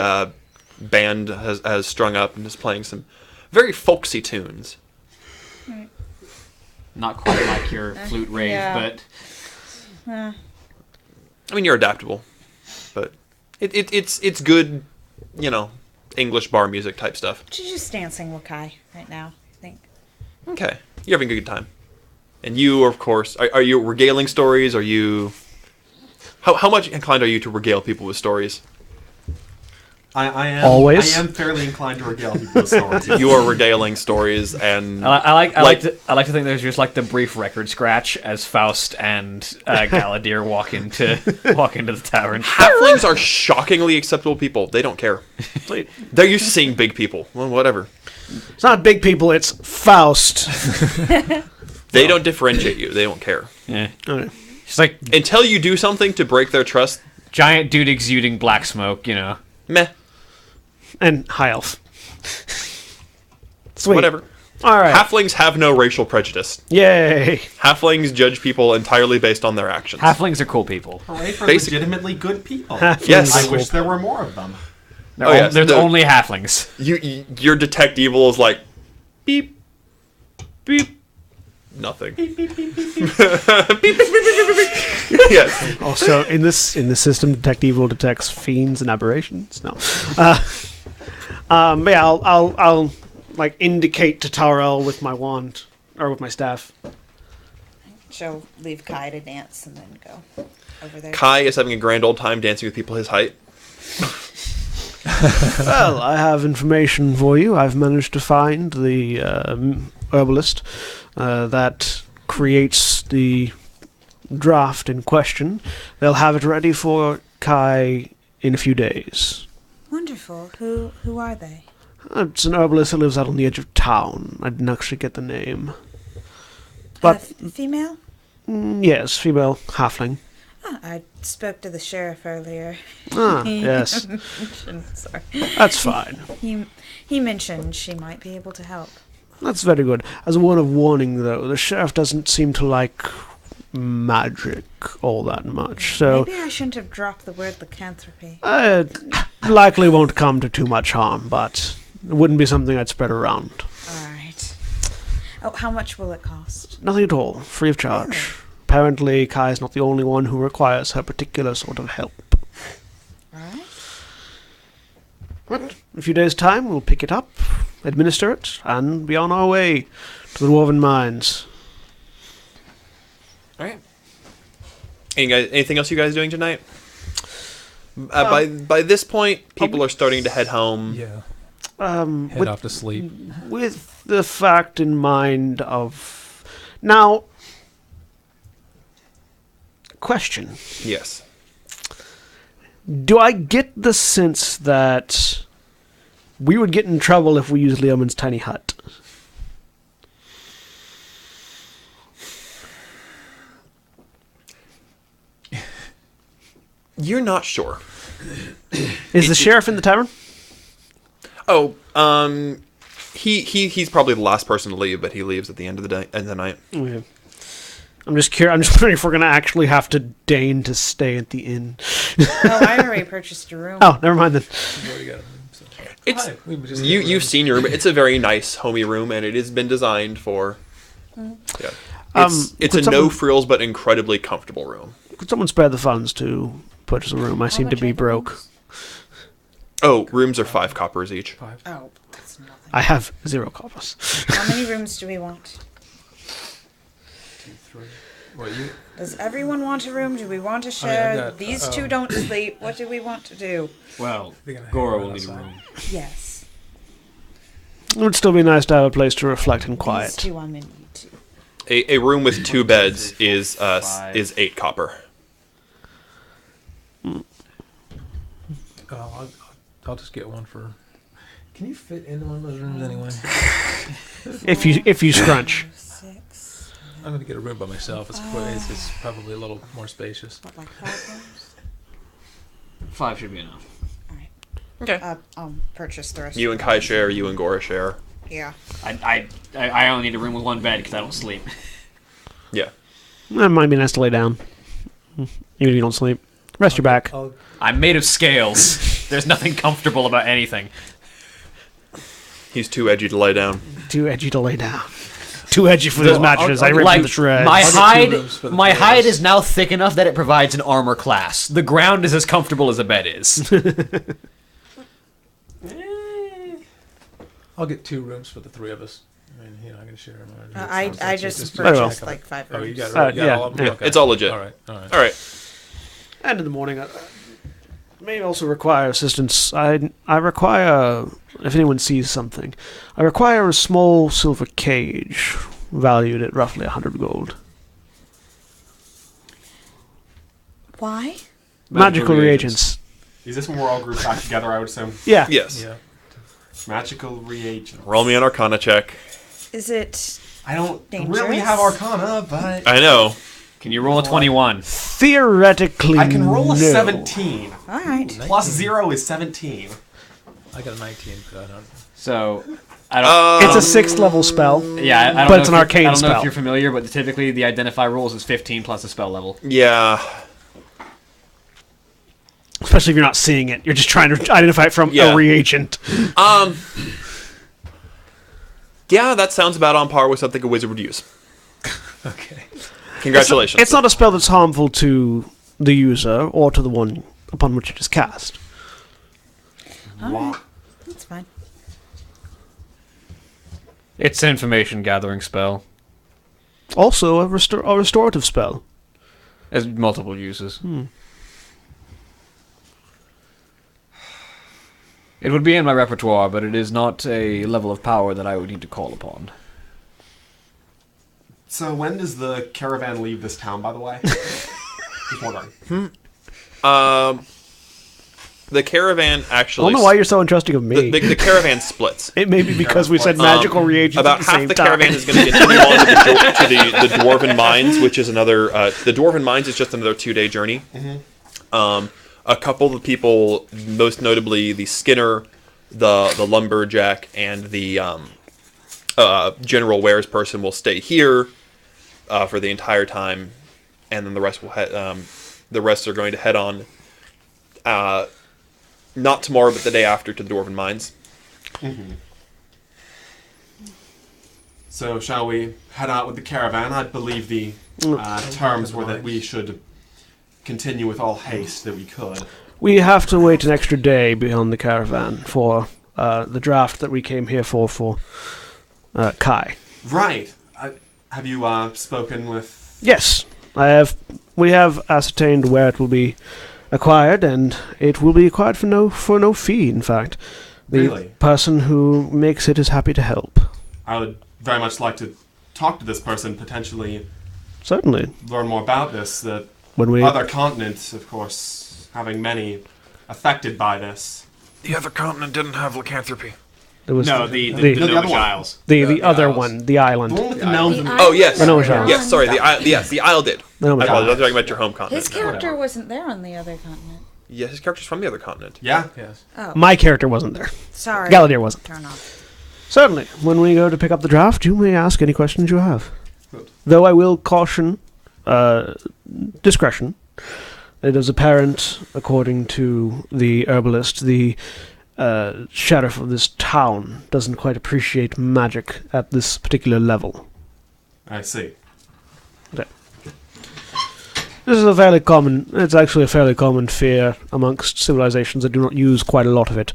band has strung up and is playing some very folksy tunes. Not quite like your flute rave, yeah. but I mean, you're adaptable, but it's good, English bar music type stuff. She's just dancing with Kai right now, I think. Okay, you're having a good time, and you, of course, are you regaling stories? Are you? How much inclined are you to regale people with stories? I am Always? I am fairly inclined to regale people with stories. You are regaling stories, and I like to think there's just like the brief record scratch as Faust and Galadir walk into the tavern. halflings are shockingly acceptable people. They don't care. They're used to seeing big people. Well, whatever. It's not big people, it's Faust. They don't differentiate you. They don't care Yeah, Okay. it's like until you do something to break their trust. giant dude exuding black smoke. Meh. And High Elf. Sweet. Whatever. All right. Halflings have no racial prejudice. Yay. Halflings judge people entirely based on their actions. Halflings are cool people. Hooray for Basic- legitimately good people. Yes. I wish there were more of them. Oh, yes. There's The- only halflings. Your detect evil is like beep, beep, nothing. Yes. Also, in the system, Detect Evil detects fiends and aberrations. No. But yeah, I'll like indicate to Tarell with my wand or with my staff. She'll leave Kai to dance and then go over there. Kai is having a grand old time dancing with people his height. Well, I have information for you. I've managed to find the herbalist that creates the draft in question. They'll have it ready for Kai in a few days. Wonderful. Who are they? It's an herbalist that lives out on the edge of town. I didn't actually get the name. But, Female? yes, female halfling. Oh, I spoke to the sheriff earlier. Ah, yes. Sorry. That's fine. He mentioned she might be able to help. That's very good. As a word of warning, though, the sheriff doesn't seem to like magic all that much, so Maybe I shouldn't have dropped the word lycanthropy. likely won't come to too much harm, but it wouldn't be something I'd spread around. All right. Oh, how much will it cost? Nothing at all, free of charge. Really? Apparently, Kai is not the only one who requires her particular sort of help. All right. But in a few days' time, we'll pick it up, administer it, and be on our way to the Dwarven Mines. All right. Anything else you guys doing tonight? By this point, people are starting to head home. Yeah. With Head off to sleep. with the fact in mind of now question, Yes. do I get the sense that we would get in trouble if we used Leoman's tiny hut? You're not sure. Is the sheriff in the tavern? Oh, he's probably the last person to leave, but he leaves at the end of the day and the night. Okay. I'm just curious. I'm just wondering if we're gonna actually have to deign to stay at the inn. Oh, I already purchased a room. Oh, never mind then. We've already got a room, so. It's Hi, we just you've seen your room. It's a very nice, homey room, and it has been designed for. Yeah, it's a could no someone- frills but incredibly comfortable room. Could someone spare the funds to purchase a room? I seem to much be are the broke. rooms? Oh, rooms are 5 coppers each. Oh, that's nothing. I have 0 coppers. How many rooms do we want? 2, 3. What, you? Does everyone want a room? Do we want to share? got, These two don't sleep. What do we want to do? Well, They're gonna hang Gora around will need a outside. room. Yes. It would still be nice to have a place to reflect in These quiet. two I'm in need to. A room with 2 beds is 8 copper. I'll just get one for. Can you fit in one of those rooms anyway? If you scrunch. 6. I'm gonna get a room by myself. It's probably a little more spacious. What, like 5 rooms? 5 should be enough. All right. Okay. I'll purchase the rest. You and Kai share. You and Gora share. Yeah. I only need a room with 1 bed because I don't sleep. Yeah. It might be nice to lay down. Even if you don't sleep. Rest your back. I'm made of scales. There's nothing comfortable about anything. He's too edgy to lie down. Too edgy to lay down. Too edgy for those mattresses. I ripped Like, them to shreds. my I'll get 2 hide, rooms for the my three of hide us. is now thick enough that it provides an armor class. The ground is as comfortable as a bed is. I'll get 2 rooms for the 3 of us. I mean, I'm gonna share them. I just Very well. purchased like 5 rooms. Oh, you got it. Uh, Right. You got yeah, all of them? yeah. Okay. It's all legit. All right. All right. All right. And in the morning, I may also require assistance. I require, if anyone sees something, I require a small silver cage, valued at roughly 100 gold. Why? Magical reagents. Is this when we're all grouped back together, I would assume? Yeah. Yes. Yeah. Magical reagent. Roll me an Arcana check. Is it? I don't Dangerous? really have Arcana, but I know. Can you roll a 21? Theoretically, I can roll a no. 17. All right. Plus 0 is 17. I got a 19, but I don't. So, I don't. It's a 6th level spell. Yeah, I don't But know it's if an you're- arcane I don't know spell. if you're familiar, but typically the identify rules is 15 plus a spell level. Yeah. Especially if you're not seeing it. You're just trying to identify it from Yeah. a reagent. Yeah, that sounds about on par with something a wizard would use. Okay. Congratulations. It's not a spell that's harmful to the user or to the one upon which it is cast. Alright. That's fine. It's an information gathering spell. Also, a restorative spell. Has multiple uses. It would be in my repertoire, but it is not a level of power that I would need to call upon. So when does the caravan leave this town, by the way? Just wondering. The caravan I actually... don't know why you're so interesting of me. The caravan splits. It may be because we said magical reagents About at the half same the time. caravan is going to continue on to the Dwarven Mines, which is another... the Dwarven Mines is just another 2-day journey. A couple of the people, most notably the Skinner, the Lumberjack, and the General Wares person will stay here for the entire time, and then the rest will the rest are going to head on not tomorrow, but the day after to the Dwarven Mines. So shall we head out with the caravan? I believe the terms were that we should continue with all haste that we could. We have to wait an extra day beyond the caravan for the draft that we came here for Kai. Right. Have you spoken with... Yes, we have ascertained where it will be acquired, and it will be acquired for no fee, in fact. The Really? person who makes it is happy to help. I would very much like to talk to this person, potentially Certainly. learn more about this. The When we other continent, of course, having many affected by this. The other continent didn't have lycanthropy. there was No, the No, the other Gnomish one. Isles. the other Isles. one, the island. The one with the gnomes and... Oh, yes. No, Isle. Yes, sorry. The Isle did. No, I apologize. I'm talking about your home continent. His character wasn't there on the other continent. Yes, his character's from the other continent. Yeah. Yes. Oh, My character wasn't there. sorry. Galadir wasn't. Turn off. Certainly. When we go to pick up the draft, you may ask any questions you have. Good. Though I will caution discretion. It is apparent, according to the herbalist, the sheriff of this town doesn't quite appreciate magic at this particular level. I see. This is it's actually a fairly common fear amongst civilizations that do not use quite a lot of it.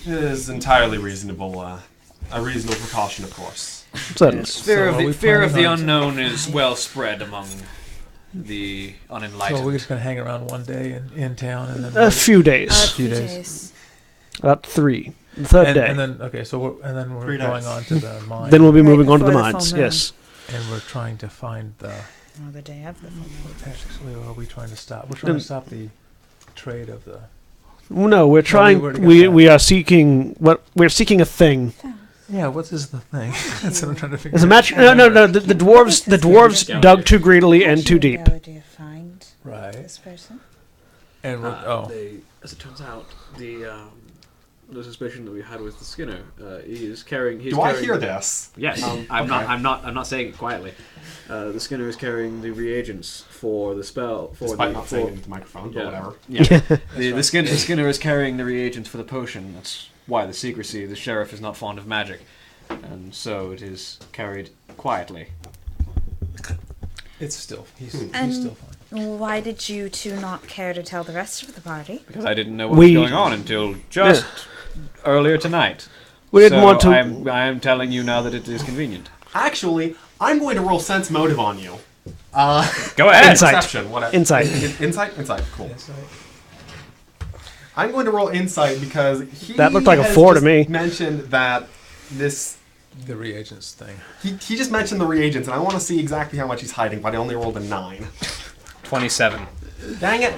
It is entirely reasonable. A reasonable precaution, of course. Certainly. Fear So of are the we fear of the planning on- unknown is well spread among the unenlightened. So we're just gonna hang around one day in town and then A few days. few days. About 3. The third day. and then okay, so we're 3 going days. on to the mine. Then we'll be Right moving on to the before the mines. full moon. Yes. and we're trying to find the. Oh, the day of the full moon. Actually, what are we trying to stop? We're trying to stop the trade of the. No, we're trying. were to get We that. we are seeking. We're seeking a thing. Yeah, what is the thing? That's what I'm trying to figure. It's a out. match. No. The dwarves dug too greedily and too deep. How do you find Right. this person? And we're, As it turns out, the suspicion that we had with the Skinner, he is carrying. He's Do I carrying, hear this? Yes, okay. I'm not saying it quietly. The Skinner is carrying the reagents for the spell. Despite not saying it into the microphone, but whatever. Yeah. the Skinner is carrying the reagents for the potion. That's why the secrecy. The sheriff is not fond of magic, and so it is carried quietly. it's still he's And- still fine. Why did you two not care to tell the rest of the party? Because I didn't know what We- was going on until just earlier tonight. We didn't So want to. I am telling you now that it is convenient. Actually, I'm going to roll sense motive on you. Go ahead. Insight. Perception, whatever. Insight. Insight? Insight, cool. I'm going to roll insight because he That looked like a has 4 to just me. mentioned that this... The reagents thing. He just mentioned the reagents, and I want to see exactly how much he's hiding, but I only rolled a 9. 27. Dang it!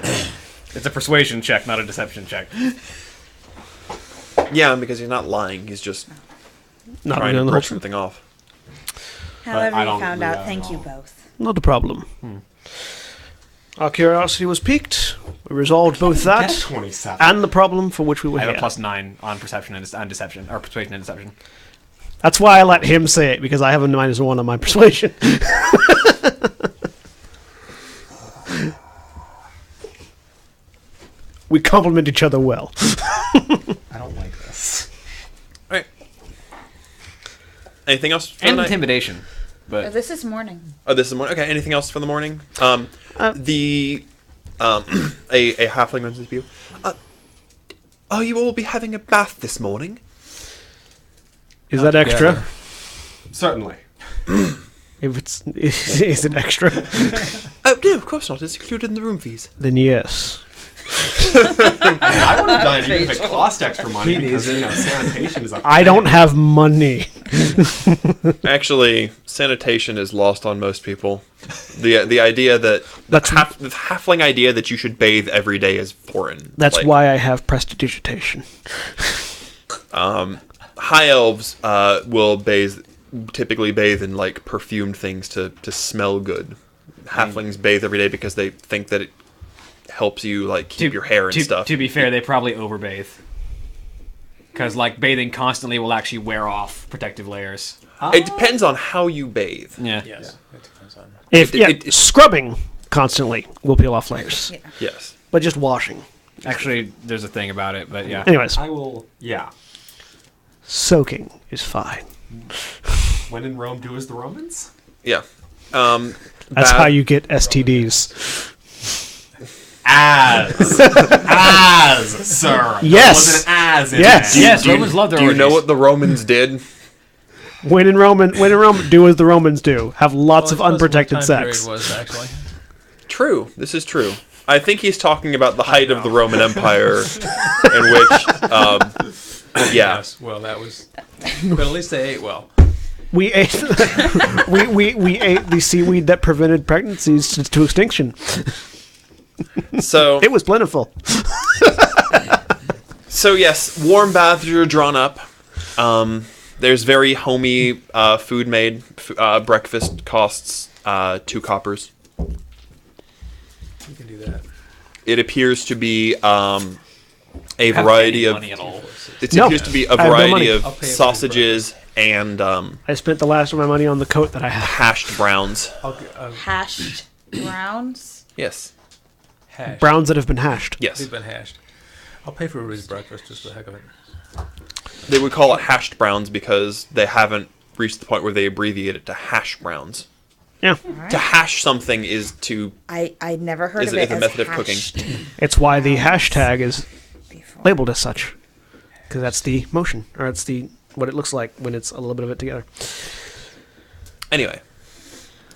It's a persuasion check, not a deception check. Yeah, because he's not lying. He's just Not trying really on to the brush whole- something off. However I you don't found agree out, at thank you all. both. Not a problem. Our curiosity was piqued. We resolved both that 27. and the problem for which we were I have here. a +9 on perception and deception, or persuasion and deception. That's why I let him say it, because I have a -1 on my persuasion. We complement each other well. I don't like this. All right. Anything else for And the night? intimidation. But This is morning. Oh, this is the morning. Okay. Anything else for the morning? A halfling mentions to you. Oh, you will be having a bath this morning. Is that extra? together. Certainly. If it's is it extra? Oh no, of course not. It's included in the room fees. Then yes. I would have done it even if it cost extra money because sanitation is a I don't have money. Actually, sanitation is lost on most people. The idea that the halfling idea that you should bathe every day is foreign. That's Like, why I have prestidigitation. high elves will typically bathe in like perfumed things to smell good. Halflings bathe every day because they think that it helps you like keep your hair and stuff. To be fair, they probably overbathe. Because like bathing constantly will actually wear off protective layers. It depends on how you bathe. Yeah. Yes. It depends on. If scrubbing constantly will peel off layers, Yes. but just washing. Actually, there's a thing about it, but yeah. Anyways, I will. Yeah. soaking is fine. When in Rome, do as the Romans. Yeah. That's how you get STDs. As, sir. Yes. There was an as in Yes. there. Yes, Romans love their Do you know orgies. what the Romans did? When in Rome, do as the Romans do. Have lots of unprotected sex. Was actually. True. This is true. I think he's talking about the height of the Roman Empire, in which, yeah. Yes. Well, that was. But at least they ate well. We ate we ate the seaweed that prevented pregnancies to extinction. So It was plentiful. So yes, warm baths are drawn up. There's very homey food made. Breakfast costs 2 coppers. You can do that. It appears to be a variety of. money at all. It No, appears to be a I have no variety money. of I'll pay for sausages and I spent the last of my money on the coat that I have. hashed browns. Hashed browns. Yes. Hash. Browns that have been hashed. Yes. They've been hashed. I'll pay for Rudy's breakfast just for the heck of it. They would call it hashed browns because they haven't reached the point where they abbreviate it to hash browns. Yeah. To hash something is to I never heard Is of it- it is a as method of cooking. hashed It's why the hashtag is before. labeled as such. Because that's the motion, or it's the what it looks like when it's a little bit of it together. anyway.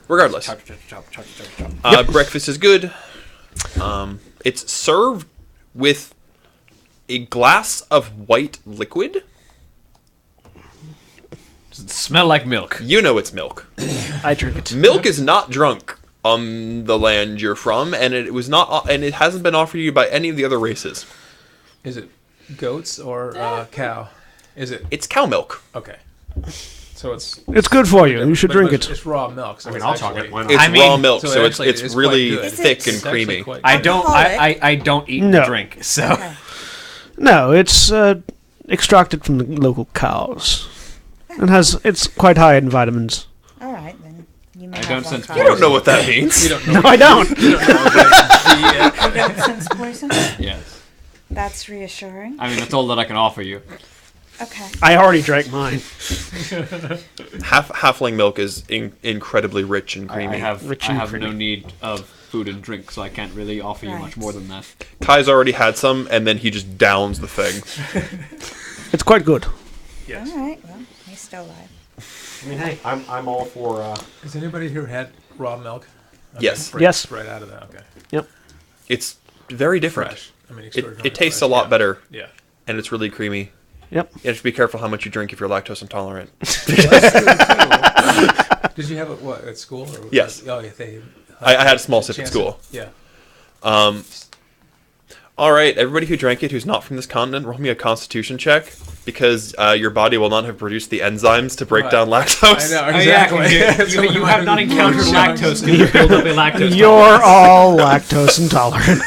Regardless, Chop, chop, chop, chop, chop, chop. breakfast is good. It's served with a glass of white liquid. Does it smell like milk? You know it's milk. I drink it. Milk is not drunk on the land you're from, and it was not, and it hasn't been offered to you by any of the other races. Is it goats or cow? Is it It's cow milk. okay? So it's. It's good for you. You should but drink it's, it. It's raw milk. So I mean, it's I'll chug actually- it. Why not? It's I mean, raw milk, so so, actually it's it's really quite good. thick and It's actually creamy. quite I good. don't. I don't eat No. the drink. So No, it's extracted from the local cows. And it's quite high in vitamins. All right then. You may I have don't one sense card. You don't know what that means. You don't know. No, I don't. You don't sense poison. yes. That's reassuring. I mean, that's all that I can offer you. Okay. I already drank mine. Halfling milk is incredibly rich and creamy. I have Rich I and have creamy. no need of food and drink, so I can't really offer you much Right. more than that. Kai's already had some, and then he just downs the thing. It's quite good. Yes. All right. Well, he's still alive. I mean, hey, I'm all for. Has anybody here had raw milk? Yes. Right, Yes. Right out of that. Okay. Yep. It's very different. Fresh. I mean, It extraordinarily tastes fresh, a lot yeah. better, Yeah. and it's really creamy. Yep. You have to be careful how much you drink if you're lactose intolerant. Did you have it what at school? Or Yes. Oh, yeah, they. I had a small sip at chance school. Yeah. All right, everybody who drank it who's not from this continent, roll me a Constitution check because your body will not have produced the enzymes to break down lactose. I know, exactly. You have not encountered lactose because you build up a lactose You're tolerance. all lactose intolerant.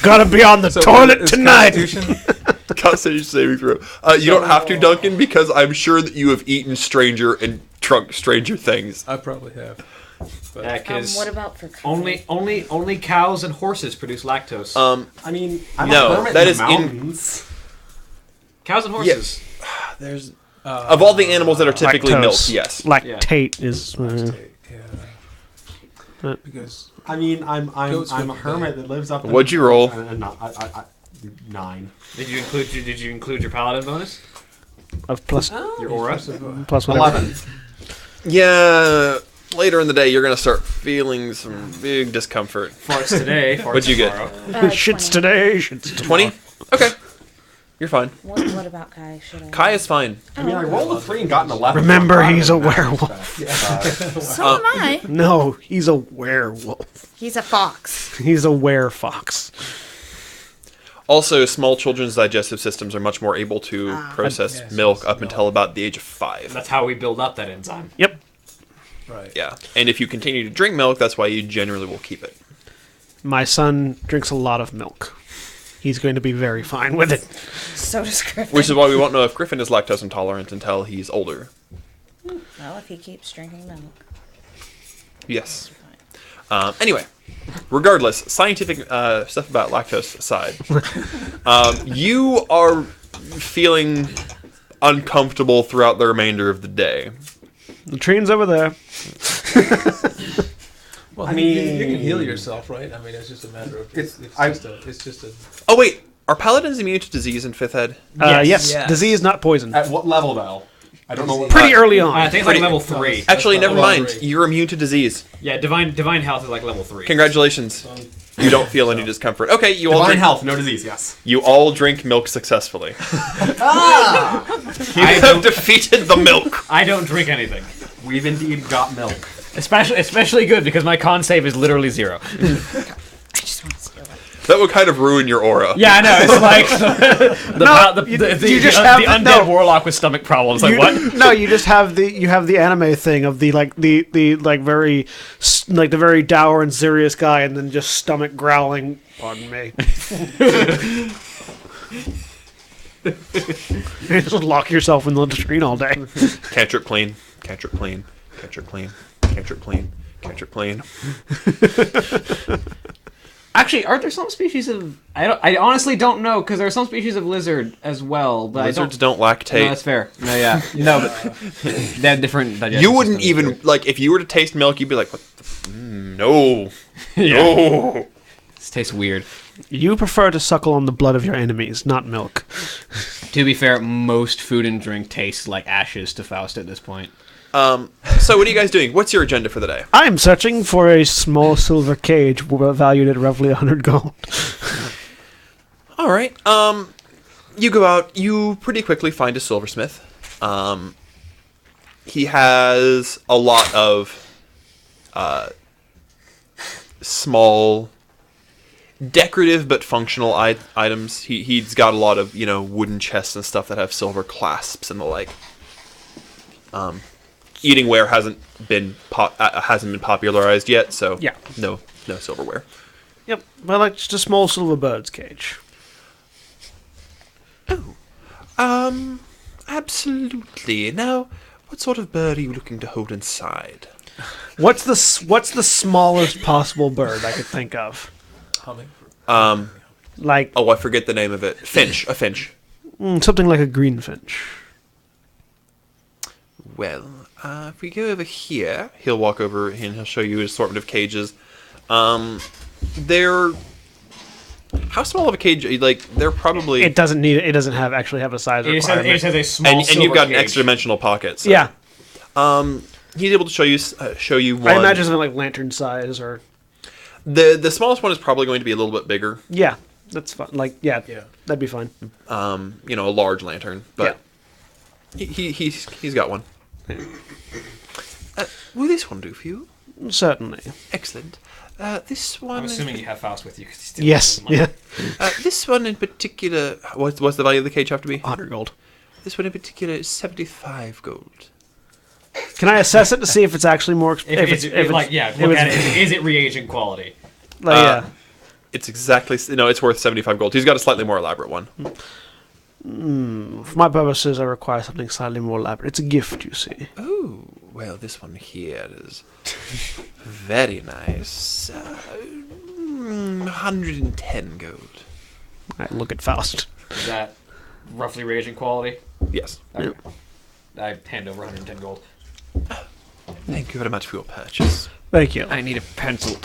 Gotta be on the toilet tonight. Constitution saving throw. You don't have to, Duncan, because I'm sure that you have eaten stranger and drunk stranger things. I probably have. But Yeah, 'cause What about for only cows and horses produce lactose. I mean, I'm No, a hermit that in is the in- mountains. Cows and horses. There's of all the animals that are typically Lactose. milked, yes. Lactate is. yeah. Because I mean, I'm Goats a would- hermit that lives up. What'd you roll? 9. Did you include your paladin bonus? Of plus Your aura? plus whatever. 11. Yeah, later in the day, you're going to start feeling some big discomfort. Farts today. Farts What'd you get? tomorrow. Shits today. Shits 20? Okay. You're fine. What about Kai? Should I? Kai is fine. I mean, I rolled a 3 and got an 11. Remember, I'm he's a in that werewolf. respect. So am I. No, he's a werewolf. He's a fox. He's a werefox. Also, small children's digestive systems are much more able to process Yes, milk yes, up milk. until about the age of 5. That's how we build up that enzyme. Yep. right. Yeah. And if you continue to drink milk, that's why you generally will keep it. My son drinks a lot of milk. He's going to be very fine with it. So does Griffin. Which is why we won't know if Griffin is lactose intolerant until he's older. Well, if he keeps drinking milk. Yes. Anyway, regardless, scientific stuff about lactose aside, you are feeling uncomfortable throughout the remainder of the day. The train's over there. Well, I I mean, mean- you can heal yourself, right? I mean, it's just a matter of it's just a Oh wait, are paladins immune to disease in 5th ed? Yes. Yes. Disease, not poison. At what level, though? I don't know what. Pretty early on. I think it's like level 3. Actually, That's never not mind. level You're immune to disease. Yeah, divine health is like level 3. Congratulations. You don't feel any discomfort. Okay, you all Divine drink. health, no disease, yes. You all drink milk successfully. You I have don't- defeated the milk. I don't drink anything. We've indeed got milk. Especially good because my con save is literally 0. I just want to steal it. That would kind of ruin your aura. Yeah, I know. It's like the you just have undead no. warlock with stomach problems. Like what? No, you just have the anime thing of the very dour and serious guy, and then just stomach growling. Pardon me. You just lock yourself in the screen all day. Cantrip clean. Cantrip clean. Cantrip clean. Cantrip clean. Cantrip clean. Actually, aren't there some species of? I honestly don't know because there are some species of lizard as well. But Lizards I don't. don't lactate. No, that's fair. No, yeah, no, but they have different. digestive You wouldn't systems. even like if you were to taste milk, you'd be like, "What? No, Yeah. no." This tastes weird. You prefer to suckle on the blood of your enemies, not milk. To be fair, most food and drink tastes like ashes to Faust at this point. So what are you guys doing? What's your agenda for the day? I'm searching for a small silver cage valued at roughly 100 gold. All right. You go out. You pretty quickly find a silversmith. He has a lot of small, decorative but functional items. He's got a lot of wooden chests and stuff that have silver clasps and the like. Eating ware hasn't been popularized yet, so Yeah. no silverware. Yep, well, like just a small silver bird's cage. Absolutely. Now, what sort of bird are you looking to hold inside? What's the smallest possible bird I could think of? humming. Like Oh, I forget the name of it. Finch. A finch. something like a greenfinch. Well, if we go over here, he'll walk over and he'll show you his assortment of cages. They're how small of a cage? Like they're probably It doesn't need. It doesn't actually have a size It just requirement. has a small. and you've got an silver extra cage. dimensional pocket. So. Yeah, He's able to show you one. I imagine something like lantern size or. the smallest one is probably going to be a little bit bigger. Yeah, that's fine. Like yeah, Yeah. that'd be fine. A large lantern, but he's got one. Will this one do for you? Certainly. Excellent. This one. I'm assuming you have Faust with you. 'Cause he's still Yes. money. Yeah. This one in particular. What's the value of the cage have to be? 100 gold. This one in particular is 75 gold. Can I assess it to see if it's actually more? Look at it. Is it reagent quality? Like, yeah. It's exactly. No, it's worth 75 gold. He's got a slightly more elaborate one. For my purposes, I require something slightly more elaborate. It's a gift, you see. Oh, well, this one here is very nice. 110 gold. I look at Faust. Is that roughly reagent quality? Yes. Okay. I hand over 110 gold. Thank you very much for your purchase. Thank you. I need a pencil.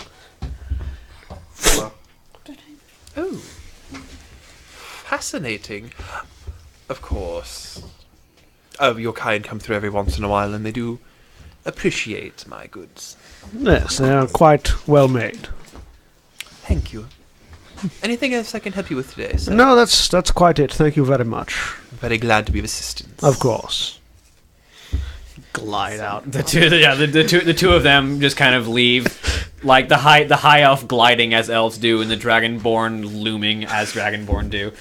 Oh. Fascinating. Of course. Your kind come through every once in a while, and they do appreciate my goods. Yes, they are quite well made. Thank you. Anything else I can help you with today, sir? No, that's quite it. Thank you very much. Very glad to be of assistance. Of course. Glide out. The two of them just kind of leave, like the high elf gliding as elves do, and the dragonborn looming as dragonborn do.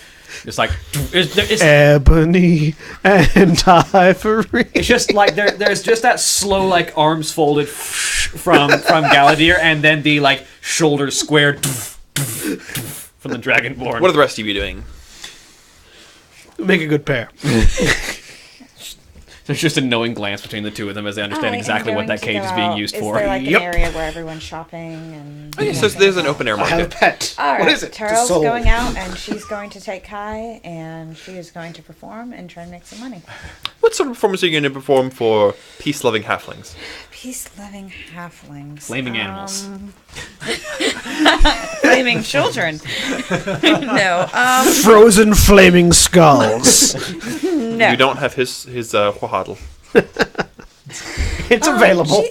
Just like it's Ebony and Ivory. It's just like there's just that slow like arms folded from Galadir, and then the like shoulders squared from the dragonborn. What are the rest of you doing? Make a good pair. There's just a knowing glance between the two of them as they understand exactly what that cage is being used for. Is there like an area where everyone's shopping and? Oh, yes, there's an open air I have a market. pet. All right. What is it? Taryl's Soul. going out and she's going to take Kai and she is going to perform and try and make some money. What sort of performance are you going to perform for peace-loving halflings? Peace-loving halflings. Flaming animals. Flaming children. No. Frozen flaming skulls. No. You don't have his waddle. It's available.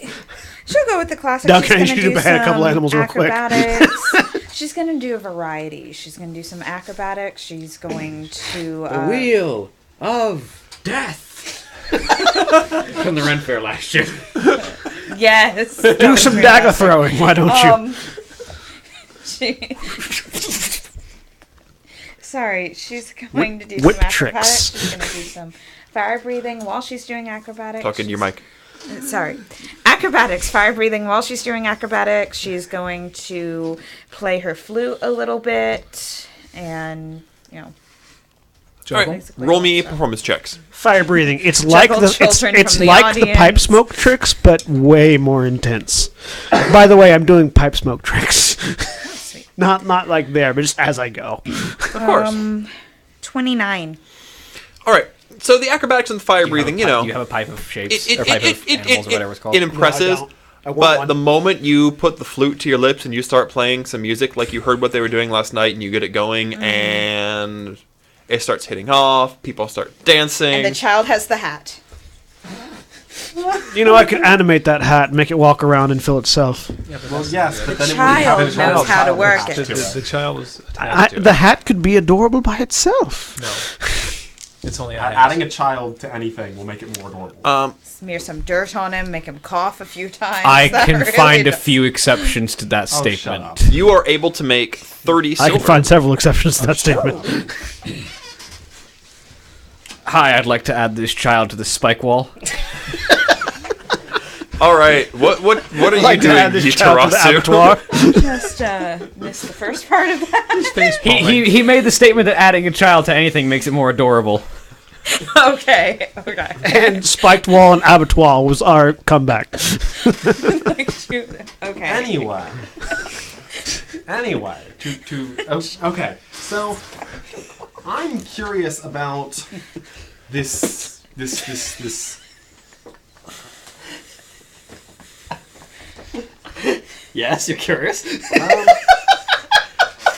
She'll go with the classic. Now, She's can I gonna shoot do a couple some animals real quick? acrobatics. She's going to do a variety. She's going to do some acrobatics. She's going to... Wheel of Death. From the Ren Fair last year. Yes. Do some dagger throwing, why don't you? Sorry, she's going to do whip some acrobatics. tricks. She's going to do some fire breathing while she's doing acrobatics. Talking to your mic. Sorry. Acrobatics, fire breathing while she's doing acrobatics. She's going to play her flute a little bit and, you know. All right, roll me performance checks. Fire breathing. It's like Juggle the children it's from the like the pipe audience. smoke tricks, but way more intense. By the way, I'm doing pipe smoke tricks. not like there, but just as I go. Of course. 29. All right. So the acrobatics and the fire breathing, you know, You have a pipe of shapes or pipe of animals or whatever it's called. it impresses. I want But one. the moment you put the flute to your lips and you start playing some music, like you heard what they were doing last night, and you get it going, and it starts hitting off. People start dancing. And the child has the hat. You know, I could animate that hat, make it walk around and fill itself. Well, yes, but then child it would have knows how to work attached it. to The child was attached to The it. hat could be adorable by itself. No. It's only a Adding a child to anything will make it more adorable. Smear some dirt on him, make him cough a few times. I That can really find a does- few exceptions to that Shut statement. up. You are able to make 30 I silver. can find several exceptions to that statement. Hi, I'd like to add this child to the spike wall. All right. What are you Like to doing, add this child to the Yitarasu? abattoir. Just missed the first part of that. He made the statement that adding a child to anything makes it more adorable. Okay. And spiked wall and abattoir was our comeback. Okay. Anyway, okay. So I'm curious about this. Yes, you're curious.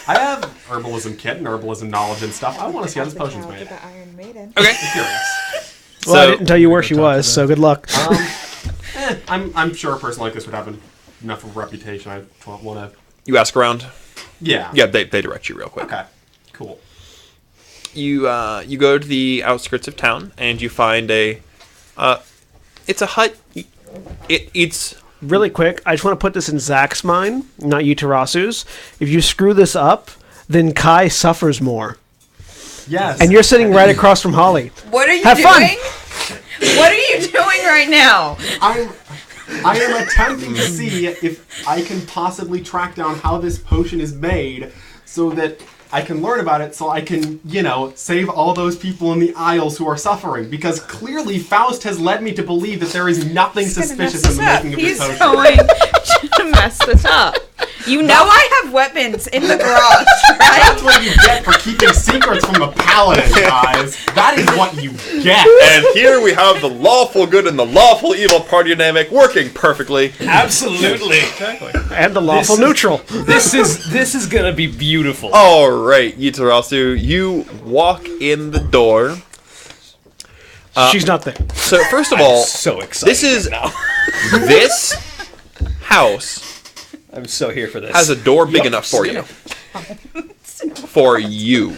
I have herbalism kit and herbalism knowledge and stuff. I want to see how this potion's made. The Iron Maiden. Okay. I'm curious. Well, I didn't tell you where she was, so good luck. I'm sure a person like this would have enough of a reputation. I want to. You ask around. Yeah. Yeah, they direct you real quick. Okay. Cool. You go to the outskirts of town and you find it's a hut. It's really quick, I just want to put this in Zach's mind, not Yutarasu's. If you screw this up, then Kai suffers more. Yes. And you're sitting right across from Holly. What are you Have fun! doing? What are you doing right now? I am attempting to see if I can possibly track down how this potion is made so that I can learn about it so I can, save all those people in the aisles who are suffering. Because clearly Faust has led me to believe that there is nothing suspicious in the making of this He's potion. going to mess this up. You know I have weapons in the garage, That's right? what you get for keeping secrets from a paladin, guys. That is what you get. And here we have the lawful good and the lawful evil party dynamic working perfectly. Absolutely. And the lawful neutral. This is gonna be beautiful. All right, Yitarasu, you walk in the door. She's not there. So first of all, So excited. this is now. this house I'm so here for this. has a door big enough for you. For you.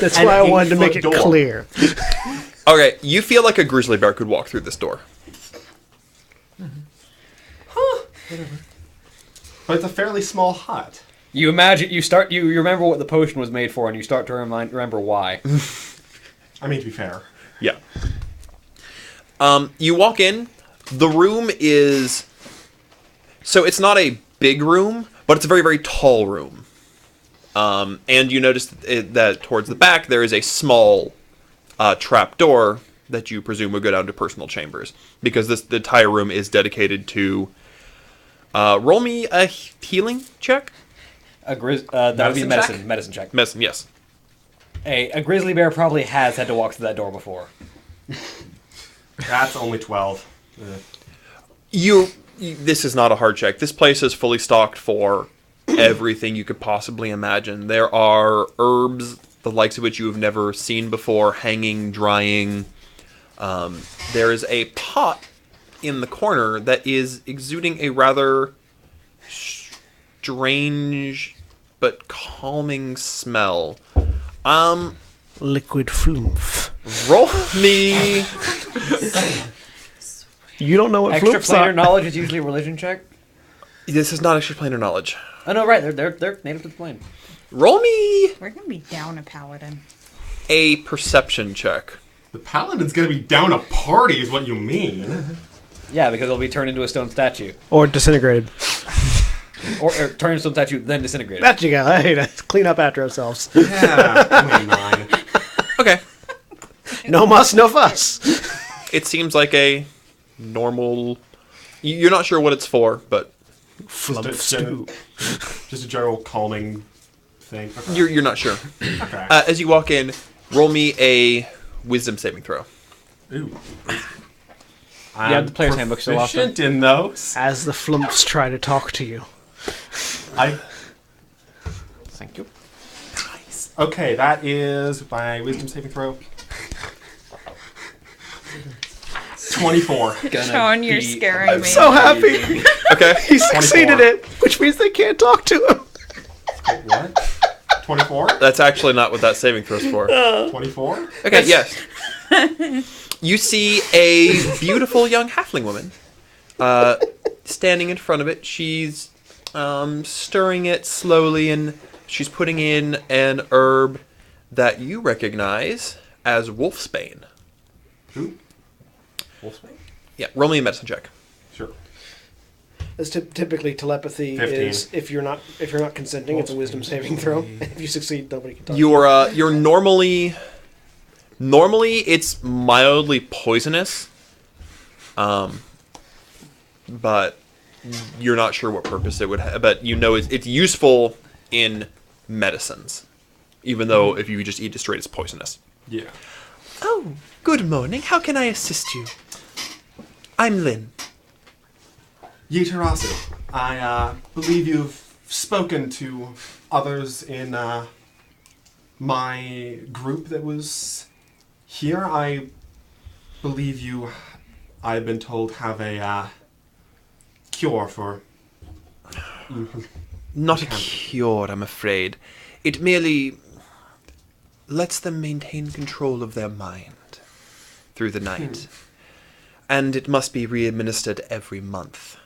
That's An why I wanted to 8-foot make it door. clear. Okay, you feel like a grizzly bear could walk through this door. But it's a fairly small hut. You imagine you remember what the potion was made for, and you start to remember why. I mean, to be fair. Yeah. You walk in. The room is... So it's not a big room, but it's a very, very tall room. And you notice that towards the back there is a small trap door that you presume would go down to personal chambers. Because the entire room is dedicated to... roll me a healing check? That would be Medicine check? medicine check. Medicine, yes. A grizzly bear probably has had to walk through that door before. That's only 12. This is not a hard check. This place is fully stocked for everything you could possibly imagine. There are herbs, the likes of which you have never seen before, hanging, drying. There is a pot in the corner that is exuding a rather strange but calming smell. Liquid flumph. Roll me... You don't know what Extra flumphs planar are. knowledge is usually a religion check. This is not extra planar knowledge. Oh no, right? They're native to the plane. Roll me We're gonna be down a paladin. a perception check. The paladin's gonna be down a party, is what you mean. Yeah, because it'll be turned into a stone statue, Or disintegrated. or turned into a stone statue then disintegrated. That you go. Hey, let's clean up after ourselves. Yeah, 29. Okay. No muss, no fuss. It seems like a normal... You're not sure what it's for, but Flump Just stew. just a general calming thing. Okay. you're not sure. Okay. As you walk in, roll me a wisdom saving throw. Ooh. Yeah, the player's handbook still off, proficient in those. As the flumps try to talk to you. Thank you. Nice. Okay, that is my wisdom saving throw. 24. Sean, you're scaring me. So happy. Okay. He succeeded 24. it, which means they can't talk to him. What? 24? That's actually not what that saving throw's for. 24? Okay, yes. You see a beautiful young halfling woman standing in front of it. She's stirring it slowly, and she's putting in an herb that you recognize as wolfsbane. Who? Wolfsbane? Yeah, roll me a medicine check. Sure. As typically telepathy 15. is if you're not consenting, it's a wisdom saving throw. If you succeed, nobody can talk. to you. You're normally it's mildly poisonous, but you're not sure what purpose it would have. But you know it's useful in medicines, even though if you just eat it straight, it's poisonous. Yeah. Oh, good morning. How can I assist you? I'm Lynn. Yitarasu, I believe you've spoken to others in my group that was here. I believe you, I've been told, have a cure for... Not a cure, I'm afraid. It merely lets them maintain control of their mind through the night. And it must be re-administered every month.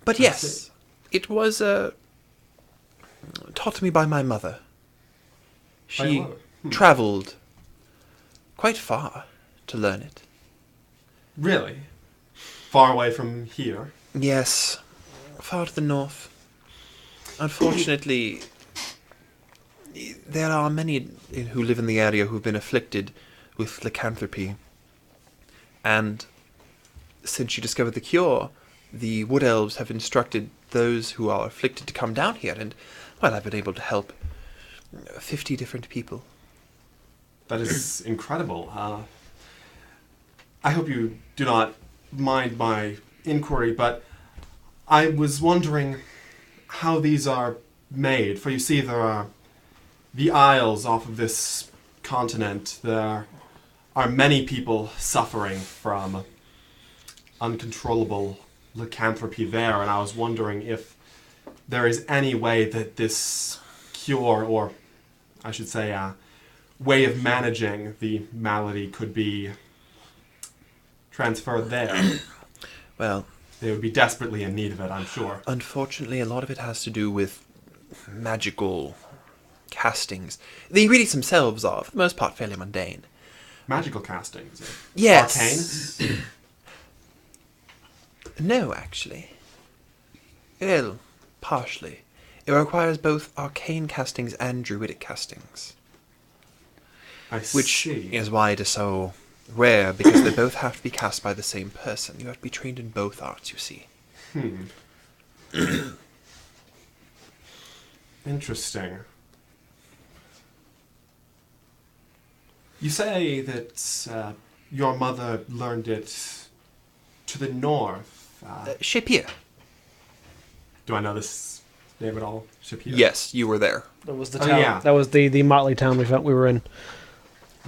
But yes, it was taught to me by my mother. She travelled quite far to learn it. Really? Far away from here? Yes, far to the north. Unfortunately, there are many who live in the area who've been afflicted with lycanthropy. And since she discovered the cure, the wood elves have instructed those who are afflicted to come down here, and, well, I've been able to help 50 different people. That is incredible. I hope you do not mind my inquiry, but I was wondering how these are made. For you see, there are the isles off of this continent. There are many people suffering from uncontrollable lycanthropy there, and I was wondering if there is any way that this cure, or I should say way of managing the malady, could be transferred there. Well, they would be desperately in need of it, I'm sure. Unfortunately, a lot of it has to do with magical castings. The ingredients themselves are, for the most part, fairly mundane. Magical castings? Yes. Arcane? No, actually. Well, partially. It requires both arcane castings and druidic castings. Which is why it is so rare, because they both have to be cast by the same person. You have to be trained in both arts, you see. Interesting. You say that your mother learned it to the north. Shapir. Do I know this name at all? Shapir? Yes, you were there. That was the town. Yeah. That was the motley town we were in.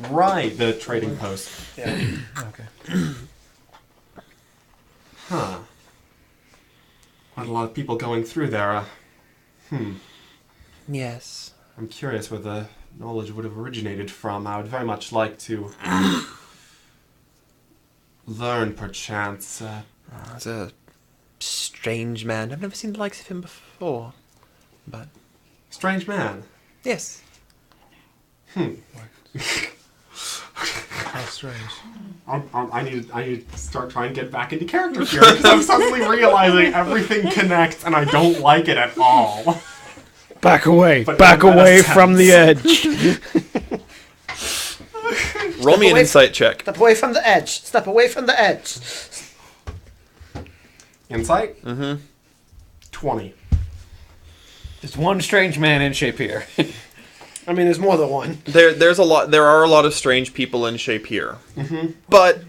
Right, the trading post. Yeah. Okay. Huh. Quite a lot of people going through there. Yes. I'm curious where the knowledge would have originated from. I would very much like to learn, perchance. He's a strange man. I've never seen the likes of him before. But strange man? Yes. How strange. I need to start trying to get back into character here, because I'm suddenly realizing everything connects and I don't like it at all. Back away. Back away from the edge. Roll me an insight check. Step away from the edge. Step away from the edge. Insight? 20. There's one strange man in Shapir. I mean, there's more than one. There are a lot of strange people in Shapir. But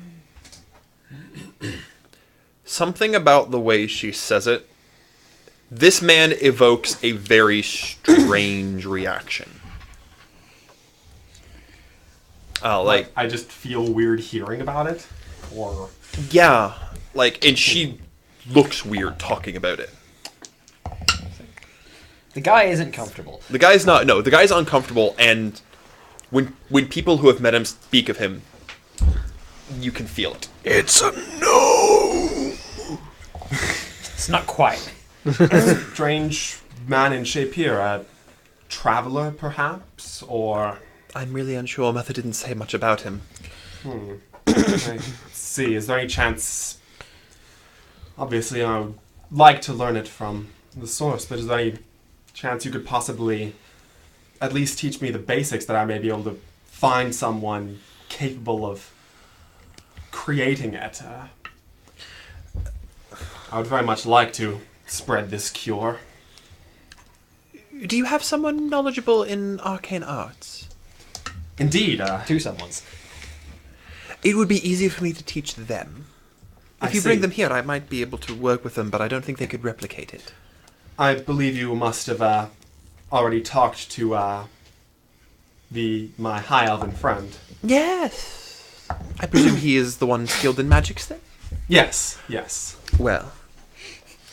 something about the way she says it, this man evokes a very strange reaction. Like, I just feel weird hearing about it? Or... Yeah. And she looks weird talking about it. The guy isn't comfortable. The guy's not. No, the guy's uncomfortable, and when people who have met him speak of him, you can feel it. It's a no. It's not quite. Strange man in Shapir, a traveler, perhaps, or... I'm really unsure. Mother didn't say much about him. Let's see, is there any chance... Obviously, I would like to learn it from the source, but is there any chance you could possibly at least teach me the basics, that I may be able to find someone capable of creating it? I would very much like to spread this cure. Do you have someone knowledgeable in arcane arts? Indeed. Two someones. It would be easier for me to teach them. If you bring them here, I might be able to work with them, but I don't think they could replicate it. I believe you must have already talked to my high elven friend. Yes. I presume he is the one skilled in magics, then? Yes. Well,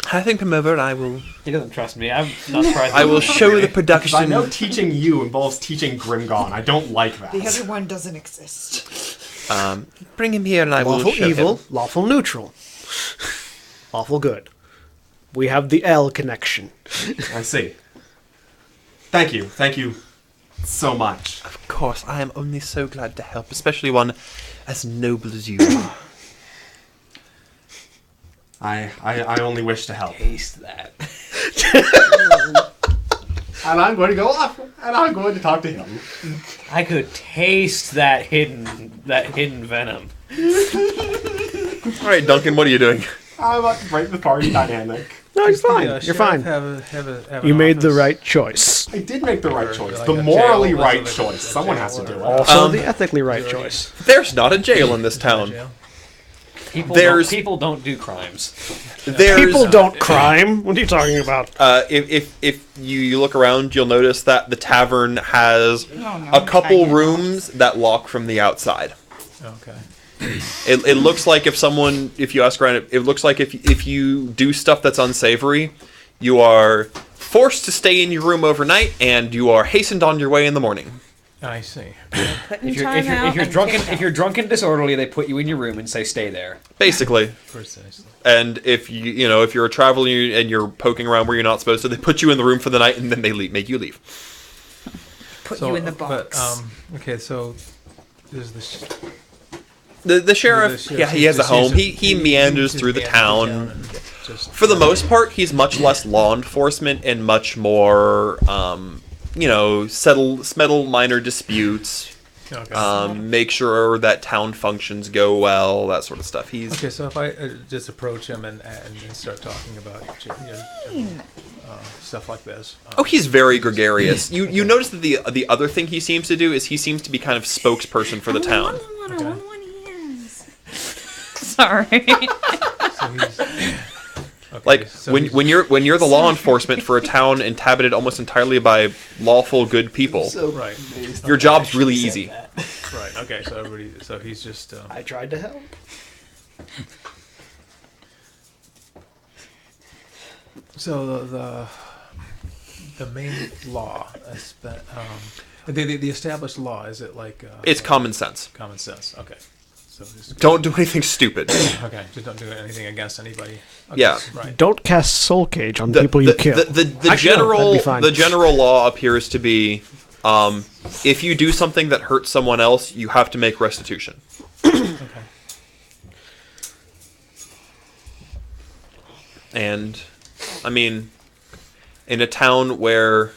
having come over, I will... He doesn't trust me. I'm not surprised. I will show the production... I know teaching you involves teaching Grimgon. I don't like that. The other one doesn't exist. Bring him here and I will show evil, him. Lawful neutral. Lawful good. We have the L connection. I see. Thank you so much. Of course, I am only so glad to help, especially one as noble as you are. I only wish to help. Taste that. And I'm going to go off, and I'm going to talk to him. I could taste that hidden venom. All right, Duncan, what are you doing? I'm about to break the party dynamic. No, you're fine. The, You're fine. Have You an made the office? right choice. I did make the right Or choice. like The a morally jail, right like a choice. Someone has to do it. Also, Um, the ethically right choice. There's not a jail in this town. Jail? People don't do crimes. There's People don't crime. What are you talking about? if you look around, you'll notice that the tavern has no, a couple tiny rooms that lock from the outside. Okay. It looks like if you ask around, it looks like if you do stuff that's unsavory, you are forced to stay in your room overnight, and you are hastened on your way in the morning. I see. If you're drunk and disorderly, they put you in your room and say stay there. Basically. Precisely. And if if you're a traveler and you're poking around where you're not supposed to, they put you in the room for the night, and then they make you leave. Put you in the box. But, okay, so there's this. The sheriff, he has a home. He meanders through the town. For the most part, he's much less law enforcement and much more, settle minor disputes, Okay. make sure that town functions go well, that sort of stuff. Okay, so if I just approach him and start talking about stuff like this. Oh, he's very gregarious. You notice that the other thing he seems to do is he seems to be kind of spokesperson for the town. Sorry. So he's, okay, Like so when you're the law enforcement for a town inhabited almost entirely by lawful good people, right, your job's really easy. right. Okay, so he's just. I tried to help. So the main law, the established law, is it like? It's common sense. Common sense. Okay. So just Don't do anything stupid. okay, just don't do anything against anybody. Okay, Yeah. Right. Don't cast soul cage on people you kill. Actually, no, that'd be fine. The general law appears to be, if you do something that hurts someone else, you have to make restitution. Okay. And, I mean, in a town where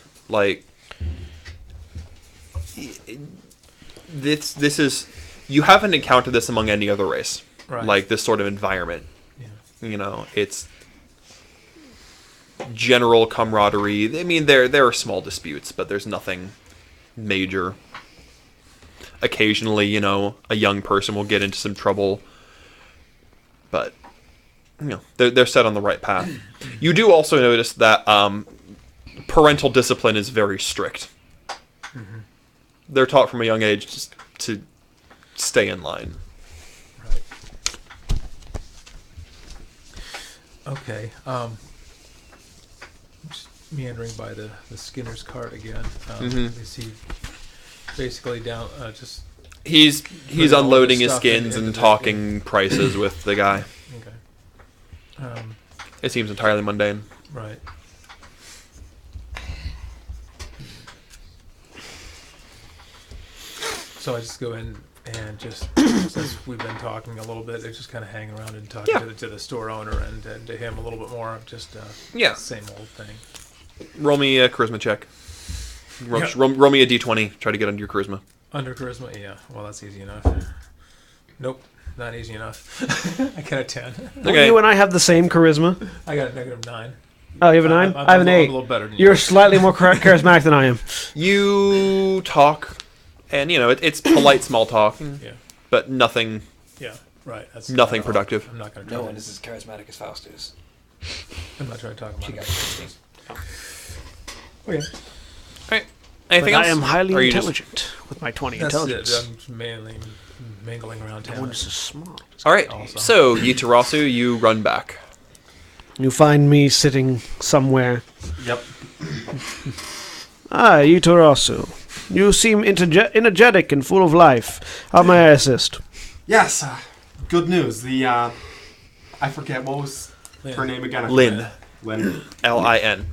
this is, you haven't encountered this among any other race, Right. like this sort of environment. Yeah. It's general camaraderie. I mean, there are small disputes, but there's nothing major. Occasionally, a young person will get into some trouble, but they're set on the right path. You do also notice that parental discipline is very strict. Mm-hmm. They're taught from a young age just to stay in line. Right. Okay. Just meandering by the Skinner's cart again. Mhm. Is he basically down? Just He's Putting all unloading this his stuff in- skins into and the- talking prices with the guy. okay. It seems entirely mundane. Right. So I just go in and just, since we've been talking a little bit, I just kind of hang around and talk to the store owner and to him a little bit more. Just Yeah. same old thing. Roll me a charisma check. Roll me a d20. Try to get under your charisma. Under charisma, yeah. Well, that's easy enough. Nope, not easy enough. I got a 10. Okay. You and I have the same charisma. I got a -9. Oh, you have a 9? I have an I'm 8. a little better than You're you. slightly more charismatic than I am. You talk, and it's polite small talk, Yeah, but nothing. yeah, right. That's Nothing productive. I'm not going to No try. one is as charismatic as Faust is. I'm not trying to talk about She it. got 16. Okay. Right. Anything But else? I am Or highly are you just- intelligent with my 20 That's intelligence. it. I'm just mainly mingling around town. One is smart. All right. Also. So Yitarasu, you run back. You find me sitting somewhere. Yep. Ah, Itarasu. You seem energetic and full of life. How may I assist? Yes. Good news. I forget what was her name again. I Lynn. forget. Lynn. Lin.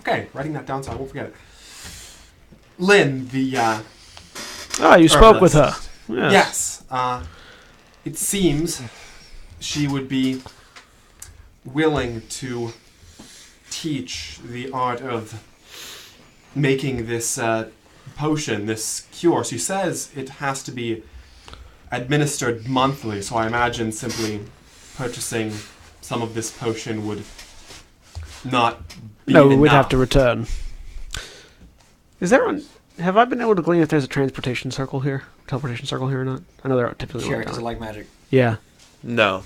Okay, writing that down so I won't forget it. Lynn, the You spoke with her. Yes. It seems she would be willing to teach the art of making this potion, this cure. She says it has to be administered monthly, so I imagine simply purchasing some of this potion would not be No, enough. we'd have to return. Is there one? Have I been able to glean if there's a teleportation circle here or not? I know there are typically. Sure, one does it down. like magic? Yeah, No.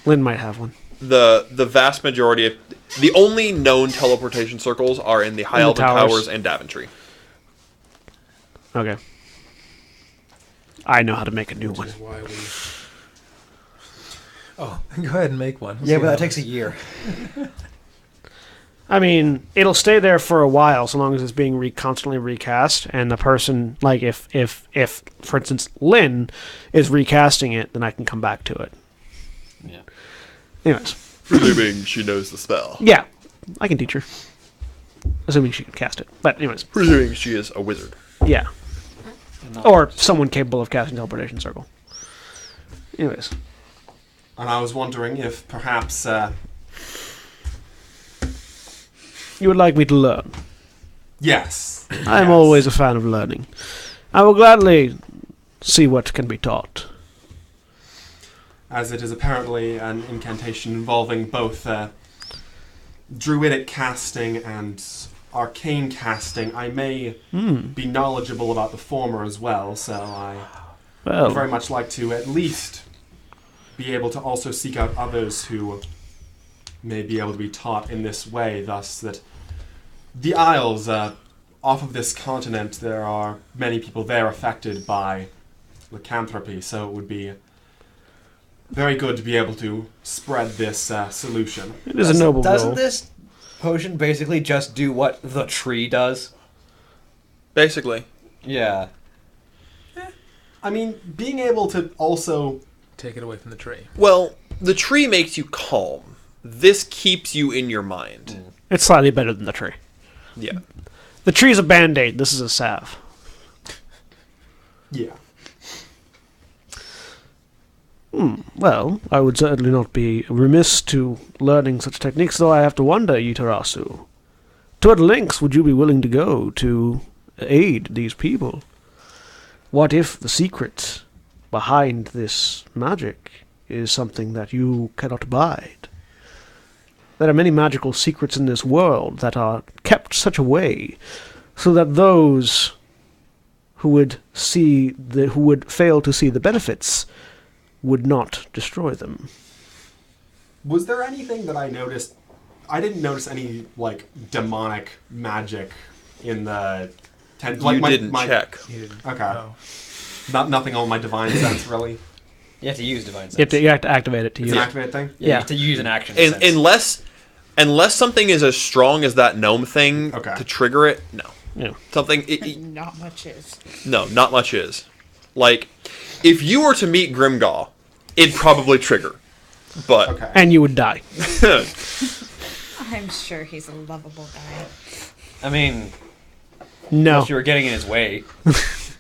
Lynn might have one. The vast majority of the only known teleportation circles are in the High Elven towers. Towers and Daventry. Okay. I know how to make a new Which one. is why we... Oh, go ahead and make one. We'll Yeah, see but how that takes a year. I mean, it'll stay there for a while, so long as it's being constantly recast, and the person, like, if for instance, Lynn is recasting it, then I can come back to it. Yeah. Anyways. Presuming she knows the spell. Yeah, I can teach her. Assuming she can cast it. But anyways, Presuming she is a wizard. yeah. Or someone capable of casting teleportation circle. Anyways. And I was wondering if perhaps You would like me to learn. yes. I am Yes. always a fan of learning. I will gladly see what can be taught. As it is apparently an incantation involving both druidic casting and arcane casting, I may be knowledgeable about the former as well, so I would very Well, much like to at least be able to also seek out others who may be able to be taught in this way, thus that the Isles, off of this continent, there are many people there affected by lycanthropy, so it would be very good to be able to spread this solution. it is a noble Doesn't goal. this potion basically just do what the tree does? Basically. Yeah. I mean, being able to also... Take it away from the tree. Well, the tree makes you calm. This keeps you in your mind. It's slightly better than the tree. Yeah. The tree's a band-aid. This is a salve. Yeah. Well, I would certainly not be remiss to learning such techniques, though I have to wonder, Yutarasu. To what lengths would you be willing to go to aid these people? What if the secret behind this magic is something that you cannot abide? There are many magical secrets in this world that are kept such a way so that those who would fail to see the benefits would not destroy them. Was there anything that I noticed? I didn't notice any, like, demonic magic in the... You didn't check. Okay. No. Nothing on my divine sense, really. You have to use divine sense. You have to activate it to It's use an it. activated thing? You Yeah. have to use an action. And, sense. unless something is as strong as that gnome thing Okay. to trigger it, no. Yeah. Something... Not much is. No, not much is. Like, if you were to meet Grimgaw, it'd probably trigger. But Okay. And you would die. I'm sure he's a lovable guy. I mean, No. unless you were getting in his way.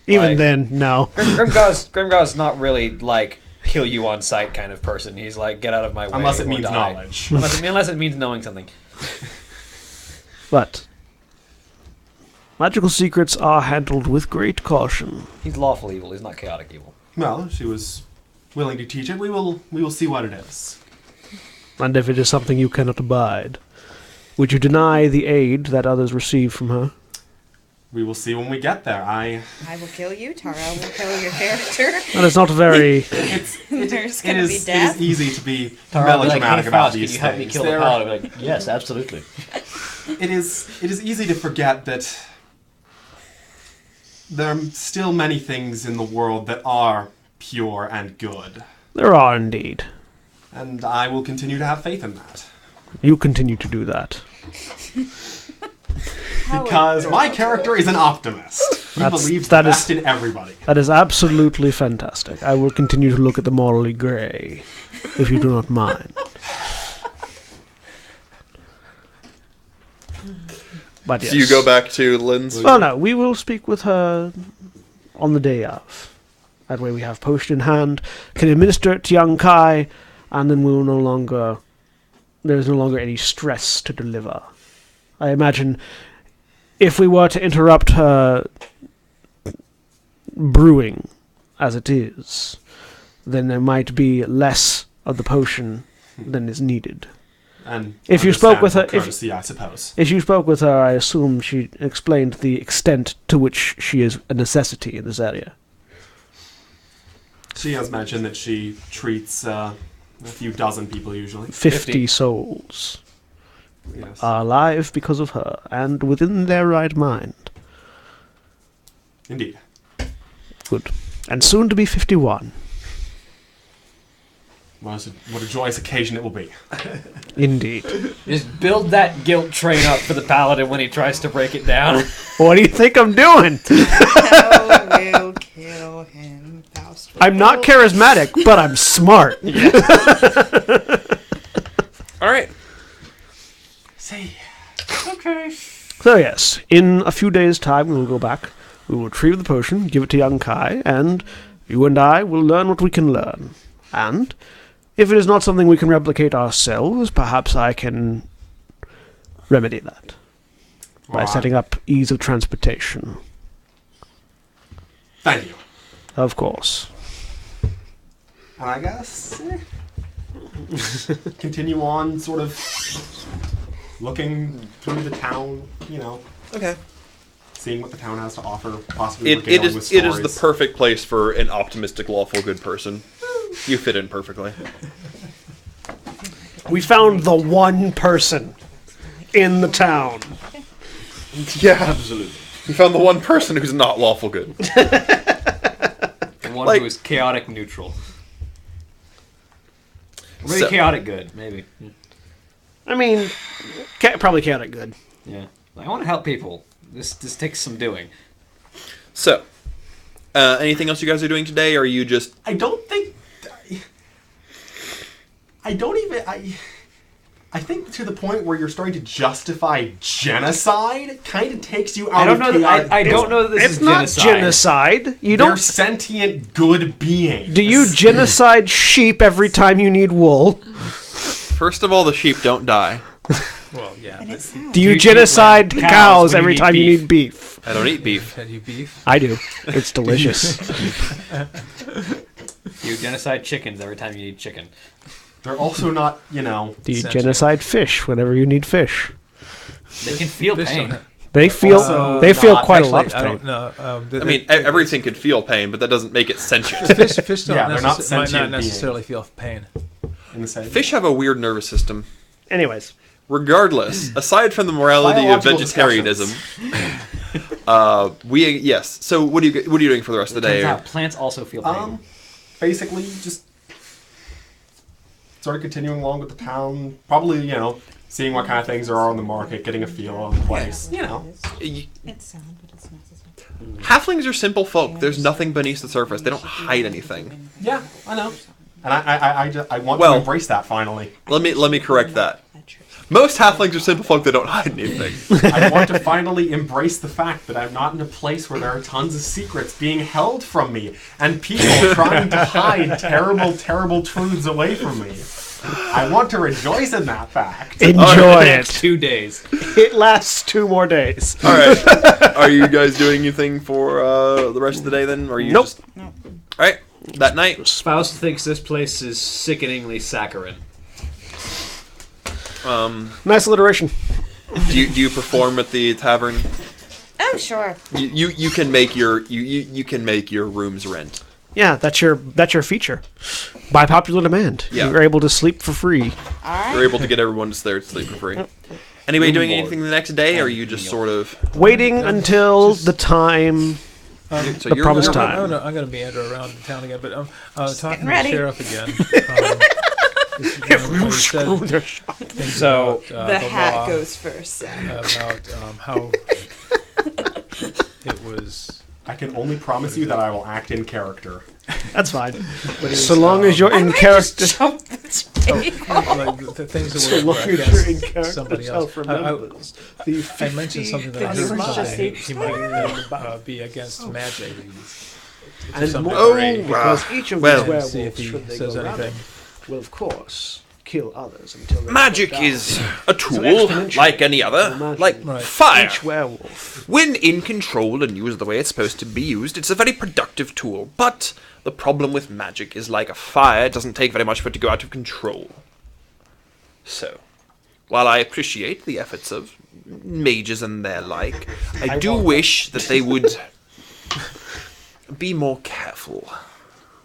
Even like- then, no. Grimgaw's not really like kill you on sight kind of person. He's like get out of my way. Unless it or means die. knowledge. Unless it means knowing something. But magical secrets are handled with great caution. He's lawful evil. He's not chaotic evil. Well, she was willing to teach it. We will see what it is. And if it is something you cannot abide, would you deny the aid that others receive from her? We will see when we get there. I will kill you. Tara will kill your character. Well, it's not very... There's It gonna be is death. easy to be Tara will be melodramatic "Hey, about Faust, these can you help me things. kill the paladin?" I'll be like, yes, absolutely. It is easy to forget that there are still many things in the world that are pure and good. There are indeed. And I will continue to have faith in that. You continue to do that. Because my character is an optimist. He believes the that is- best in everybody. That is absolutely fantastic. I will continue to look at the morally grey, if you do not mind. But yes. So you go back to Lynn's? Well, no, we will speak with her on the day of. That way we have potion in hand, can administer it to young Kai, and then there's no longer any stress to deliver. I imagine if we were to interrupt her brewing as it is, then there might be less of the potion than is needed. And If you spoke with her, courtesy, I suppose. if you spoke with her, I assume she explained the extent to which she is a necessity in this area. She has mentioned that she treats a few dozen people usually. 50 souls Yes. are alive because of her, and within their right mind. Indeed. Good. And soon to be 51. What a joyous occasion it will be. Indeed. Just build that guilt train up for the paladin when he tries to break it down. What do you think I'm doing? Hell will kill him. Faust will I'm not kill charismatic, but I'm smart. All right. See. Okay. So yes, in a few days' time we will go back, we will retrieve the potion, give it to young Kai, and you and I will learn what we can learn. And if it is not something we can replicate ourselves, perhaps I can remedy that by setting up ease of transportation. Thank you. Of course. And I guess continue on, sort of looking through the town. Okay. Seeing what the town has to offer. Possibly It looking on with is the stories. perfect place for an optimistic, lawful, good person. You fit in perfectly. We found the one person in the town. Yeah, absolutely. You found the one person who's not lawful good. The one Like- who is chaotic neutral. Really So- chaotic good, maybe. I mean, probably chaotic good. Yeah. I want to help people. This takes some doing. So, anything else you guys are doing today, or are you just... I don't think. I don't even. I think to the point where you're starting to justify genocide kind of takes you out I don't of know. chaotic. I don't know that this It's is not genocide. You They're don't. sentient good beings. Do you genocide sheep every time you need wool? First of all, the sheep don't die. Well, yeah. And it's Do you eat genocide cows cows when you every need time you beef? need beef? I don't eat beef. Had you beef? I do. It's delicious. You genocide chickens every time you need chicken. They're also not, Do you Essentially. genocide fish whenever you need fish? They can feel Fish pain. don't- They feel Also quite not- a lot Actually, I of don't pain. know. I mean, everything could feel pain, but that doesn't make it sentient. Fish don't Yeah, they're not might sentient not beings. necessarily feel pain. in the same. Fish have a weird nervous system. Anyways, Regardless, aside from the morality of Biological vegetarianism, yes. So what are you doing for the rest of the Turns day? out plants also feel pain. Basically, just sort of continuing along with the town. Probably, seeing what kind of things there are on the market, getting a feel of the place. It's sad, but it's necessary. Halflings are simple folk. There's nothing beneath the surface. They don't hide anything. Yeah, I know. And I want Well- to embrace that finally. Let me correct that. Most halflings are simple folk that don't hide anything. I want to finally embrace the fact that I'm not in a place where there are tons of secrets being held from me and people trying to hide terrible, terrible truths away from me. I want to rejoice in that fact. enjoy it. 2 days. It lasts 2 more days. All right. Are you guys doing anything for the rest of the day then? Or are you Nope. just... All right. That night. Faust thinks this place is sickeningly saccharine. Nice alliteration. Do you perform at the tavern? Oh, sure. You can make your you can make your rooms rent. Yeah, that's your feature. By popular demand, Yeah. you're able to sleep for free. You're able to get everyone to there to sleep for free. Anybody doing anything the next day, or are you just sort of... Waiting until the time. So The promised you're- time. I'm going to meander around the town again, but talking to the ready. sheriff again. So, The hat law, goes first. about how it was. I can only promise you that I will act in character. That's fine. So long as you're in character. like the things that were against somebody else. I mentioned something that I heard something he might be against magic. And some more, degree. because each of well, these werewolves, see if he should they says go anything. rabid, will of course kill others until they Magic die. is a tool, exponentially, like any other, imagine like Right. fire. Each werewolf. When in control and used the way it's supposed to be used, it's a very productive tool. But the problem with magic is like a fire, it doesn't take very much for it to go out of control. So, while I appreciate the efforts of mages and their like, I do wish that they would be more careful.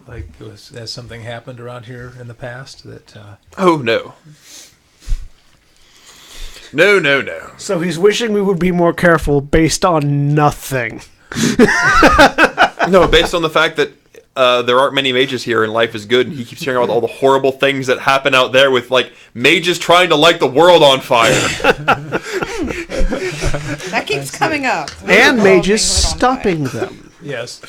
Like, has something happened around here in the past that... Oh, no. No. So he's wishing we would be more careful based on nothing. No, based on the fact that there aren't many mages here and life is good, and he keeps hearing about all the horrible things that happen out there with, like, mages trying to light the world on fire. That keeps coming up. And mages stopping. stopping them. Yes.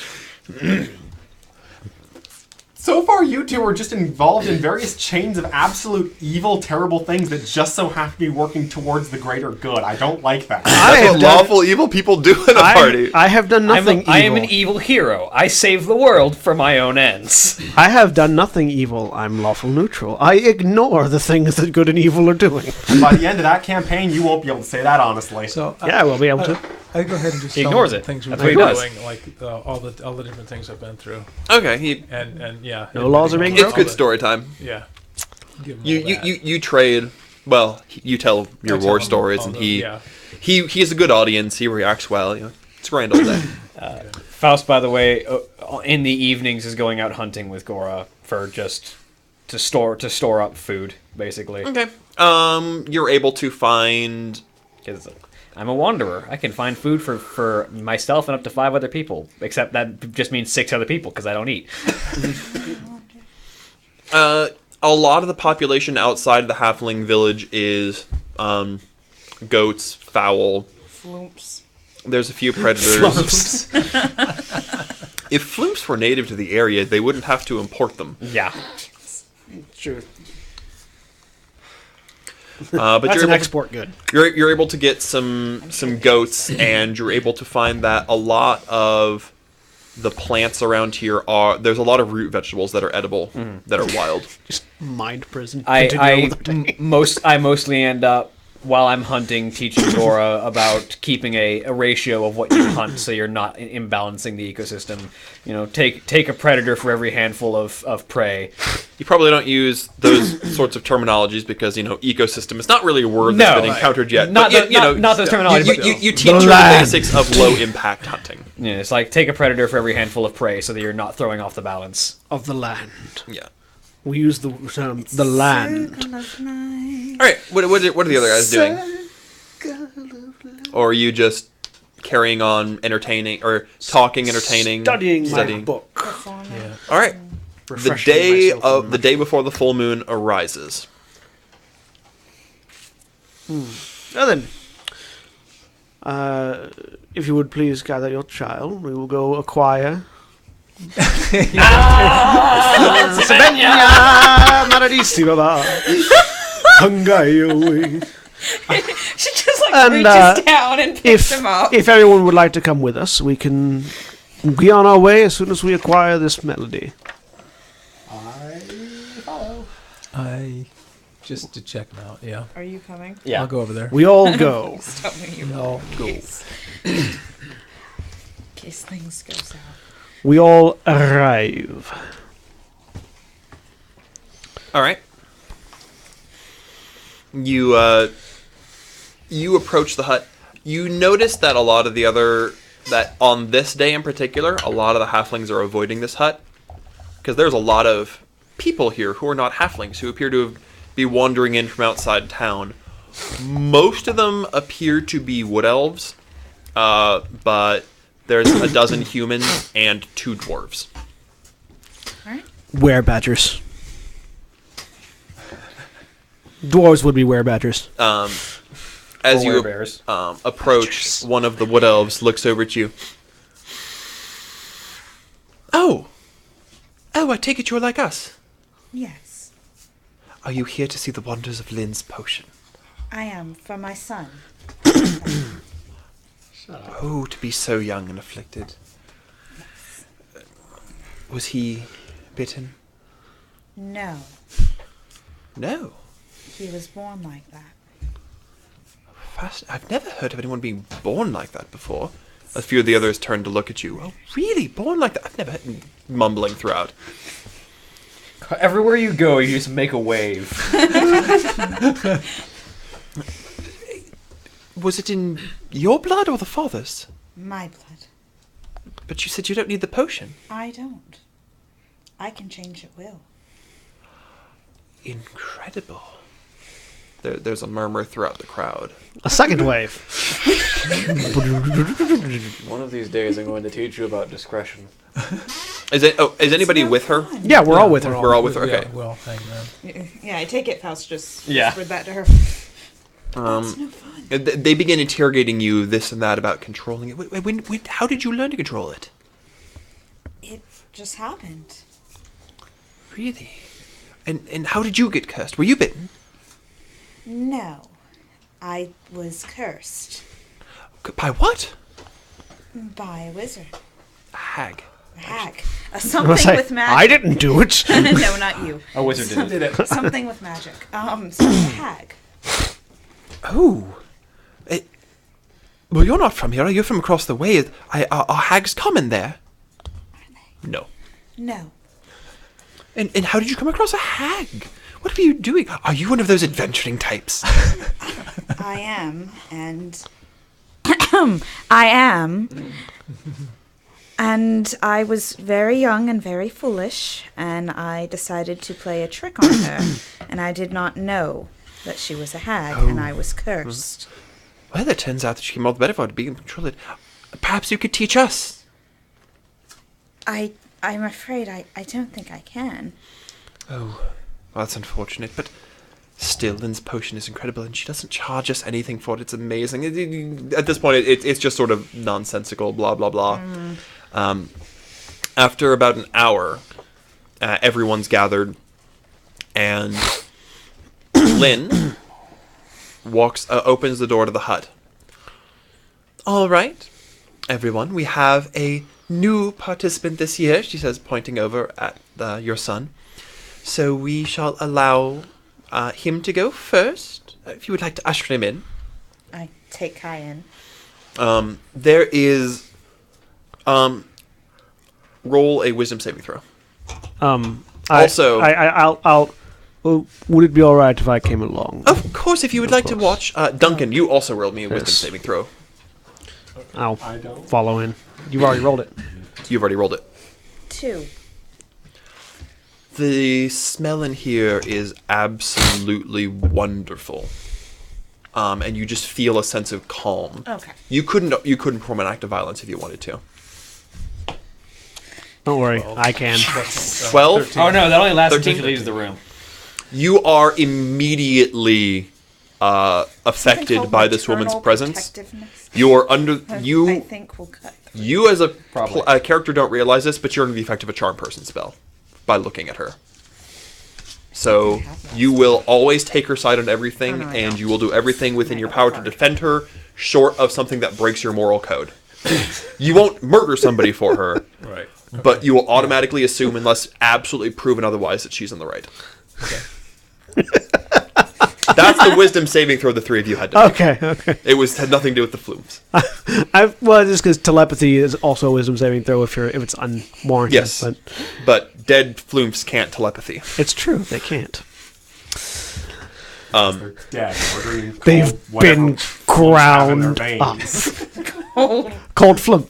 So far, you two are just involved in various chains of absolute evil, terrible things that just so have to be working towards the greater good. I don't like that. That's what lawful evil people do in a party. I have done nothing evil. I am an evil hero. I save the world for my own ends. I have done nothing evil. I'm lawful neutral. I ignore the things that good and evil are doing. And by the end of that campaign, you won't be able to say that honestly. So Yeah, I will be able to. I go ahead and just He tell ignores him it. things That's we've what been he does. doing, like all the different things I've been through, Okay, and yeah. No laws are being it's broken. good story time. Yeah. Give him You all that. you trade. Well, you tell your I tell war him stories, all and the- he has a good audience. He reacts well. You know, it's grand all day. Faust, by the way, in the evenings is going out hunting with Gora for just to store up food, basically. Okay. You're able to find. 'Cause I'm a wanderer. I can find food for myself and up to 5 other people. Except that just means 6 other people because I don't eat. A lot of the population outside of the halfling village is goats, fowl. Flumps. There's a few predators. If flumps were native to the area, they wouldn't have to import them. Yeah. Sure. But That's you're an able export good. you're able to get some goats, and you're able to find that a lot of the plants around here there's a lot of root vegetables that are edible, that are wild. Just mind prison. I Continue with their day. mostly end up while I'm hunting teaching Gora about keeping a ratio of what you hunt so you're not imbalancing the ecosystem. You know, take a predator for every handful of prey. You probably don't use those sorts of terminologies because, you know, ecosystem is not really a word that's been encountered yet. Not But, not those terminology. You teach her the basics of low impact hunting. Yeah, it's like take a predator for every handful of prey so that you're not throwing off the balance. Of the land. Yeah. We use the term the land. All right. What are the other guys doing? Or are you just carrying on entertaining or talking, entertaining, Studying my book. Yeah. All right. The day before the full moon arises. Now then, if you would please gather your child, we will go acquire. She just like And, reaches down and picks him up. If everyone would like to come with us, we can be on our way as soon as we acquire this melody. Just to check him out, yeah. Are you coming? Yeah. I'll go over there. We all go. Tell me you all go. In case things go south. We all arrive. All right. You approach the hut. You notice that a lot of that on this day in particular, a lot of the halflings are avoiding this hut because there's a lot of people here who are not halflings who appear to be wandering in from outside town. Most of them appear to be wood elves, but there's a dozen humans and 2 dwarves. Werebadgers. Dwarves would be werebadgers. As you werebears. approach, one of the wood elves looks over at you. Oh, I take it you're like us. Yes. Are you here to see the wonders of Lynn's potion? I am, for my son. Oh, to be so young and afflicted. Was he bitten? No, No. he was born like that. I've never heard of anyone being born like that before. A few of the others turned to look at you. Oh, really? Born like that? I've never heard mumbling throughout. Everywhere you go, you just make a wave. Was it in your blood or the father's? My blood. But you said you don't need the potion. I don't. I can change at will. Incredible. There's a murmur throughout the crowd. A second wave. One of these days, I'm going to teach you about discretion. Is anybody with her? Yeah, we're all with her. We're all with her. Okay. Yeah, we're all hanging around. Yeah, I take it Faust just Yeah. whispered that to her. Um, That's no fun. They begin interrogating you, this and that, about controlling it. How did you learn to control it? It just happened. Really? And how did you get cursed? Were you bitten? No, I was cursed By what? by a wizard. A hag. A hag. I Something say, with magic. I didn't do it. No, not you. A wizard did it. Something with magic. So a hag. Oh. Well, you're not from here. You're from across the way. Are hags common there? No. No. And how did you come across a hag? What were you doing? Are you one of those adventuring types? I am, and I am. And I was very young and very foolish, and I decided to play a trick on her, and I did not know that she was a hag, and I was cursed. Well, it turns out that she came all the better for it to be controlled. Perhaps you could teach us. I'm afraid I don't think I can. Oh, well, that's unfortunate, but still, Lynn's potion is incredible, and she doesn't charge us anything for it. It's amazing. At this point, it's just sort of nonsensical, blah, blah, blah. After about an hour, everyone's gathered, and Lynn opens the door to the hut. All right, everyone, we have a new participant this year, she says, pointing over at your son. So we shall allow him to go first, if you would like to usher him in. I take Kai in. There is... roll a wisdom saving throw. Would it be all right if I came along? Of course, if you would like to watch... Duncan, you also rolled me a wisdom Yes. saving throw. I'll follow in. You've already rolled it. You've already rolled it. 2. The smell in here is absolutely wonderful. And you just feel a sense of calm. Okay. You couldn't perform an act of violence if you wanted to. Don't worry, I can. 12? Oh no, that only lasts until 13? she leaves the room. You are immediately affected called by this woman's maternal presence. protectiveness. You're under I you. think we'll cut through. You as a Probably. character don't realize this, but you're under the effect of a charm person spell by looking at her. So you will always take her side on everything, Oh, no, I and don't. you will do everything within your power to defend her, short of something that breaks your moral code. You won't murder somebody for her, Right. but you will automatically assume, unless absolutely proven otherwise, that she's in the right. Okay. That's the wisdom saving throw the three of you had to make. Okay. It had nothing to do with the flumes. Just because telepathy is also a wisdom saving throw if it's unwarranted. Yes, but but dead flumes can't telepathy. it's true they can't. They're dead. Ordering cold, They've whatever been flumps have in their ground up. veins. Cold flump,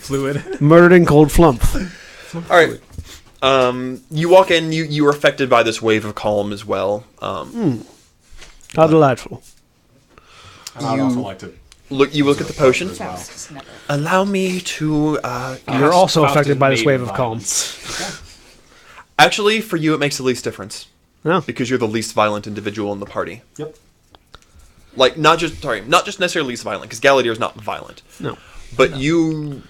Fluid. murdered in cold flump. All right. You walk in. You are affected by this wave of calm as well. How delightful. And I'd also like to You look at the potion. as well. Faust is never. Allow me to. You're also Faust affected is by this made wave of of calm. Actually, for you, it makes the least difference No. because you're the least violent individual in the party. Yep. Like not just necessarily least violent, because Galadir's not violent. No. But you're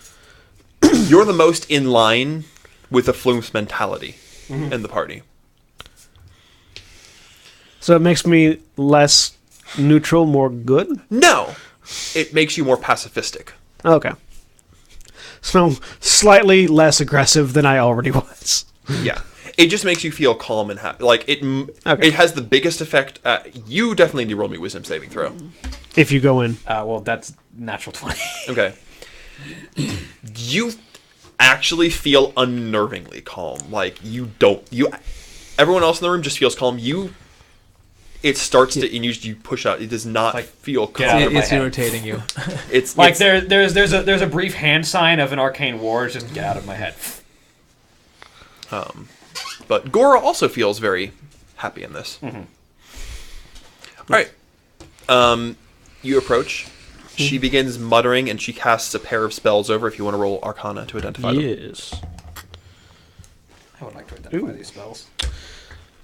the most in line with the Flumes mentality in the party. So it makes me less neutral, more good? No, it makes you more pacifistic. Okay. So slightly less aggressive than I already was. Yeah. It just makes you feel calm and happy. Like, Okay. it has the biggest effect. You definitely need to roll me wisdom saving throw. If you go in. Well, that's natural 20. Okay. You actually feel unnervingly calm. Like, everyone else in the room just feels calm. It starts to, and you push out. It does not feel calm. out of my It's head. irritating you. It's Like it's- there's a brief hand sign of an arcane ward. Just get out of my head. But Gora also feels very happy in this. Mm-hmm. All right. You approach. She begins muttering, and she casts a pair of spells over. If you want to roll Arcana to identify them. Yes. I would like to identify these spells.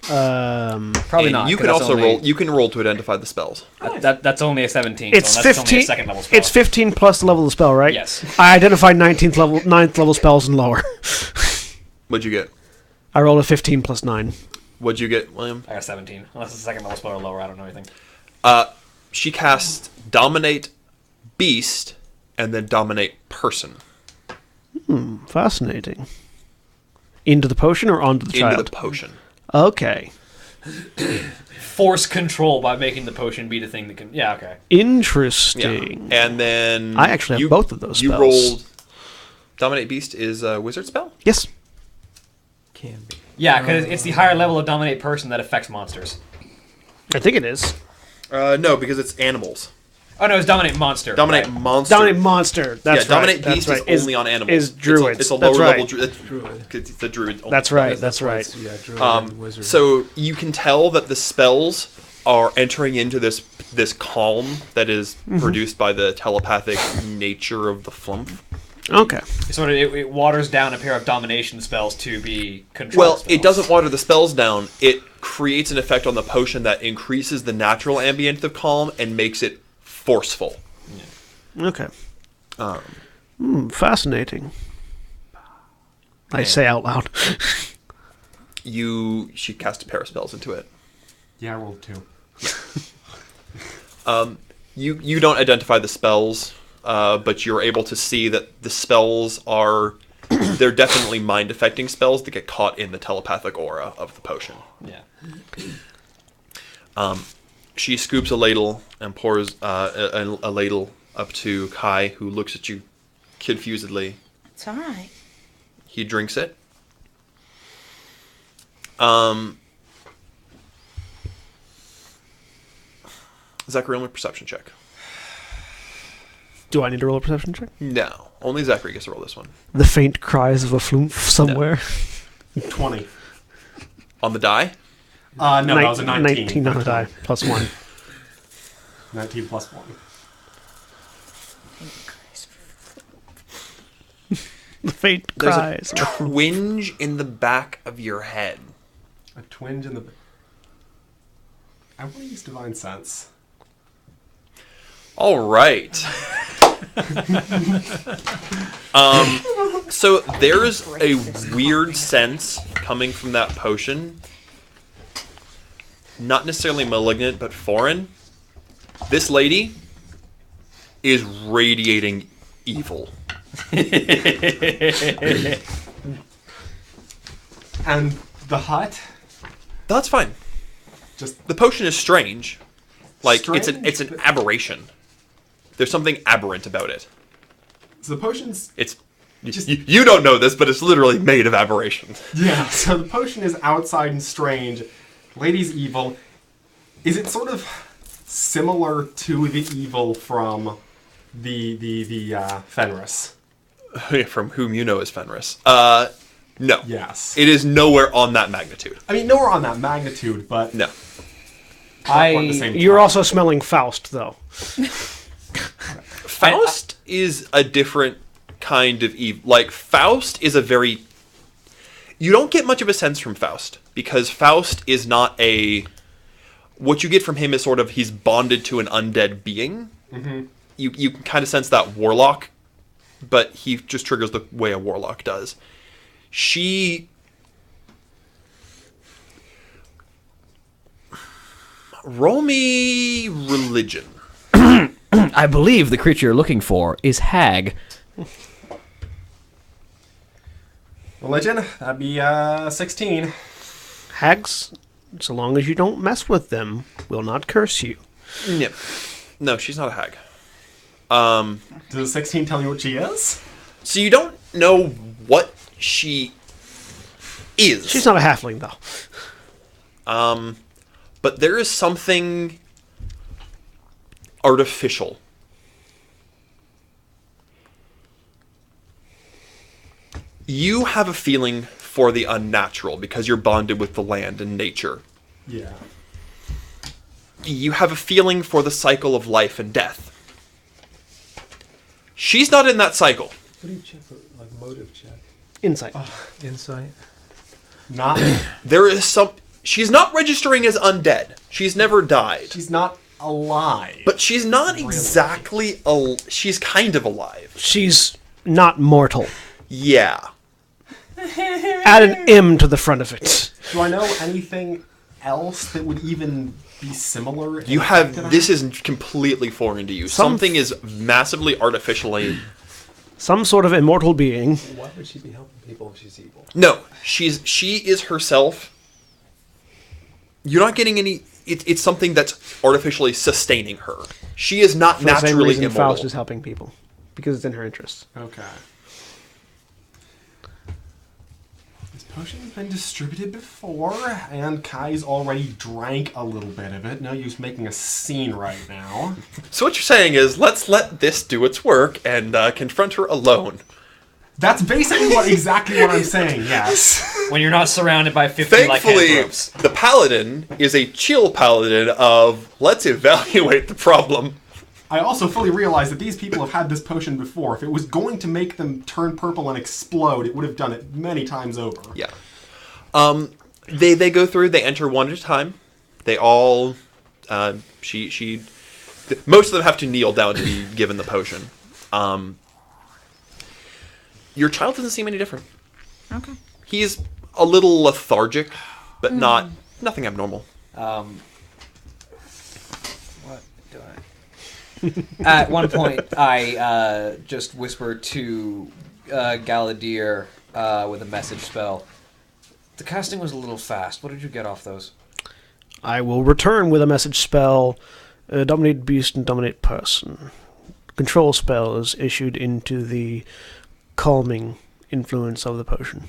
Probably Probably And not. You 'cause can that's also only- roll. You can roll to identify the spells. That's only a 17. It's so that's 15. Only a second level spell. It's 15 plus the level of the spell, right? Yes. I identified 9th level spells and lower. What'd you get? I rolled a 15 plus 9. What'd you get, William? I got 17. Unless it's a second level spell or lower, I don't know anything. She casts Dominate Beast and then Dominate Person Fascinating. Into the potion or onto the child? into the potion. Okay. Force control by making the potion be the thing that can. Yeah, okay. Yeah. Interesting. And then I actually have both of those You spells. rolled Dominate Beast is a wizard spell? Yes. Can be. Yeah, because it's the higher level of dominate person that affects monsters. I think it is. No, because it's animals. Oh no, it's dominate monster. Dominate right. monster. Dominate monster. That's yeah, Dominate right. That's Beast right. is only on animals. Is druids. It's a That's lower right. level druid. It's the druid. only. That's right. That's why right. it's- Yeah, druid and wizard. So you can tell that the spells are entering into this calm that is produced by the telepathic nature of the flump. Okay. It waters down a pair of domination spells to be control Well, spells. it doesn't water the spells down. It creates an effect on the potion that increases the natural ambient of calm and makes it forceful. Okay. Fascinating. I say out loud. She cast a pair of spells into it. Yeah, I rolled 2. You don't identify the spells, but you're able to see that the spells are they're definitely mind affecting spells that get caught in the telepathic aura of the potion. Yeah. She scoops a ladle and pours a ladle up to Kai, who looks at you confusedly. It's all right. He drinks it. Zachary, roll a perception check. Do I need to roll a perception check? No, only Zachary gets to roll this one. The faint cries of a flumph somewhere. 20. On the die? No, that was a 19. 19 on a die. Plus 1. 19 plus 1. The faint There's cries. a twinge in the back of your head. A twinge in the... I want to use Divine Sense. All right. So there's a weird sense coming from that potion. Not necessarily malignant, but foreign. This lady is radiating evil. And the hut? That's fine. Just The potion is strange. Like Strange, it's an but- aberration. There's something aberrant about it. so the potion's... It's you don't know this, but it's literally made of aberrations. Yeah, so the potion is outside and strange. Lady's evil. Is it sort of similar to the evil from the Fenris? From whom you know as Fenris. No. Yes. It is nowhere on that magnitude. I mean, nowhere on that magnitude, but No. quite at the same You're time. also smelling Faust, though. Faust is a different kind of evil. Like, Faust is a very... You don't get much of a sense from Faust, because Faust is not a... What you get from him is sort of he's bonded to an undead being. Mm-hmm. You can kind of sense that warlock, but he just triggers the way a warlock does. She... Roll me religion. I believe the creature you're looking for is hag. Religion? That'd be 16. Hags, so long as you don't mess with them, will not curse you. Yep. No, she's not a hag. Does a 16 tell you what she is? So you don't know what she is. She's not a halfling, though. But there is something artificial. You have a feeling for the unnatural because you're bonded with the land and nature. Yeah. You have a feeling for the cycle of life and death. She's not in that cycle. What do you check for, like, motive check? Insight. Insight? Not. There is some... She's not registering as undead. She's never died. She's not alive. But she's not exactly... She's kind of alive. She's not mortal. Yeah. Add an M to the front of it. Do I know anything else that would even be similar? You have... This is completely foreign to you. Something is massively artificially... Some sort of immortal being. Why would she be helping people if she's evil? No. She is herself... You're not getting any... It's something that's artificially sustaining her. She is not For the same naturally reason immortal. Faust is helping people. Because it's in her interest. Okay. This potion's been distributed before, and Kai's already drank a little bit of it. No use making a scene right now. So what you're saying is, let's let this do its work and confront her alone. That's basically exactly what I'm saying, yes. When you're not surrounded by 50 Thankfully, lycanthropes. the paladin is a chill paladin of, let's evaluate the problem. I also fully realize that these people have had this potion before. If it was going to make them turn purple and explode, it would have done it many times over. Yeah. They go through, they enter one at a time. They all, most of them have to kneel down to be given the potion. Your child doesn't seem any different. Okay. He's a little lethargic, but nothing abnormal. What do I... At one point, I just whispered to Galadir with a message spell. The casting was a little fast. What did you get off those? I will return with a message spell. Dominate beast and dominate person. Control spell is issued into the calming influence of the potion.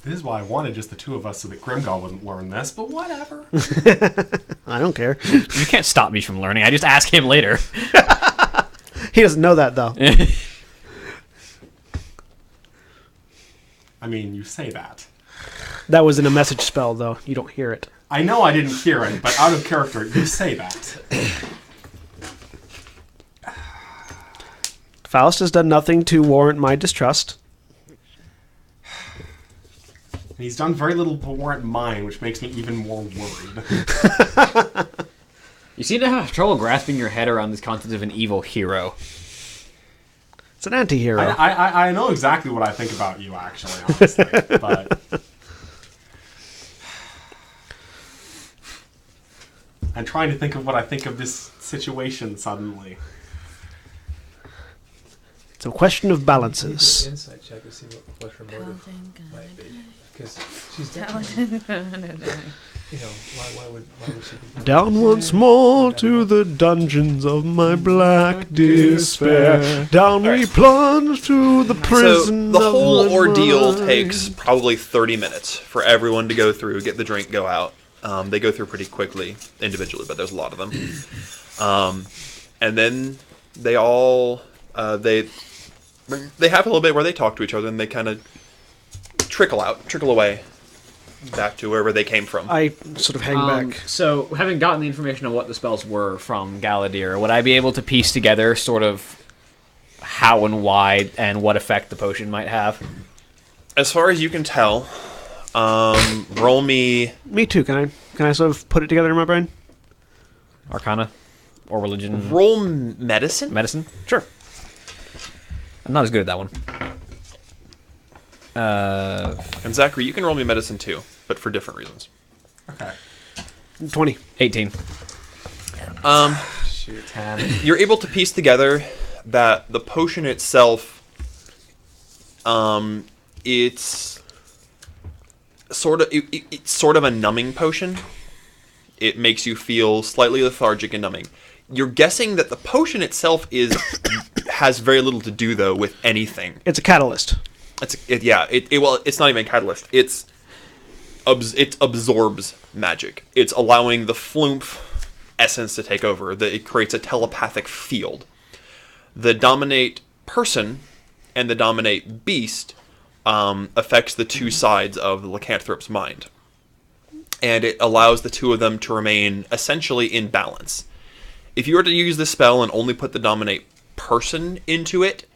This is why I wanted just the two of us so that Grimgall wouldn't learn this, but whatever. I don't care. You can't stop me from learning. I just ask him later. He doesn't know that, though. I mean, you say that. That was in a message spell, though. You don't hear it. I know I didn't hear it, but out of character, you say that. Faust has done nothing to warrant my distrust. And he's done very little to warrant mine, which makes me even more worried. You seem to have trouble grasping your head around this concept of an evil hero. It's an anti-hero. I know exactly what I think about you, actually, honestly. But I'm trying to think of what I think of this situation suddenly. It's a question of balances. Insight check to see what her motive might be. Because she's why would she be... Down once more to the dungeons of my black despair. Down we plunge to the prison. So the of whole my ordeal mind. takes probably 30 minutes for everyone to go through, get the drink, go out. They go through pretty quickly individually, but there's a lot of them. And then they all they have a little bit where they talk to each other, and they kind of trickle away back to wherever they came from. I sort of hang back. So, having gotten the information on what the spells were from Galadir, would I be able to piece together sort of how and why and what effect the potion might have? As far as you can tell, roll me... Me too. Can I sort of put it together in my brain? Arcana? Or religion? Roll medicine? Medicine? Sure. I'm not as good at that one. And Zachary, you can roll me medicine too, but for different reasons. Okay. 20. 18. Shoot, 10. You're able to piece together that the potion itself, it's sort of a numbing potion. It makes you feel slightly lethargic and numbing. You're guessing that the potion itself has very little to do though with anything. It's a catalyst. It's not even a catalyst. It absorbs magic. It's allowing the flumph essence to take over. It creates a telepathic field. The dominate person and the dominate beast affects the two sides of the lycanthrope's mind. And it allows the two of them to remain essentially in balance. If you were to use this spell and only put the dominate person into it,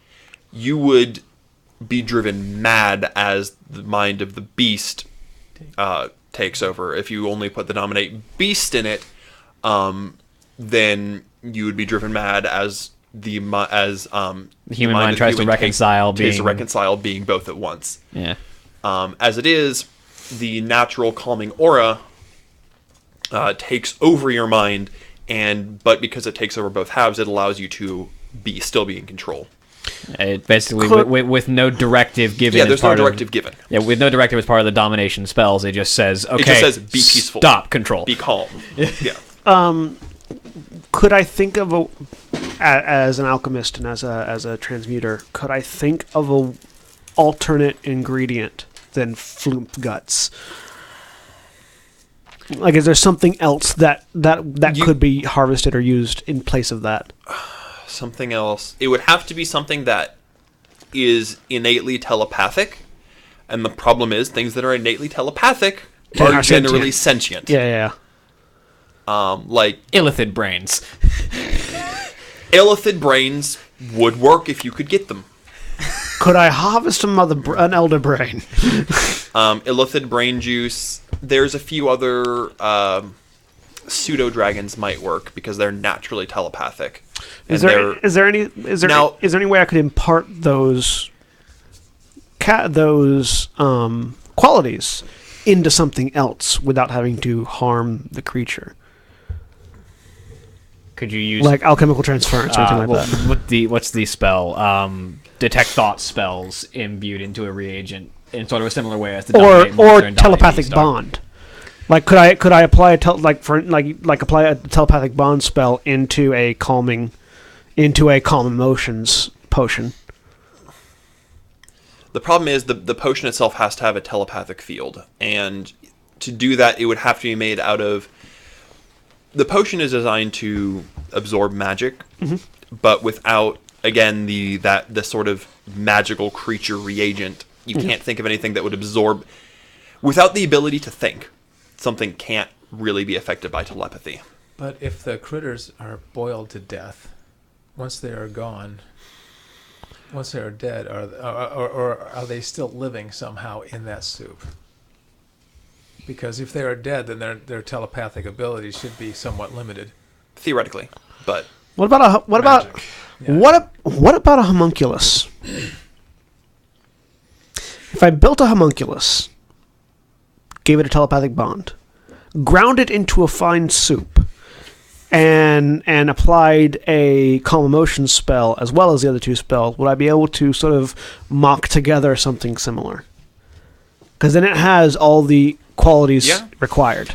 you would be driven mad as the mind of the beast takes over. If you only put the dominate beast in it, then you would be driven mad as the human mind tries to reconcile being both at once. Yeah. As it is, the natural calming aura takes over your mind, but because it takes over both halves, it allows you to still be in control. It basically, with no directive given. Yeah, there's no directive given. Yeah, with no directive as part of the domination spells, it just says, okay, it just says, be peaceful. Stop, control. Be calm. Yeah. Could I think of as an alchemist and as a transmuter, could I think of a alternate ingredient than floop guts? Like, is there something else that could be harvested or used in place of that? Something else. It would have to be something that is innately telepathic, and the problem is things that are innately telepathic are generally sentient. Yeah. Like illithid brains. Illithid brains would work if you could get them. Could I harvest an elder brain? Illithid brain juice. There's a few other pseudo dragons might work because they're naturally telepathic. Is there any way I could impart those qualities into something else without having to harm the creature? Could you use like alchemical transference or anything like that? What's the spell? Detect thought spells imbued into a reagent in sort of a similar way as the or telepathic bond. Like could I apply apply a telepathic bond spell into a calm emotions potion? The problem is the potion itself has to have a telepathic field, and to do that, it would have to be made out of. The potion is designed to absorb magic, but without again the sort of magical creature reagent. You can't think of anything that would absorb without the ability to think. Something can't really be affected by telepathy. But if the critters are boiled to death, once they are gone, once they are dead, or are they still living somehow in that soup? Because if they are dead, then their telepathic abilities should be somewhat limited. Theoretically, but what about a homunculus? If I built a homunculus, gave it a telepathic bond, ground it into a fine soup, and applied a calm emotion spell as well as the other two spells, would I be able to sort of mock together something similar? Because then it has all the qualities required.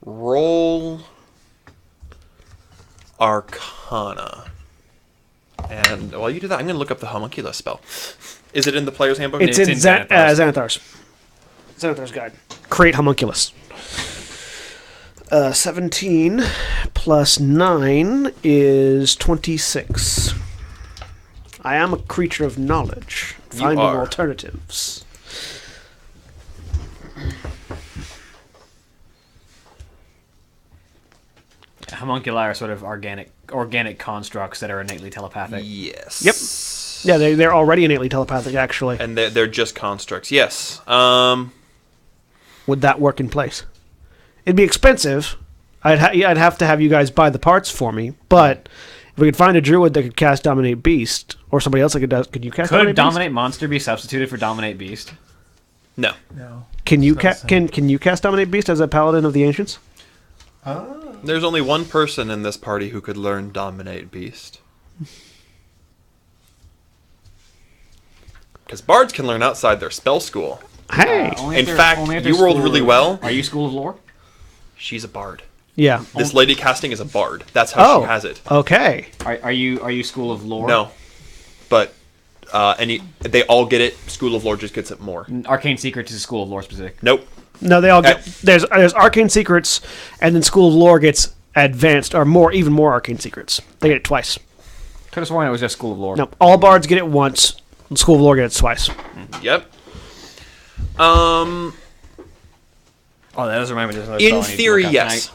Roll Arcana. And while you do that, I'm going to look up the homunculus spell. Is it in the player's handbook? It's in Xanathar's. Xanathar's guide. Create homunculus. 17 plus 9 is 26. I am a creature of knowledge, finding alternatives. Homunculi are sort of organic constructs that are innately telepathic. Yes. Yep. Yeah, they're already innately telepathic, actually. And they're just constructs. Yes. Would that work in place? It'd be expensive. I'd have to have you guys buy the parts for me. But if we could find a druid that could cast Dominate Beast Or somebody else that could you cast Could Dominate Dominate Monster be substituted for Dominate Beast? No. No. Beast? Can you It's not the same. can you cast Dominate Beast as a Paladin of the Ancients? There's only one person in this party who could learn Dominate Beast. Because bards can learn outside their spell school. Hey! Only if In they're- fact, only if you they're rolled School really of- well. Are you School of Lore? She's a bard. Yeah. This lady casting is a bard. That's how she has it. Okay. Are you School of Lore? No. But they all get it. School of Lore just gets it more. Arcane Secrets is School of Lore specific. Nope. No, they all get. There's Arcane Secrets, and then School of Lore gets advanced, or even more Arcane Secrets. They get it twice. Could have sworn it was just School of Lore. No, all bards get it once. School of Lore gets it twice. Yep. Oh, that does remind me. There's another spell I In need to theory, look up yes.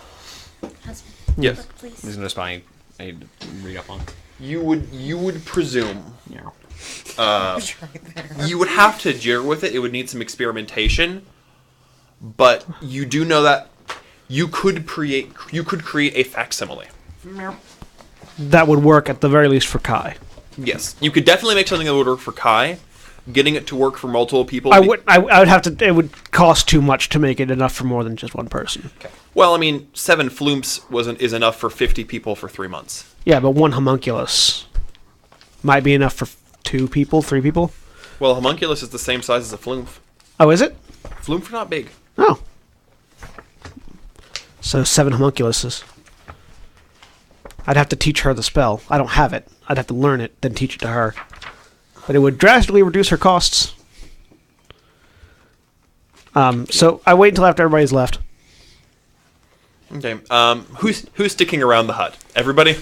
tonight. Yes. There's another spell I need to read up on. You would presume. Yeah. You would have to jigger with it. It would need some experimentation. But you do know that you could create a facsimile. That would work at the very least for Kai. Yes, you could definitely make something that would work for Kai. Getting it to work for multiple people. I would have to. It would cost too much to make it enough for more than just one person. Okay. Well, I mean, 7 floomps is enough for 50 people for 3 months. Yeah, but one homunculus might be enough for 2 people, 3 people. Well, homunculus is the same size as a floomp. Oh, is it? Floomps are not big. Oh. So 7 homunculuses. I'd have to teach her the spell. I don't have it. I'd have to learn it, then teach it to her. But it would drastically reduce her costs. So I wait until after everybody's left. Okay. Who's sticking around the hut? Everybody.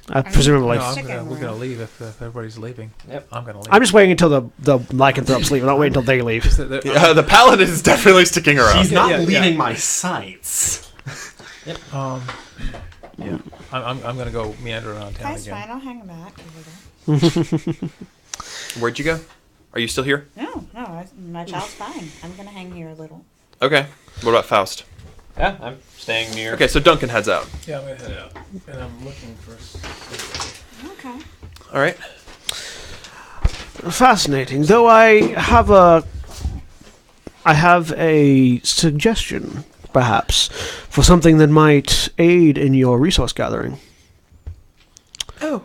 Presumably. No, we're gonna leave if everybody's leaving. Yep. I'm gonna leave. I'm just waiting until the lycanthropes leave. I don't wait until they leave. Just that- The paladin is definitely sticking around. She's not yeah. leaving my sights. yeah. I'm gonna go meander around town That's again. fine. I'll hang back over there. Where'd you go? Are you still here? No, my child's fine. I'm gonna hang here a little. Okay. What about Faust? Yeah, I'm staying near. Okay, so Duncan heads out. Yeah, I'm gonna head out, and I'm looking for. Okay. All right. Fascinating. Though I have a suggestion, perhaps, for something that might aid in your resource gathering. Oh.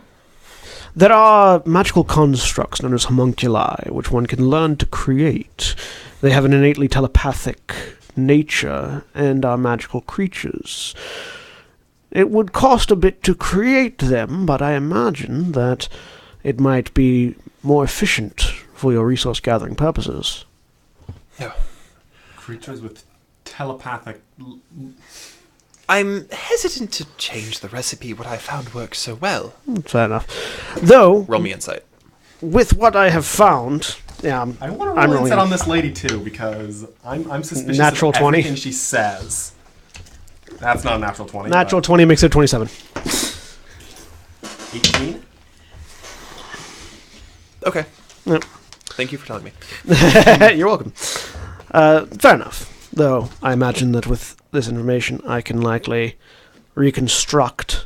There are magical constructs known as homunculi, which one can learn to create. They have an innately telepathic nature and are magical creatures. It would cost a bit to create them, but I imagine that it might be more efficient for your resource gathering purposes. Yeah. Creatures with telepathic. I'm hesitant to change the recipe. What I found works so well. Fair enough. Though, Roll me insight. with what I have found, yeah, I want I'm to roll rolling insight on this lady too because I'm suspicious Natural of 20? everything she says. That's not a natural 20. natural 20 makes it 27. 18. Okay. Yep. Thank you for telling me. You're welcome. Fair enough. Though I imagine that with this information, I can likely reconstruct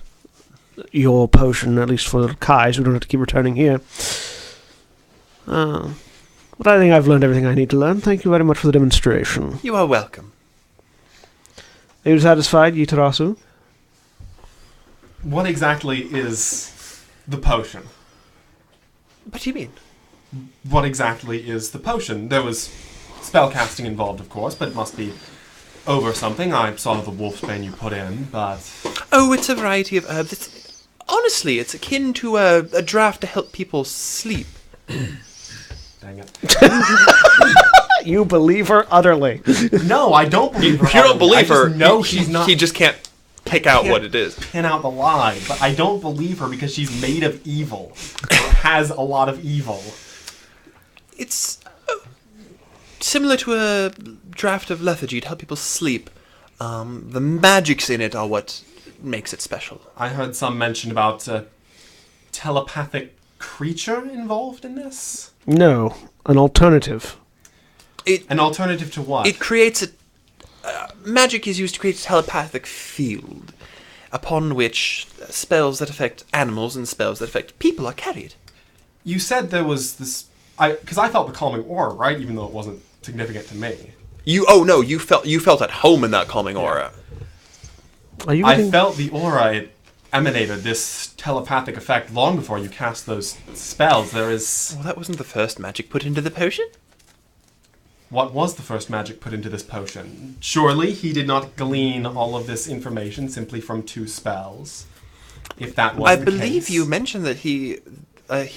your potion, at least for Kai, so we don't have to keep returning here. But I think I've learned everything I need to learn. Thank you very much for the demonstration. You are welcome. Are you satisfied, Yitarasu? What exactly is the potion? What do you mean? What exactly is the potion? There was spellcasting involved, of course, but it must be over something. I saw the wolfsbane you put in, but... Oh, it's a variety of herbs. Honestly, it's akin to a draft to help people sleep. Dang it. You believe her utterly. No, I don't believe her. If you don't believe her, No, he just can't pick out what it is. Pin out the lie, but I don't believe her because she's made of evil. Or has a lot of evil. It's similar to a draft of lethargy to help people sleep. The magics in it are what makes it special. I heard some mention about a telepathic creature involved in this. No, an alternative. An alternative to what? It creates a... magic is used to create a telepathic field upon which spells that affect animals and spells that affect people are carried. You said there was this... Because I felt the calming aura, right? Even though it wasn't significant to me. You felt at home in that calming aura. Are you I getting... felt the aura, it emanated this telepathic effect long before you cast those spells. There is... Well, that wasn't the first magic put into the potion. What was the first magic put into this potion? Surely he did not glean all of this information simply from 2 spells. If that was I the believe case. you mentioned that he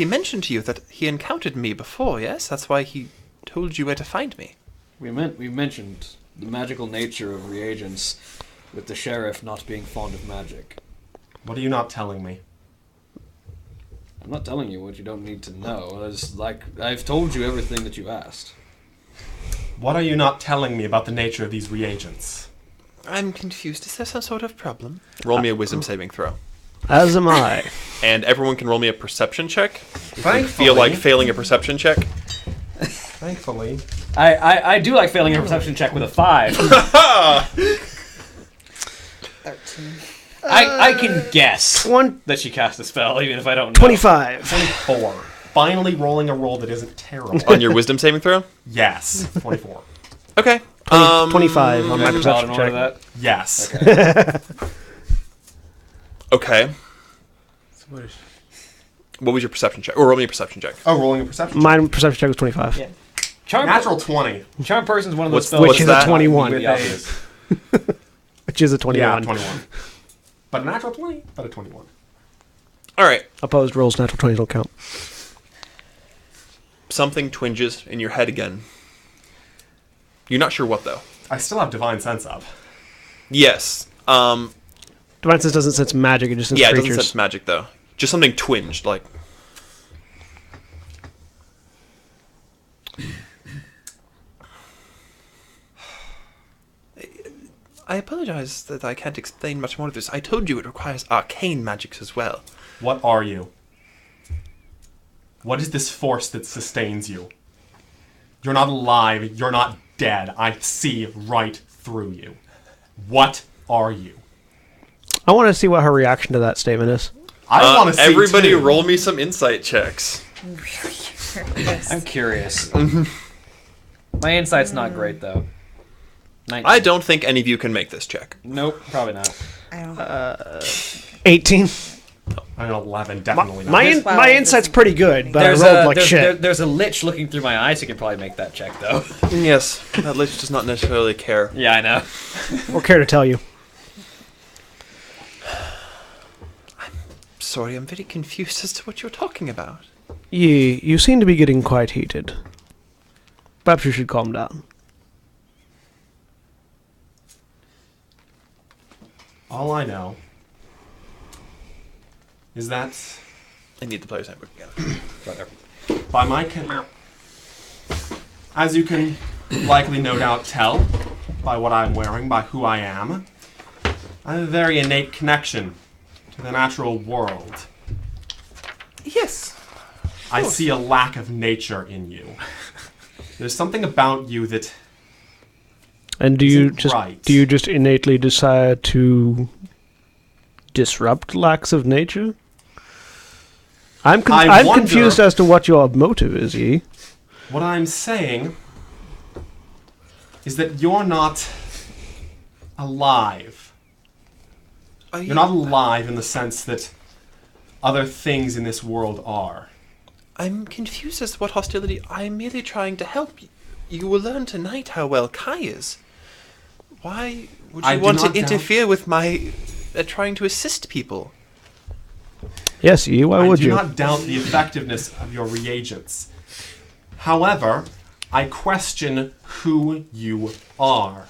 mentioned to you that he encountered me before, yes? That's why he told you where to find me. We mentioned the magical nature of reagents, with the sheriff not being fond of magic. What are you not telling me? I'm not telling you what you don't need to know. It's like I've told you everything that you asked. What are you not telling me about the nature of these reagents? I'm confused. Is there some sort of problem? Roll me a wisdom saving throw. As am I. And everyone can roll me a perception check. Thankfully, Feel like failing a perception check? Thankfully. I do like failing a perception check with a 5. 13. I can guess One- that she cast a spell, even if I don't know. 25. 24. Finally rolling a roll that isn't terrible. On your wisdom saving throw? Yes. 24. Okay. 25 on my Maybe perception Paladin order check. that. Yes. Okay. So what is What was your perception check? Or roll me a perception check. Oh, rolling a perception. My perception check was 25. Yeah. Charm, Natural 20. Charm Person's one of those What's- spells. Which is that? a 21. With With Which is a 21. Yeah, 21. But a natural 20, but a 21. All right. Opposed rolls, natural 20s don't count. Something twinges in your head again. You're not sure what, though. I still have divine sense up. Yes. Divine Sense doesn't sense magic, it just senses Yeah, it creatures. doesn't sense magic, though. Just something twinged, like... I apologize that I can't explain much more of this. I told you it requires arcane magics as well. What are you? What is this force that sustains you? You're not alive. You're not dead. I see right through you. What are you? I want to see what her reaction to that statement is. I want to see Everybody too. roll me some insight checks. I'm curious. My insight's not great, though. 19. I don't think any of you can make this check. Nope, probably not. I don't 18. I'm an 11, definitely not. My insight's pretty good, but I rolled like there's, shit. there's a lich looking through my eyes who can probably make that check, though. Yes, that lich does not necessarily care. Yeah, I know. Or care to tell you. Sorry, I'm very confused as to what you're talking about. You seem to be getting quite heated. Perhaps you should calm down. All I know is that I need the player's handbook again. Right there. by my as you can likely no doubt tell by what I'm wearing, by who I am, I have a very innate connection to the natural world. Yes. I see a lack of nature in you. There's something about you that And do you just innately decide to disrupt lacks of nature? I'm wonder- confused as to what your motive is, Yi. what I'm saying is that you're not alive. You're not alive in the sense that other things in this world are. I'm confused as to what hostility. I'm merely trying to help you. You will learn tonight how well Kai is. Why would I you do want to not doubt- interfere with my trying to assist people? Yes, Yi, why would I do you? not doubt the effectiveness of your reagents. However, I question who you are.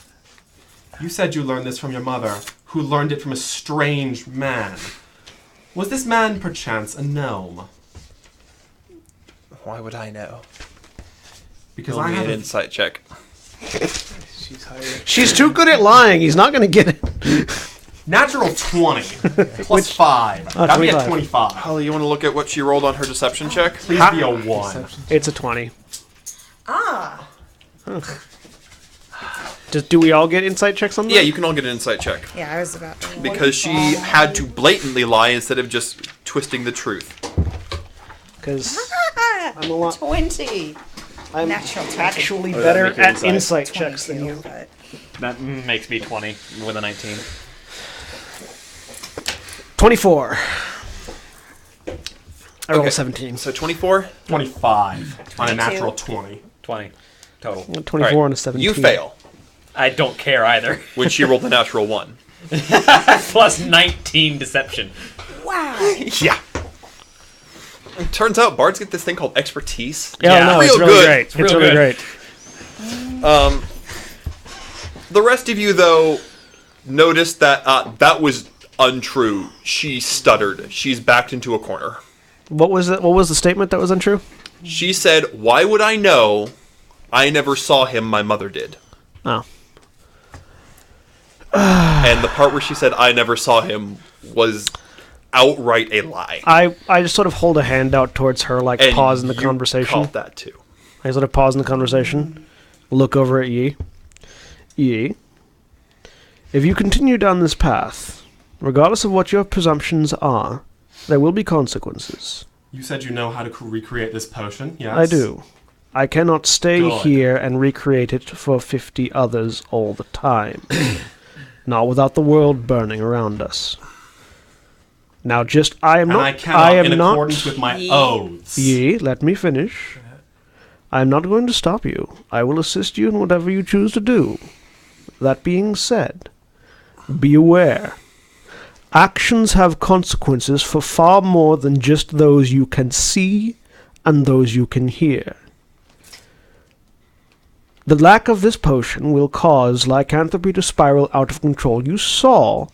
You said you learned this from your mother, who learned it from a strange man. Was this man perchance a gnome? Why would I know? Because Roll I me have an a insight check. she's higher? She's too good at lying. He's not going to get it. natural 20 plus 5. That'd be a 25. 25. Holly, you want to look at what she rolled on her deception check? Please be a 1. It's a 20. Ah. Do we all get insight checks on that? Yeah, you can all get an insight check. Yeah, I was about to. Because she had to blatantly lie instead of just twisting the truth. Because I'm a lot. 20. I'm Natural 20. actually that better make your at insight? insight checks than 22, you. but That makes me 20 with a 19. 24. I rolled Okay. 17. So 24. 25 on a 22. natural 20. 20 total. 24 All right. and a 17. You fail I don't care either. when she rolled the natural 1. Plus 19 deception. wow. Yeah. It turns out bards get this thing called expertise. Yeah, no, it's Real really good. great. It's real really good. great. The rest of you, though, noticed that that was untrue. She stuttered. She's backed into a corner. What was it? What was the statement that was untrue? She said, "Why would I know? I never saw him. My mother did." Oh. And the part where she said, "I never saw him," was outright a lie. I just sort of hold a hand out towards her, like And pause in the you conversation. caught that too. I sort of pause in the conversation, look over at Yi. Yi, if you continue down this path, regardless of what your presumptions are, there will be consequences. You said you know how to recreate this potion, yes? I do. I cannot stay Good. here and recreate it for 50 others all the time. Not without the world burning around us. Now, I am And not. I cannot, I am in not. accordance with my oaths. Yi, let me finish. I am not going to stop you. I will assist you in whatever you choose to do. That being said, be aware. Actions have consequences for far more than just those you can see and those you can hear. The lack of this potion will cause lycanthropy to spiral out of control. You saw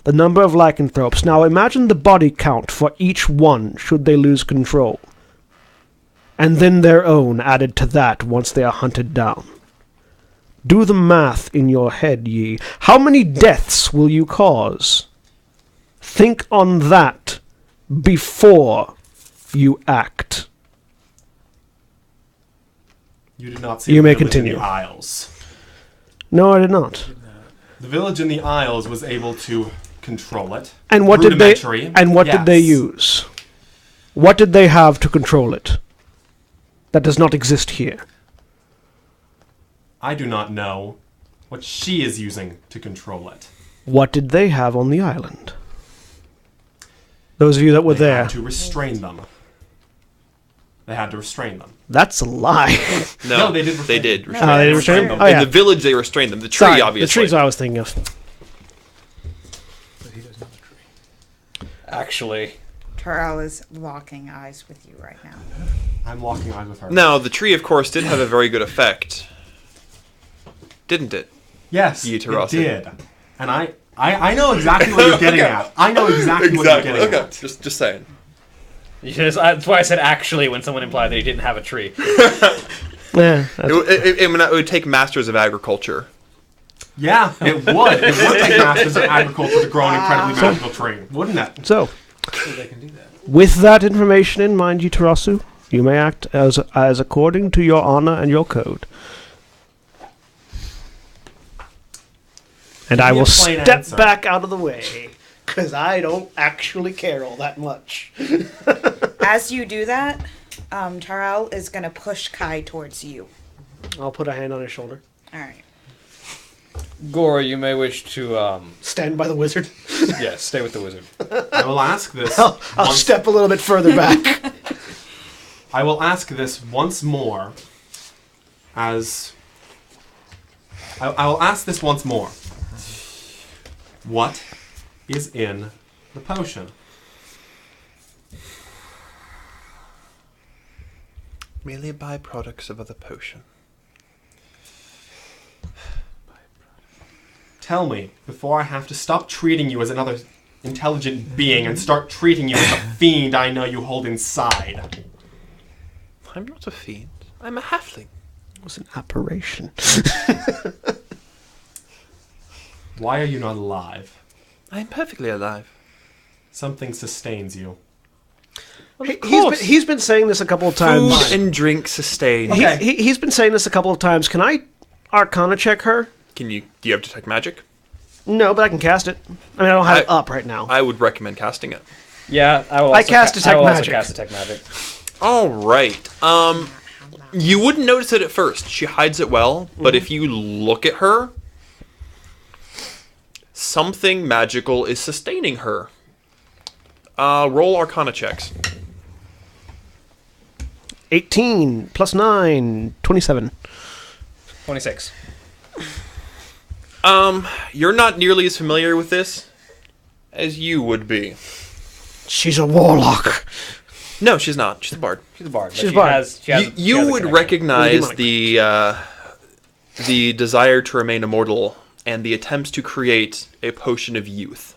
the number of lycanthropes. Now imagine the body count for each one should they lose control. And then their own added to that once they are hunted down. Do the math in your head, Yi. How many deaths will you cause? Think on that before you act. You did not see You the may village continue. in the Isles. No, I did not. The village in the Isles was able to control it. And what did they? Rudimentary, And what did they yes. use? What did they have to control it? That does not exist here. I do not know what she is using to control it. What did they have on the island? Those of you that were They there. had to restrain them. They had to restrain them. That's a lie. No, they did They restrain did. them. restrain Oh, they them. restrained them? Oh, In yeah. the village, they restrained them. The tree, Sorry, obviously. the trees I was thinking of. But he doesn't have a tree. Actually, Terrell is locking eyes with you right now. I'm locking eyes with her. Now, the tree, of course, did have a very good effect. Didn't it? Yes, You it Tarasi. did. And I know exactly what you're getting at. I know exactly what you're getting Okay. at. Just saying. that's why I said actually when someone implied that he didn't have a tree. Yeah. It would take masters of agriculture. Yeah, it would. It would take masters of agriculture to grow an incredibly magical tree, wouldn't it? So, So they can do that. with that information in mind, Yutarasu, you may act as according to your honor and your code. And I Give me will a plain step answer. back out of the way, because I don't actually care all that much. As you do that, Terrell is going to push Kai towards you. I'll put a hand on his shoulder. All right. Gora, you may wish to Stand by the wizard. stay with the wizard. I will ask this. I'll once- step a little bit further back. I will ask this once more. I will ask this once more. What is in the potion? Merely byproducts of other potion. Tell me, before I have to stop treating you as another intelligent being and start treating you as a fiend I know you hold inside. I'm not a fiend. I'm a halfling. It was an apparition. Why are you not alive? I'm perfectly alive. Something sustains you. He's been saying this a couple of times. Food and drink sustain. Okay. He's been saying this a couple of times. Can I Arcana check her? Do you have detect magic? No, but I can cast it. I mean, I don't have it up right now. I would recommend casting it. Yeah, I will. I cast Detect I will Magic. Also cast detect magic. All right. You wouldn't notice it at first. She hides it well, but if you look at her, something magical is sustaining her. Roll Arcana checks. 18 plus 9, 27. 26. You're not nearly as familiar with this as you would be. She's a warlock. No, she's not. She's a bard. She's a bard. She's a bard. You would recognize the desire to remain immortal and the attempts to create a potion of youth.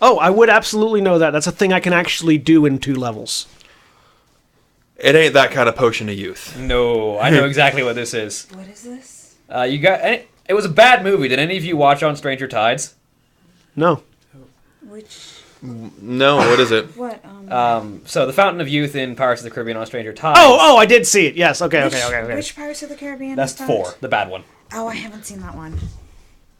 Oh, I would absolutely know that. That's a thing I can actually do in 2 levels. It ain't that kind of potion of youth. No, I know exactly what this is. What is this? It was a bad movie. Did any of you watch On Stranger Tides? No. Which? No, what is it? What? So the Fountain of Youth in Pirates of the Caribbean On Stranger Tides. Oh, I did see it. Yes. Okay. Which Pirates of the Caribbean? That's is that? 4, the bad one. Oh, I haven't seen that one.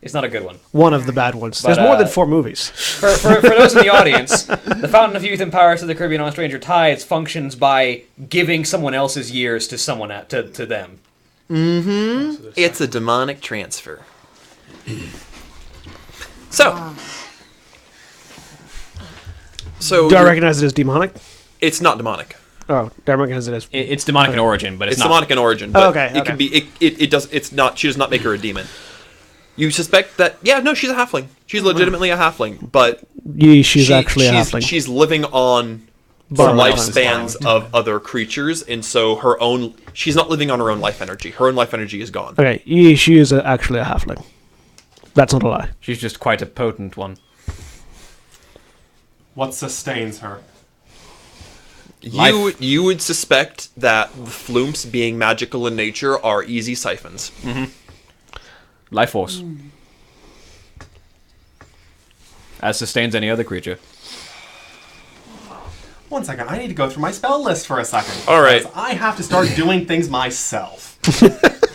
It's not a good one. One of the bad ones. But, There's more than 4 movies. For those in the audience, the Fountain of Youth in Pirates of the Caribbean on Stranger Tides functions by giving someone else's years to someone to them. Mm-hmm. It's a demonic transfer. So Do I recognize it as demonic? It's not demonic. Oh, do I recognize it as? It's demonic in origin, but it's not. Demonic in origin. But okay. It can be. It does. It's not. She does not make her a demon. You suspect that? Yeah, no, she's a halfling. She's legitimately a halfling, but She's actually a halfling. She's living on the lifespans of other creatures, and so she's not living on her own life energy. Her own life energy is gone. Okay, she is actually a halfling. That's not a lie. She's just quite a potent one. What sustains her? You would suspect that the flumps, being magical in nature, are easy siphons. Mm-hmm. Life force. As sustains any other creature. One second, I need to go through my spell list for a second. All right. I have to start doing things myself.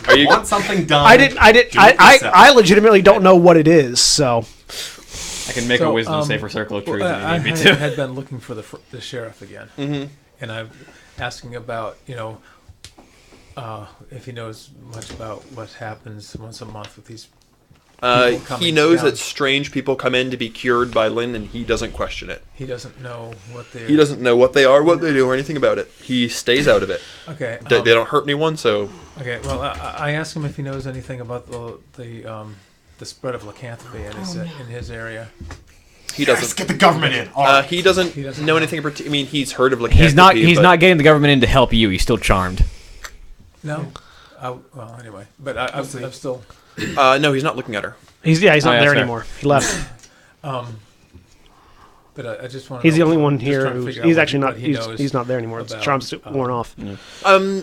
Are you want something done? I legitimately don't know what it is, so. I can make a wisdom save for Circle of Truth if you need me to. I had been looking for the sheriff again, and I'm asking about if he knows much about what happens once a month with these. He knows that strange people come in to be cured by Lynn, and he doesn't question it. He doesn't know what they. He doesn't know what they are, what they do, or anything about it. He stays out of it. Okay. They don't hurt anyone, so. Okay. Well, I asked him if he knows anything about the spread of lycanthropy in his area. He doesn't. Yes, get the government in. He doesn't know anything. I mean, he's heard of lycanthropy. He's not getting the government in to help you. He's still charmed. No. Well, anyway, but I'm still. No, he's not looking at her. He's not there anymore. He left. But I just want. He's the only one here he's actually not. He's not there anymore. The charm's worn off.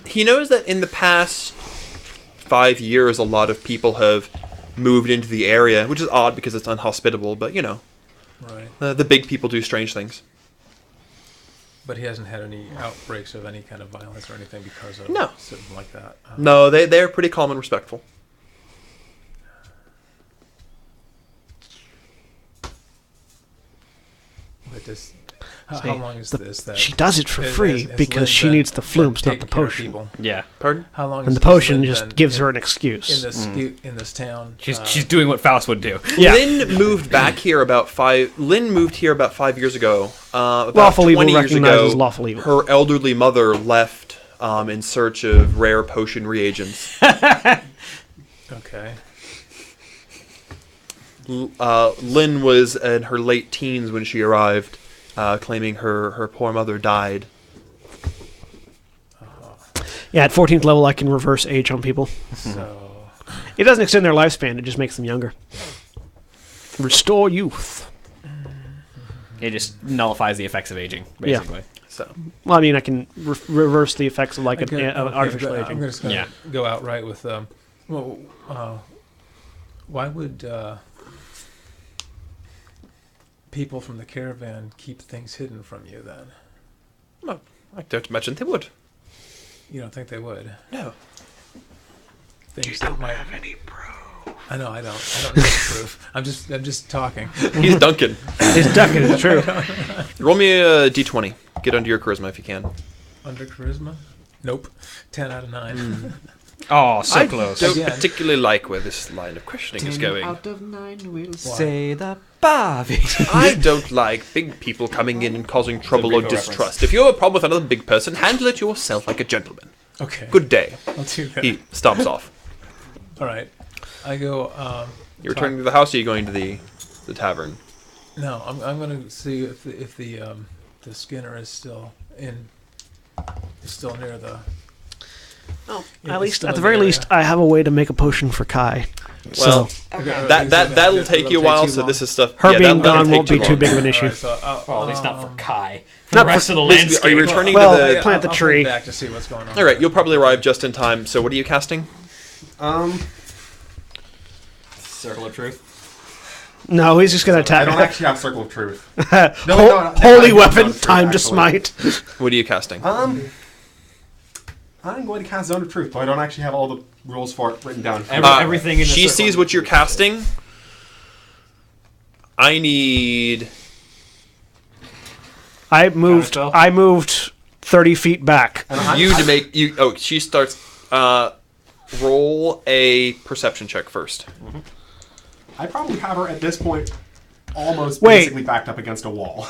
He knows that in the past 5 years, a lot of people have moved into the area, which is odd because it's unhospitable. But right. The big people do strange things. But he hasn't had any outbreaks of any kind of violence or anything because of something like that. No, they're pretty calm and respectful. But how long is this? That she does it for free because she needs the flumps, not the potion. Yeah. Pardon? How long? And the potion just gives her an excuse. In this town, she's doing what Faust would do. Yeah. Lynn moved back here about 5 years ago. About lawful 20 evil years recognizes ago, lawful evil. her elderly mother left in search of rare potion reagents. Okay. Lynn was in her late teens when she arrived, claiming her poor mother died. Yeah, at 14th level, I can reverse age on people. So It doesn't extend their lifespan; it just makes them younger. Restore youth. It just nullifies the effects of aging, basically. So, well, I mean, I can reverse the effects of artificial aging. I'm just going to go outright with. Why would people from the caravan keep things hidden from you then? well, I don't imagine they would. You don't think they would? No. Things that might. Have any proof? I know I don't know the truth. I'm just talking. He's Duncan. He's ducking, it's true. Roll me a d20. Get under your charisma if you can. Under charisma? Nope. 10 out of 9. Oh, so I close. don't Again. particularly like where this line of questioning is going. Out of 9 will Say the Barbie. I don't like big people coming in and causing trouble or Rico distrust. reference. If you have a problem with another big person, handle it yourself like a gentleman. Okay. Good day. I'll do that. He stomps off. All right. I go. You're returning to the house, or are you going to the tavern? No, I'm going to see if the Skinner is still near the. Oh, Yeah, at it's least, still at the in very the least, area. I have a way to make a potion for Kai. Well, So that'll take you a while. So this is stuff. her yeah, being that'll gone take won't be too long. big of an issue. All right, so, Well, at least not for Kai. Not The rest for- of the Basically, landscape. are you returning Well, to the? plant the I'll tree. come back to see what's going on. All right, you'll probably arrive just in time. So what are you casting? Circle of Truth. No, he's just going to I attack. don't actually have Circle of Truth. Holy I weapon, have time to Circle of Truth, smite. What are you casting? I'm going to cast Zone of Truth, but I don't actually have all the rules for it written down. Everything in the She circle. sees what you're casting. I need. I moved 30 feet back. You to make you. Oh, she starts. Roll a perception check first. I probably have her at this point almost Wait. basically backed up against a wall.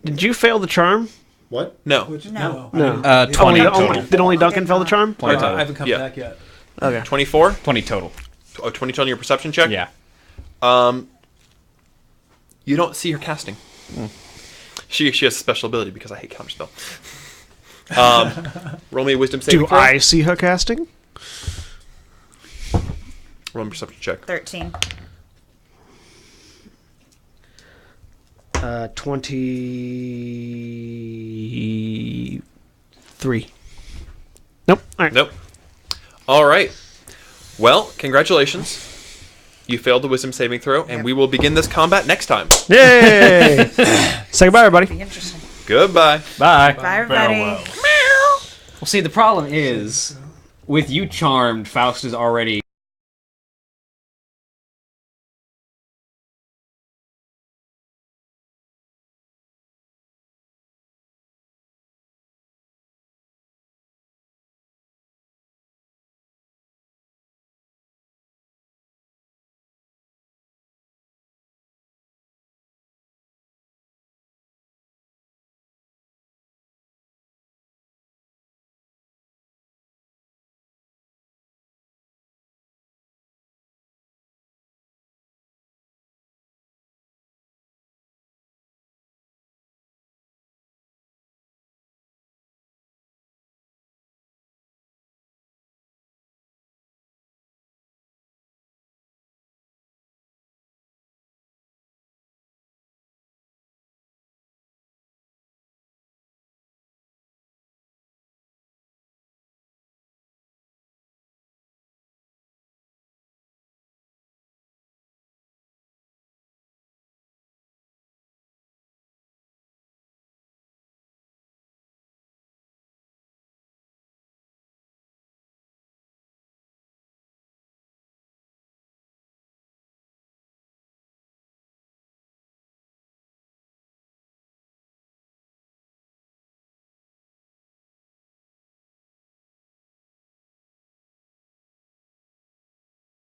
Did you fail the charm? What? No. No. No. 20 total. Did only Duncan fail the charm? 20 I total. haven't come Yeah. back yet. Okay. 24? 20 total. Oh, 20 on your perception check? Yeah. You don't see her casting. She has a special ability because I hate counterspell. Roll me a wisdom saving Do throw. I see her casting? Roll me a perception check. 13. 23. Nope. All right. Nope. All right. Well, congratulations. You failed the wisdom saving throw, and we will begin this combat next time. Yay! Say goodbye, everybody. Interesting. Goodbye. Bye. Bye, everybody. Well, see, the problem is, with you charmed, Faust is already